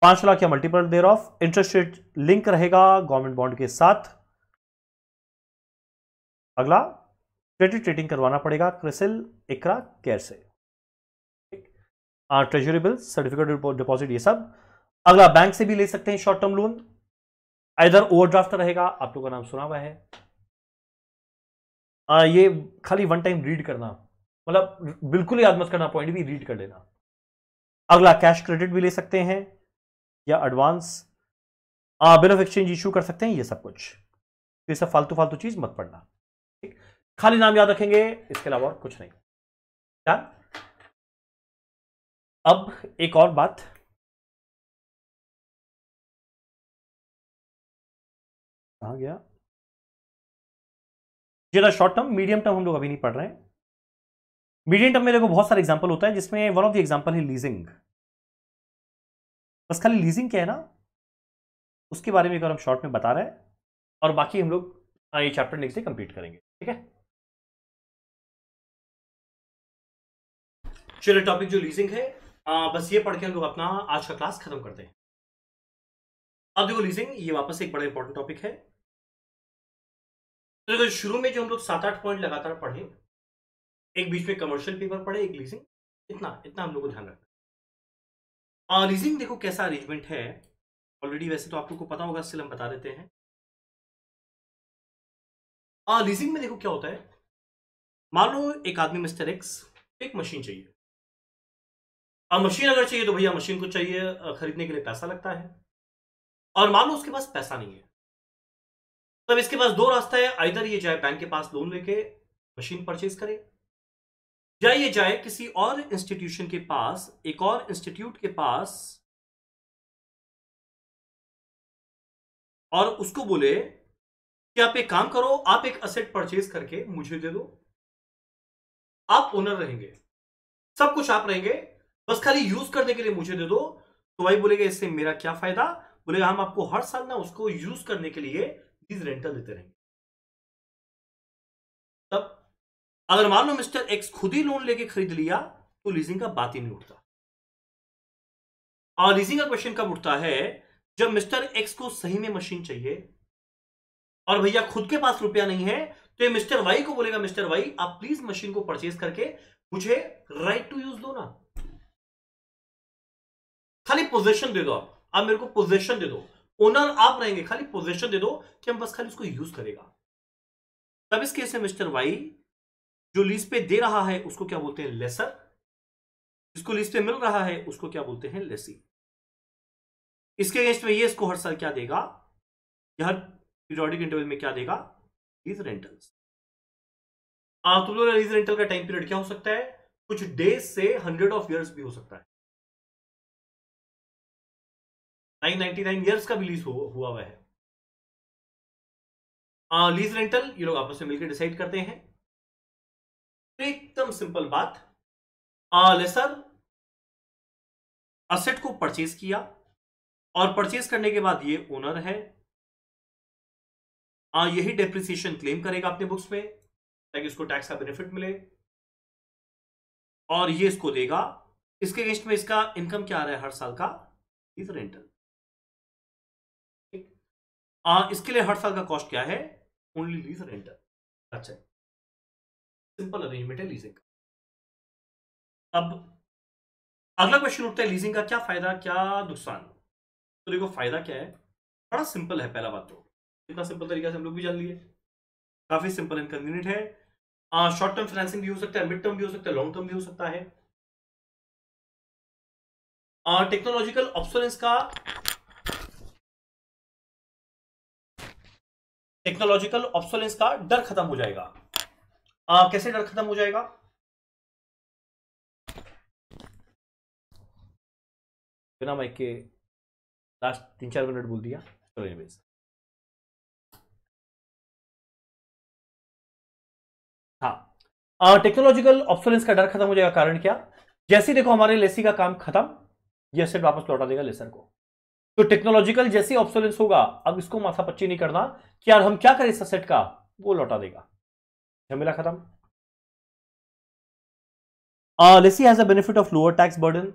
5 लाख या multiple thereof, interest rate link रहेगा गवर्नमेंट बॉन्ड के साथ। अगला क्रेडिट रेटिंग करवाना पड़ेगा क्रिसिल, इकरा केयर से। ट्रेजरी बिल, सर्टिफिकेट डिपॉजिट, ये सब। अगला बैंक से भी ले सकते हैं शॉर्ट टर्म लोन, इधर ओवरड्राफ्ट रहेगा, आप लोगों का नाम सुना हुआ है। ये खाली वन टाइम रीड करना, मतलब बिल्कुल याद मत करना, पॉइंट भी रीड कर लेना। अगला कैश क्रेडिट भी ले सकते हैं या advance, bill of exchange issue कर सकते हैं, ये सब कुछ। ये सब फालतू फालतू चीज मत पढ़ना, ठीक? खाली नाम याद रखेंगे, इसके अलावा और कुछ नहीं। डन। अब एक और बात, कहां गया? ये शॉर्ट टर्म, मीडियम टर्म हम लोग अभी नहीं पढ़ रहे हैं। मीडियम टर्म में देखो बहुत सारे एग्जांपल होता है, जिसमें वन ऑफ द एग्जांपल है लीजिंग। बस खाली लीजिंग क्या है ना, उसके बारे में अगर हम शॉर्ट में बता रहे हैं, और बाकी हम लोग ये चैप्टर नेक्स्ट डे कंप्लीट करेंगे, ठीक है? चलो, टॉपिक जो लीजिंग है, बस ये पढ़ के हम लोग अपना आज का क्लास खत्म करते हैं। अब देखो लीजिंग, ये वापस एक बड़ा इंपॉर्टेंट टॉपिक है। तो देखो शुरू में जो हम लोग 7-8 पॉइंट लगातार पढ़े, एक बीच में कमर्शियल पेपर पढ़े, एक लीजिंग, इतना इतना हम लोग को ध्यान रखना। लीजिंग देखो कैसा अरेंजमेंट है, ऑलरेडी वैसे तो आप लोग को पता होगा, इसलिए हम बता देते हैं। लीजिंग में देखो क्या होता है, मान लो एक आदमी मिस्टर एक्स एक मशीन चाहिए। अब मशीन अगर चाहिए तो भैया मशीन को चाहिए, खरीदने के लिए पैसा लगता है, और मान लो उसके पास पैसा नहीं है, तब इसके पास दो रास्ता है, आइदर ये जाए बैंक के पास लोन लेके मशीन परचेज करे, या ये जाए किसी और इंस्टीट्यूशन के पास, एक और इंस्टीट्यूट के पास, और उसको बोले कि आप एक काम करो, आप एक असेट परचेज करके मुझे दे दो, आप ओनर रहेंगे, सब कुछ आप रहेंगे, बस खाली यूज करने के लिए मुझे दे दो। तो भाई बोलेगा इससे मेरा क्या फायदा? बोलेगा हम आपको हर साल ना उसको यूज करने के लिए लीज रेंटल देते रहेंगे। तब अगर मान लो मिस्टर एक्स खुद ही लोन लेके खरीद लिया तो लीजिंग का बात ही नहीं उठता। और लीजिंग का क्वेश्चन कब उठता है? जब मिस्टर एक्स को सही में मशीन चाहिए, और भैया खुद के पास रुपया नहीं है, तो ये मिस्टर वाई को बोलेगा, मिस्टर वाई आप प्लीज मशीन को परचेज करके मुझे राइट टू यूज दो ना, खाली पोजेशन दे दो, आप मेरे को पोजेशन दे दो, ओनर आप रहेंगे, खाली पोजेशन दे दो कि हम बस खाली उसको यूज करेगा। तब इस केस में मिस्टर वाई जो लीज पे दे रहा है उसको क्या बोलते हैं, लेसर, जिसको लीज पे मिल रहा है उसको क्या बोलते हैं, लेसी। इसके अगेंस्ट में ये इसको हर साल क्या देगा, हर पीरियोडिक इंटरवल में क्या देगा, लीज रेंटल्स। तो लीज रेंटल का टाइम पीरियड क्या हो सकता है, कुछ डेज से 100 ऑफ ईयर्स भी हो सकता है, 999 ईयर्स का भी लीज हुआ हुआ है। लीज रेंटल ये लोग आपस में मिलकर डिसाइड करते हैं। एकदम सिंपल बात, लेसर असेट को परचेज किया और परचेज करने के बाद ये ओनर है, यही डेप्रिसिएशन क्लेम करेगा अपने बुक्स में ताकि उसको टैक्स का बेनिफिट मिले, और ये इसको देगा। इसके अगेंस्ट में इसका इनकम क्या आ रहा है हर साल का, लीज रेंटल। इसके लिए हर साल का कॉस्ट क्या है, ओनली लीज रेंटल। अच्छा, सिंपल अरेंजमेंट है लीजिंग का। अब अगला क्वेश्चन उठता है, लीजिंग का क्या फायदा क्या नुकसान। तो देखो फायदा क्या है, बड़ा सिंपल है। पहला बात तो इतना सिंपल तरीका से हम लोग भी जान लिए, काफी सिंपल एंड कन्वीनियंट है। शॉर्ट टर्म फाइनेंसिंग भी हो सकता है, मिड टर्म भी हो सकता है, लॉन्ग टर्म भी हो सकता है। टेक्नोलॉजिकल ऑब्सोलेंस का, टेक्नोलॉजिकल ऑब्सोलेंस का डर खत्म हो जाएगा। कैसे डर खत्म हो जाएगा, बिना माइक के लास्ट 3-4 मिनट बोल दिया, चलो एनीवेज। हाँ, टेक्नोलॉजिकल ऑब्सोलेंस का डर खत्म हो जाएगा। कारण क्या, जैसे देखो हमारे लेसी का काम खत्म, ये एसेट वापस लौटा देगा लेसर को। तो टेक्नोलॉजिकल जैसे ऑब्सोलेंस होगा, अब इसको माथा पच्ची नहीं करना कि यार हम क्या करें इस एसेट का, वो लौटा देगा, झमेला खत्म। Lessee has a benefit of lower tax burden,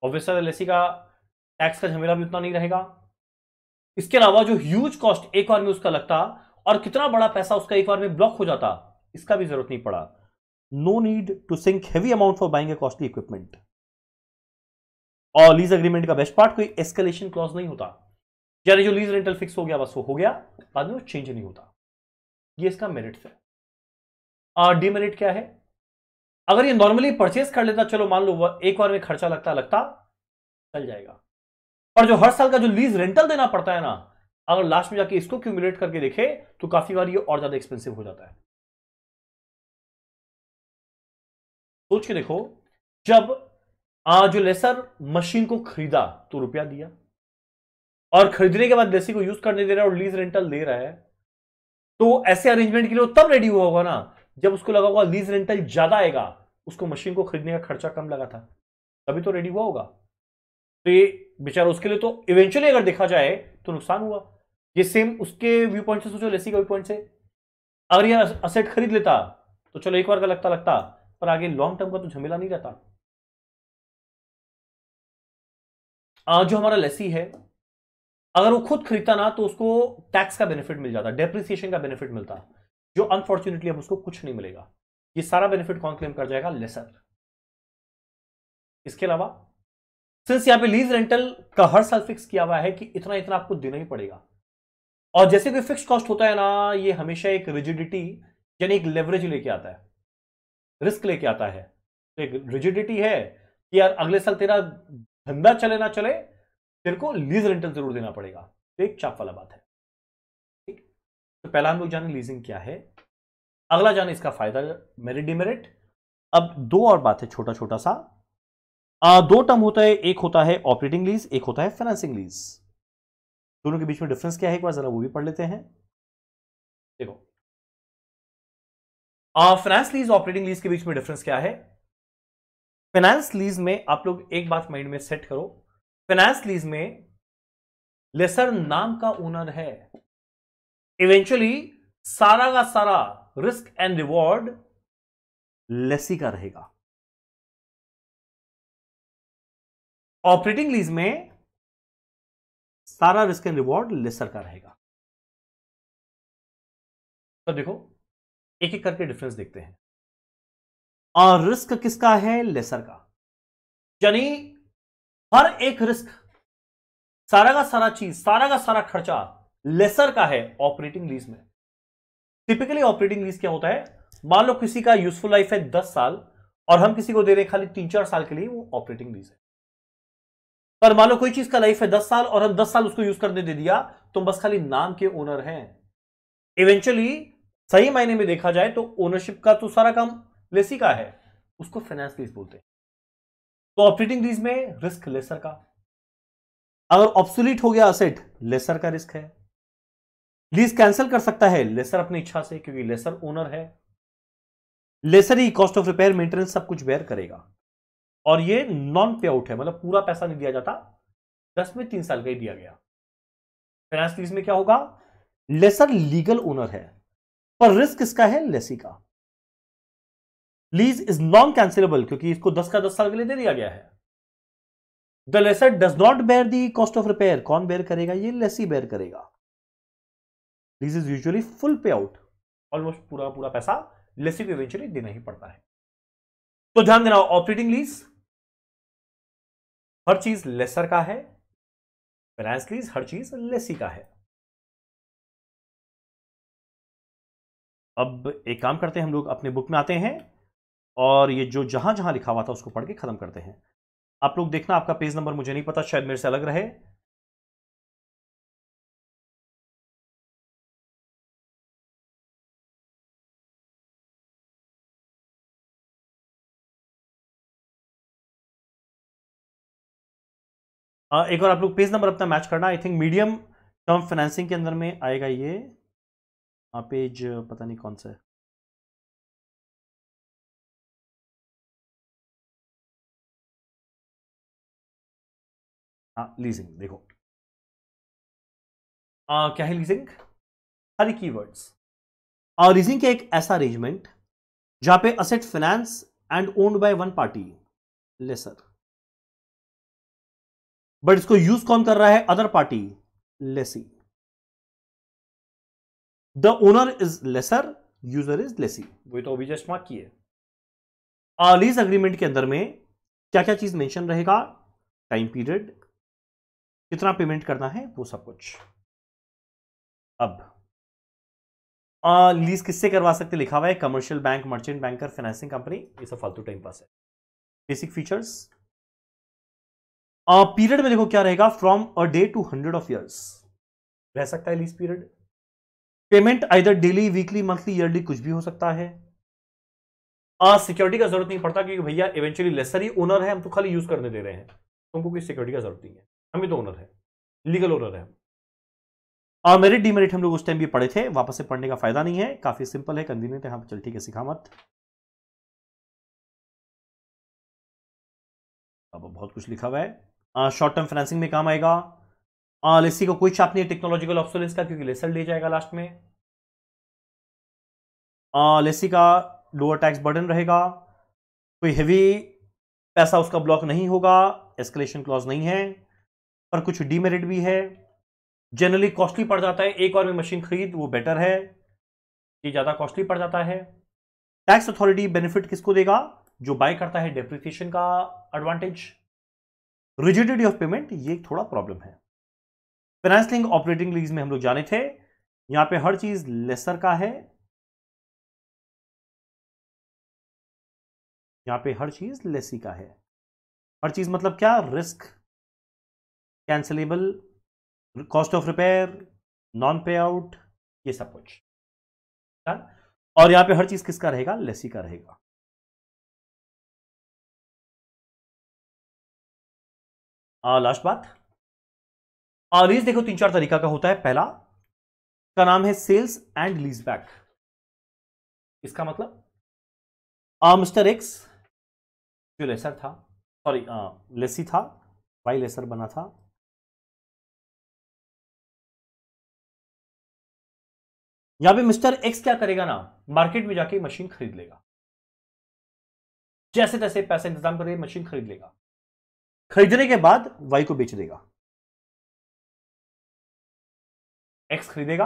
obviously lessee का टैक्स का झमेला भी उतना नहीं रहेगा। इसके अलावा जो ह्यूज कॉस्ट एक बार में उसका लगता और कितना बड़ा पैसा उसका एक बार में ब्लॉक हो जाता, इसका भी जरूरत नहीं पड़ा। No need to sink heavy amount for buying a costly equipment. और लीज एग्रीमेंट का बेस्ट पार्ट, कोई एस्केलेशन क्लॉज नहीं होता, यानी जो लीज रेंटल फिक्स हो गया बस वो हो गया, बाद में वो चेंज नहीं होता। ये इसका मेरिट है। डीमेरिट क्या है, अगर ये नॉर्मली परचेज कर लेता, चलो मान लो एक बार में खर्चा लगता चल जाएगा, पर जो हर साल का जो लीज रेंटल देना पड़ता है ना, अगर लास्ट में जाके इसको क्यूमुलेट करके देखे तो काफी बार ये और ज्यादा एक्सपेंसिव हो जाता है। सोच के देखो, जब जो लेसर मशीन को खरीदा तो रुपया दिया, और खरीदने के बाद लेसी को यूज करने दे रहा है और लीज रेंटल दे रहा है, तो ऐसे अरेंजमेंट के लिए वो तब रेडी हुआ होगा ना जब उसको लगा होगा लीज रेंटल ज्यादा आएगा, उसको मशीन को खरीदने का खर्चा कम लगा था, तभी तो रेडी हुआ होगा। तो ये बेचारा उसके लिए तो इवेंचुअली अगर देखा जाए तो नुकसान हुआ। ये सेम उसके व्यू पॉइंट से सोचो, लेसी का व्यू पॉइंट से, अगर ये असेट खरीद लेता तो चलो एक बार का लगता, पर आगे लॉन्ग टर्म का तो झमेला नहीं रहता। जो हमारा लेसी है, अगर वो खुद खरीदता ना तो उसको टैक्स का बेनिफिट मिल जाता, डेप्रिसिएशन का बेनिफिट मिलता, जो अनफॉर्चुनेटली अब उसको कुछ नहीं मिलेगा। ये सारा बेनिफिट कौन क्लेम कर जाएगा, लेसर। इसके अलावा सिंस यहां पे लीज रेंटल का हर साल फिक्स किया हुआ है कि इतना इतना आपको देना ही पड़ेगा, और जैसे कोई फिक्स कॉस्ट होता है ना, ये हमेशा एक रिजिडिटी यानी एक लेवरेज लेके आता है, रिस्क लेके आता है। तो एक रिजिडिटी है कि यार अगले साल तेरा धंधा चले ना चले, तेरे को लीज रेंटल जरूर देना पड़ेगा। तो एक चाप वाला बात है, ठीक। तो पहला हम लोग जाने लीजिंग क्या है, अगला जाने इसका फायदा, मेरिट डिमेरिट। अब दो और बात है छोटा छोटा सा। दो टर्म होता है, एक होता है ऑपरेटिंग लीज, एक होता है फाइनेंसिंग लीज। दोनों के बीच में डिफरेंस क्या है एक बार जरा वो भी पढ़ लेते हैं। देखो, फाइनेंस लीज ऑपरेटिंग लीज के बीच में डिफरेंस क्या है। फाइनेंस लीज में आप लोग एक बात माइंड में सेट करो, फाइनेंस लीज में लेसर नाम का ओनर है, इवेंचुअली सारा का सारा रिस्क एंड रिवॉर्ड लेसी का रहेगा। ऑपरेटिंग लीज में सारा रिस्क एंड रिवॉर्ड लेसर का रहेगा। तो देखो एक एक करके डिफरेंस देखते हैं। और रिस्क किसका है? लेसर का। यानी हर एक रिस्क, सारा का सारा चीज, सारा का सारा खर्चा लेसर का है ऑपरेटिंग लीज में। टिपिकली ऑपरेटिंग लीज क्या होता है? मान लो किसी का यूजफुल लाइफ है 10 साल और हम किसी को दे रहे हैं खाली 3-4 साल के लिए, वो ऑपरेटिंग लीज है। पर मान लो कोई चीज का लाइफ है 10 साल और हम 10 साल उसको यूज करने दे दिया, तो बस खाली नाम के ओनर हैं। इवेंचुअली सही मायने में देखा जाए तो ओनरशिप का तो सारा काम लेसी का है, उसको फाइनेंस लीज बोलते हैं। तो ऑपरेटिंग लीज में रिस्क लेसर का। अगर ऑब्सोलीट हो गया असेट, लेसर का रिस्क है। लीज कैंसिल कर सकता है लेसर अपनी इच्छा से, क्योंकि लेसर ओनर है। लेसर ही कॉस्ट ऑफ रिपेयर, मेंटेनेंस सब कुछ बेयर करेगा। और ये नॉन पे आउट है, मतलब पूरा पैसा नहीं दिया जाता, 10 में 3 साल का ही दिया गया। फाइनेंस लीज में क्या होगा? लेसर लीगल ओनर है, पर रिस्क इसका है लेसी का। लीज इज नॉन कैंसिलेबल, क्योंकि इसको 10 का 10 साल के लिए दे दिया गया है। The lessor does not bear the cost of repair, कौन बेयर करेगा? ये लेसी बेयर करेगा। Lease is usually full pay out, almost पूरा पूरा पैसा लेसी को इवेंचुअली देना ही पड़ता है। तो ध्यान देना, ऑपरेटिंग लीज हर चीज लेसर का है, फाइनेंस लीज हर चीज लेसी का है। अब एक काम करते हैं, हम लोग अपने बुक में आते हैं और ये जो जहां जहां लिखा हुआ था उसको पढ़ के खत्म करते हैं। आप लोग देखना, आपका पेज नंबर मुझे नहीं पता, शायद मेरे से अलग रहे। एक और आप लोग पेज नंबर अपना मैच करना। I think medium term financing के अंदर में आएगा ये। पेज पता नहीं कौन सा है। हाँ, लीजिंग देखो। क्या है लीजिंग? सारी कीवर्ड्स। और लीजिंग के एक ऐसा अरेंजमेंट जहां पे asset finance and owned by one party, lessor, but इसको यूज कौन कर रहा है? Other party, lessee. The owner is lessor, user is lessee. वही तो अभी जस्ट मार्क किए। लीज अग्रीमेंट के अंदर में क्या क्या चीज मेंशन रहेगा? टाइम पीरियड, कितना पेमेंट करना है, वो सब कुछ। अब लीज किससे करवा सकते लिखा हुआ है? Commercial bank, merchant banker, financing company. ये सब फालतू टाइम पास है। Basic features. पीरियड में देखो क्या रहेगा? From a day to 100 of years रह सकता है lease period. Payment either daily, weekly, monthly, yearly, कुछ भी हो सकता है। सिक्योरिटी का जरूरत नहीं पड़ता, क्योंकि भैया इवेंचुअली लेसर ही ओनर है, हम तो खाली यूज करने दे रहे हैं, तुमको कोई सिक्योरिटी का जरूरत नहीं है, हम ही तो ओनर है, लीगल ओनर है। मेरिट डीमेरिट हम लोग उस टाइम भी पढ़े थे, वापस से पढ़ने का फायदा नहीं है, काफी सिंपल है, कन्वीनियंट है। हाँ चल ठीक है, सिखा मत। अब बहुत कुछ लिखा हुआ है। शॉर्ट टर्म फाइनेंसिंग में काम आएगा। लेसी को कोई चाप नहीं है टेक्नोलॉजिकल ऑब्सोलेंस का, क्योंकि लेसर ले जाएगा लास्ट में। लेसी का लोअर टैक्स बर्डन रहेगा, कोई हेवी पैसा उसका ब्लॉक नहीं होगा, एस्केलेशन क्लॉज नहीं है। पर कुछ डीमेरिट भी है, जनरली कॉस्टली पड़ जाता है। एक और में मशीन खरीद वो बेटर है, ये ज्यादा कॉस्टली पड़ जाता है। टैक्स अथॉरिटी बेनिफिट किसको देगा? जो बाय करता है, डेप्रिसिएशन का एडवांटेज। रिजिडिटी ऑफ पेमेंट, ये थोड़ा प्रॉब्लम है। फाइनेंस लिंक ऑपरेटिंग लीज में हम लोग जाने थे, यहां पे हर चीज लेसर का है, यहां पे हर चीज लेसी का है। हर चीज मतलब क्या? Risk, cancellable, cost of repair, non पे आउट, ये सब कुछ। और यहां पे हर चीज किसका रहेगा? लेसी का रहेगा। लास्ट बात, लीज देखो 3-4 तरीका का होता है। पहला का नाम है सेल्स एंड लीज बैक। इसका मतलब मिस्टर एक्स जो लेसर था, सॉरी लेसी था, वाई लेसर बना था, यहां पे मिस्टर एक्स क्या करेगा ना, मार्केट में जाके मशीन खरीद लेगा, जैसे तैसे पैसे इंतजाम करके मशीन खरीद लेगा। खरीदने के बाद वाई को बेच देगा। एक्स खरीदेगा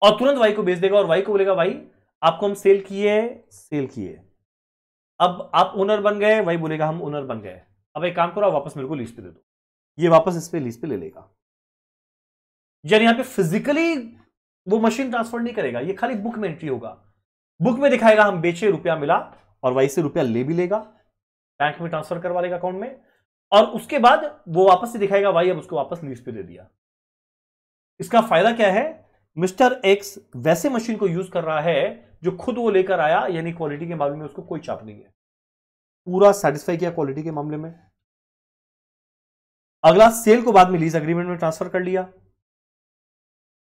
और तुरंत वाई को बेच देगा और वाई को बोलेगा भाई आपको हम सेल किए, अब आप ओनर बन गए, वाई बोलेगा हम ओनर बन गए, अब एक काम करो वापस मेरे को लीज पे दे दो, ये वापस इस पे लीज पे ले लेगा। यानी यहां पे फिजिकली वो मशीन ट्रांसफर नहीं करेगा, ये खाली बुक में एंट्री होगा, बुक में दिखाएगा हम बेचे, रुपया मिला, और वाई से रुपया ले भी लेगा, बैंक में ट्रांसफर करवा लेगा अकाउंट में, और उसके बाद वो वापस से दिखाएगा भाई अब उसको वापस लीज पे दे दिया। इसका फायदा क्या है, मिस्टर एक्स वैसे मशीन को यूज कर रहा है जो खुद वो लेकर आया, यानी क्वालिटी के मामले में उसको कोई चाप नहीं है, पूरा सेटिस्फाई किया क्वालिटी के मामले में। अगला सेल को बाद में लीज एग्रीमेंट में ट्रांसफर कर लिया,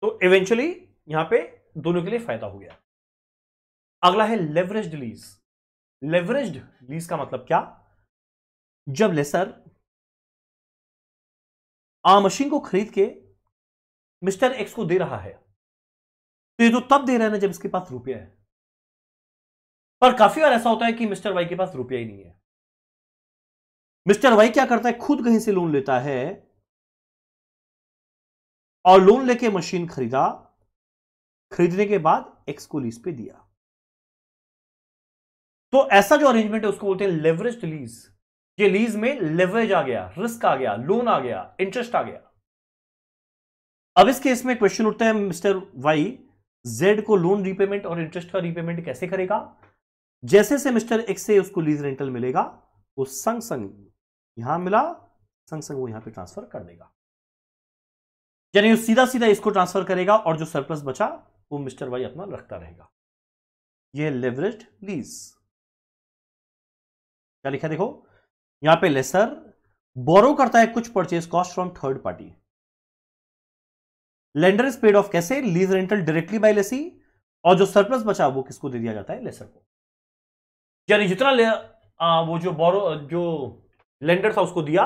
तो इवेंचुअली यहां पे दोनों के लिए फायदा हो गया। अगला है लेवरेज्ड लीज। लेवरेज्ड लीज का मतलब क्या, जब लेसर मशीन को खरीद के मिस्टर एक्स को दे रहा है, तो ये तो तब दे रहा है ना जब इसके पास रुपया है, पर काफी बार ऐसा होता है कि मिस्टर वाई के पास रुपया ही नहीं है। मिस्टर वाई क्या करता है, खुद कहीं से लोन लेता है और लोन लेके मशीन खरीदा, खरीदने के बाद एक्स को लीज पे दिया। तो ऐसा जो अरेंजमेंट है उसको बोलते हैं लेवरेज्ड लीज। ये लीज में लेवरेज आ गया, रिस्क आ गया, लोन आ गया, इंटरेस्ट आ गया। अब इस केस में क्वेश्चन उठता है, मिस्टर वाई जेड को लोन रीपेमेंट और इंटरेस्ट का रीपेमेंट कैसे करेगा। जैसे से मिस्टर एक्स से उसको लीज रेंटल मिलेगा, वो संग संग यहां मिला, संग संग वो यहां पे ट्रांसफर कर देगा, यानी सीधा सीधा इसको ट्रांसफर करेगा और जो सरप्लस बचा वो मिस्टर वाई अपना रखता रहेगा। ये लेवरेज्ड लीज। क्या लिखा देखो, यहां पे लेसर बोरो करता है कुछ purchase cost from third party, lender is paid off कैसे, lease rental directly by lessee, और जो सरप्लस बचा वो किसको दे दिया जाता है, लेसर को। यानी जितना वो जो बोरो जो लेंडर था उसको दिया,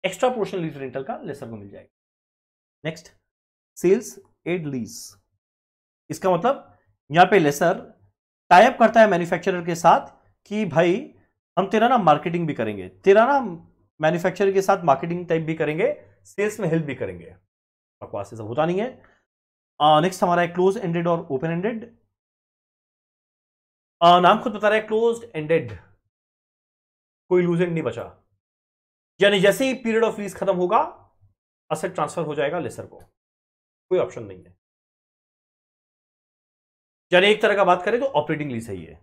एक्स्ट्रा पोर्शन लीज रेंटल का लेसर को मिल जाएगा। Next, sales and lease. इसका मतलब यहां पे लेसर टाई अप करता है मैन्युफैक्चरर के साथ कि भाई हम तेरा ना मार्केटिंग भी करेंगे, तेरा ना मैन्युफैक्चरर के साथ मार्केटिंग टाइप भी करेंगे, सेल्स में हेल्प भी करेंगे। बकवास से सब होता नहीं है। नेक्स्ट हमारा है क्लोज एंडेड और ओपन एंडेड। नाम खुद बता रहा है क्लोज एंडेड, कोई लूज एंड नहीं बचा, यानी जैसे ही पीरियड ऑफ लीज खत्म होगा असेट ट्रांसफर हो जाएगा लेसर को, कोई ऑप्शन नहीं है। यानी एक तरह का बात करें तो ऑपरेटिंग लीज है ये।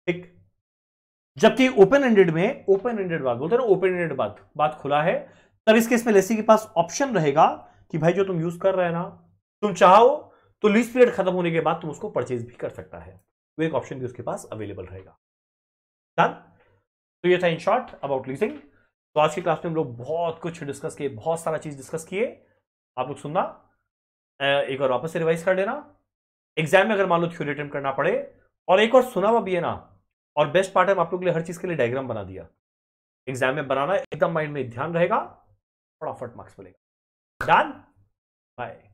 ठीक, जबकि ओपन एंडेड में, ओपन एंडेड बात बोलते हैं ना, ओपन एंडेड बात खुला है, तब इस केस में लेसी के पास ऑप्शन रहेगा कि भाई जो तुम यूज कर रहे हैं ना, तुम चाहो तो लीज पीरियड खत्म होने के बाद तुम उसको परचेज भी कर सकता है, वो एक ऑप्शन भी उसके पास अवेलेबल रहेगा। डन। तो ये था इन शॉर्ट अबाउट लीजिंग। तो आज की क्लास में हम लोग बहुत कुछ डिस्कस किए, बहुत सारा चीज डिस्कस किए, आप लोग सुनना, एक बार वापस से रिवाइज कर लेना, एग्जाम में अगर मान लो थ्योरी अटेम्प्ट करना पड़े, और एक और सुना हुआ भी है ना, और बेस्ट पार्ट है आप लोग के लिए हर चीज के लिए डायग्राम बना दिया, एग्जाम में बनाना एकदम माइंड में ध्यान रहेगा, फटाफट मार्क्स मिलेगा। Done, bye.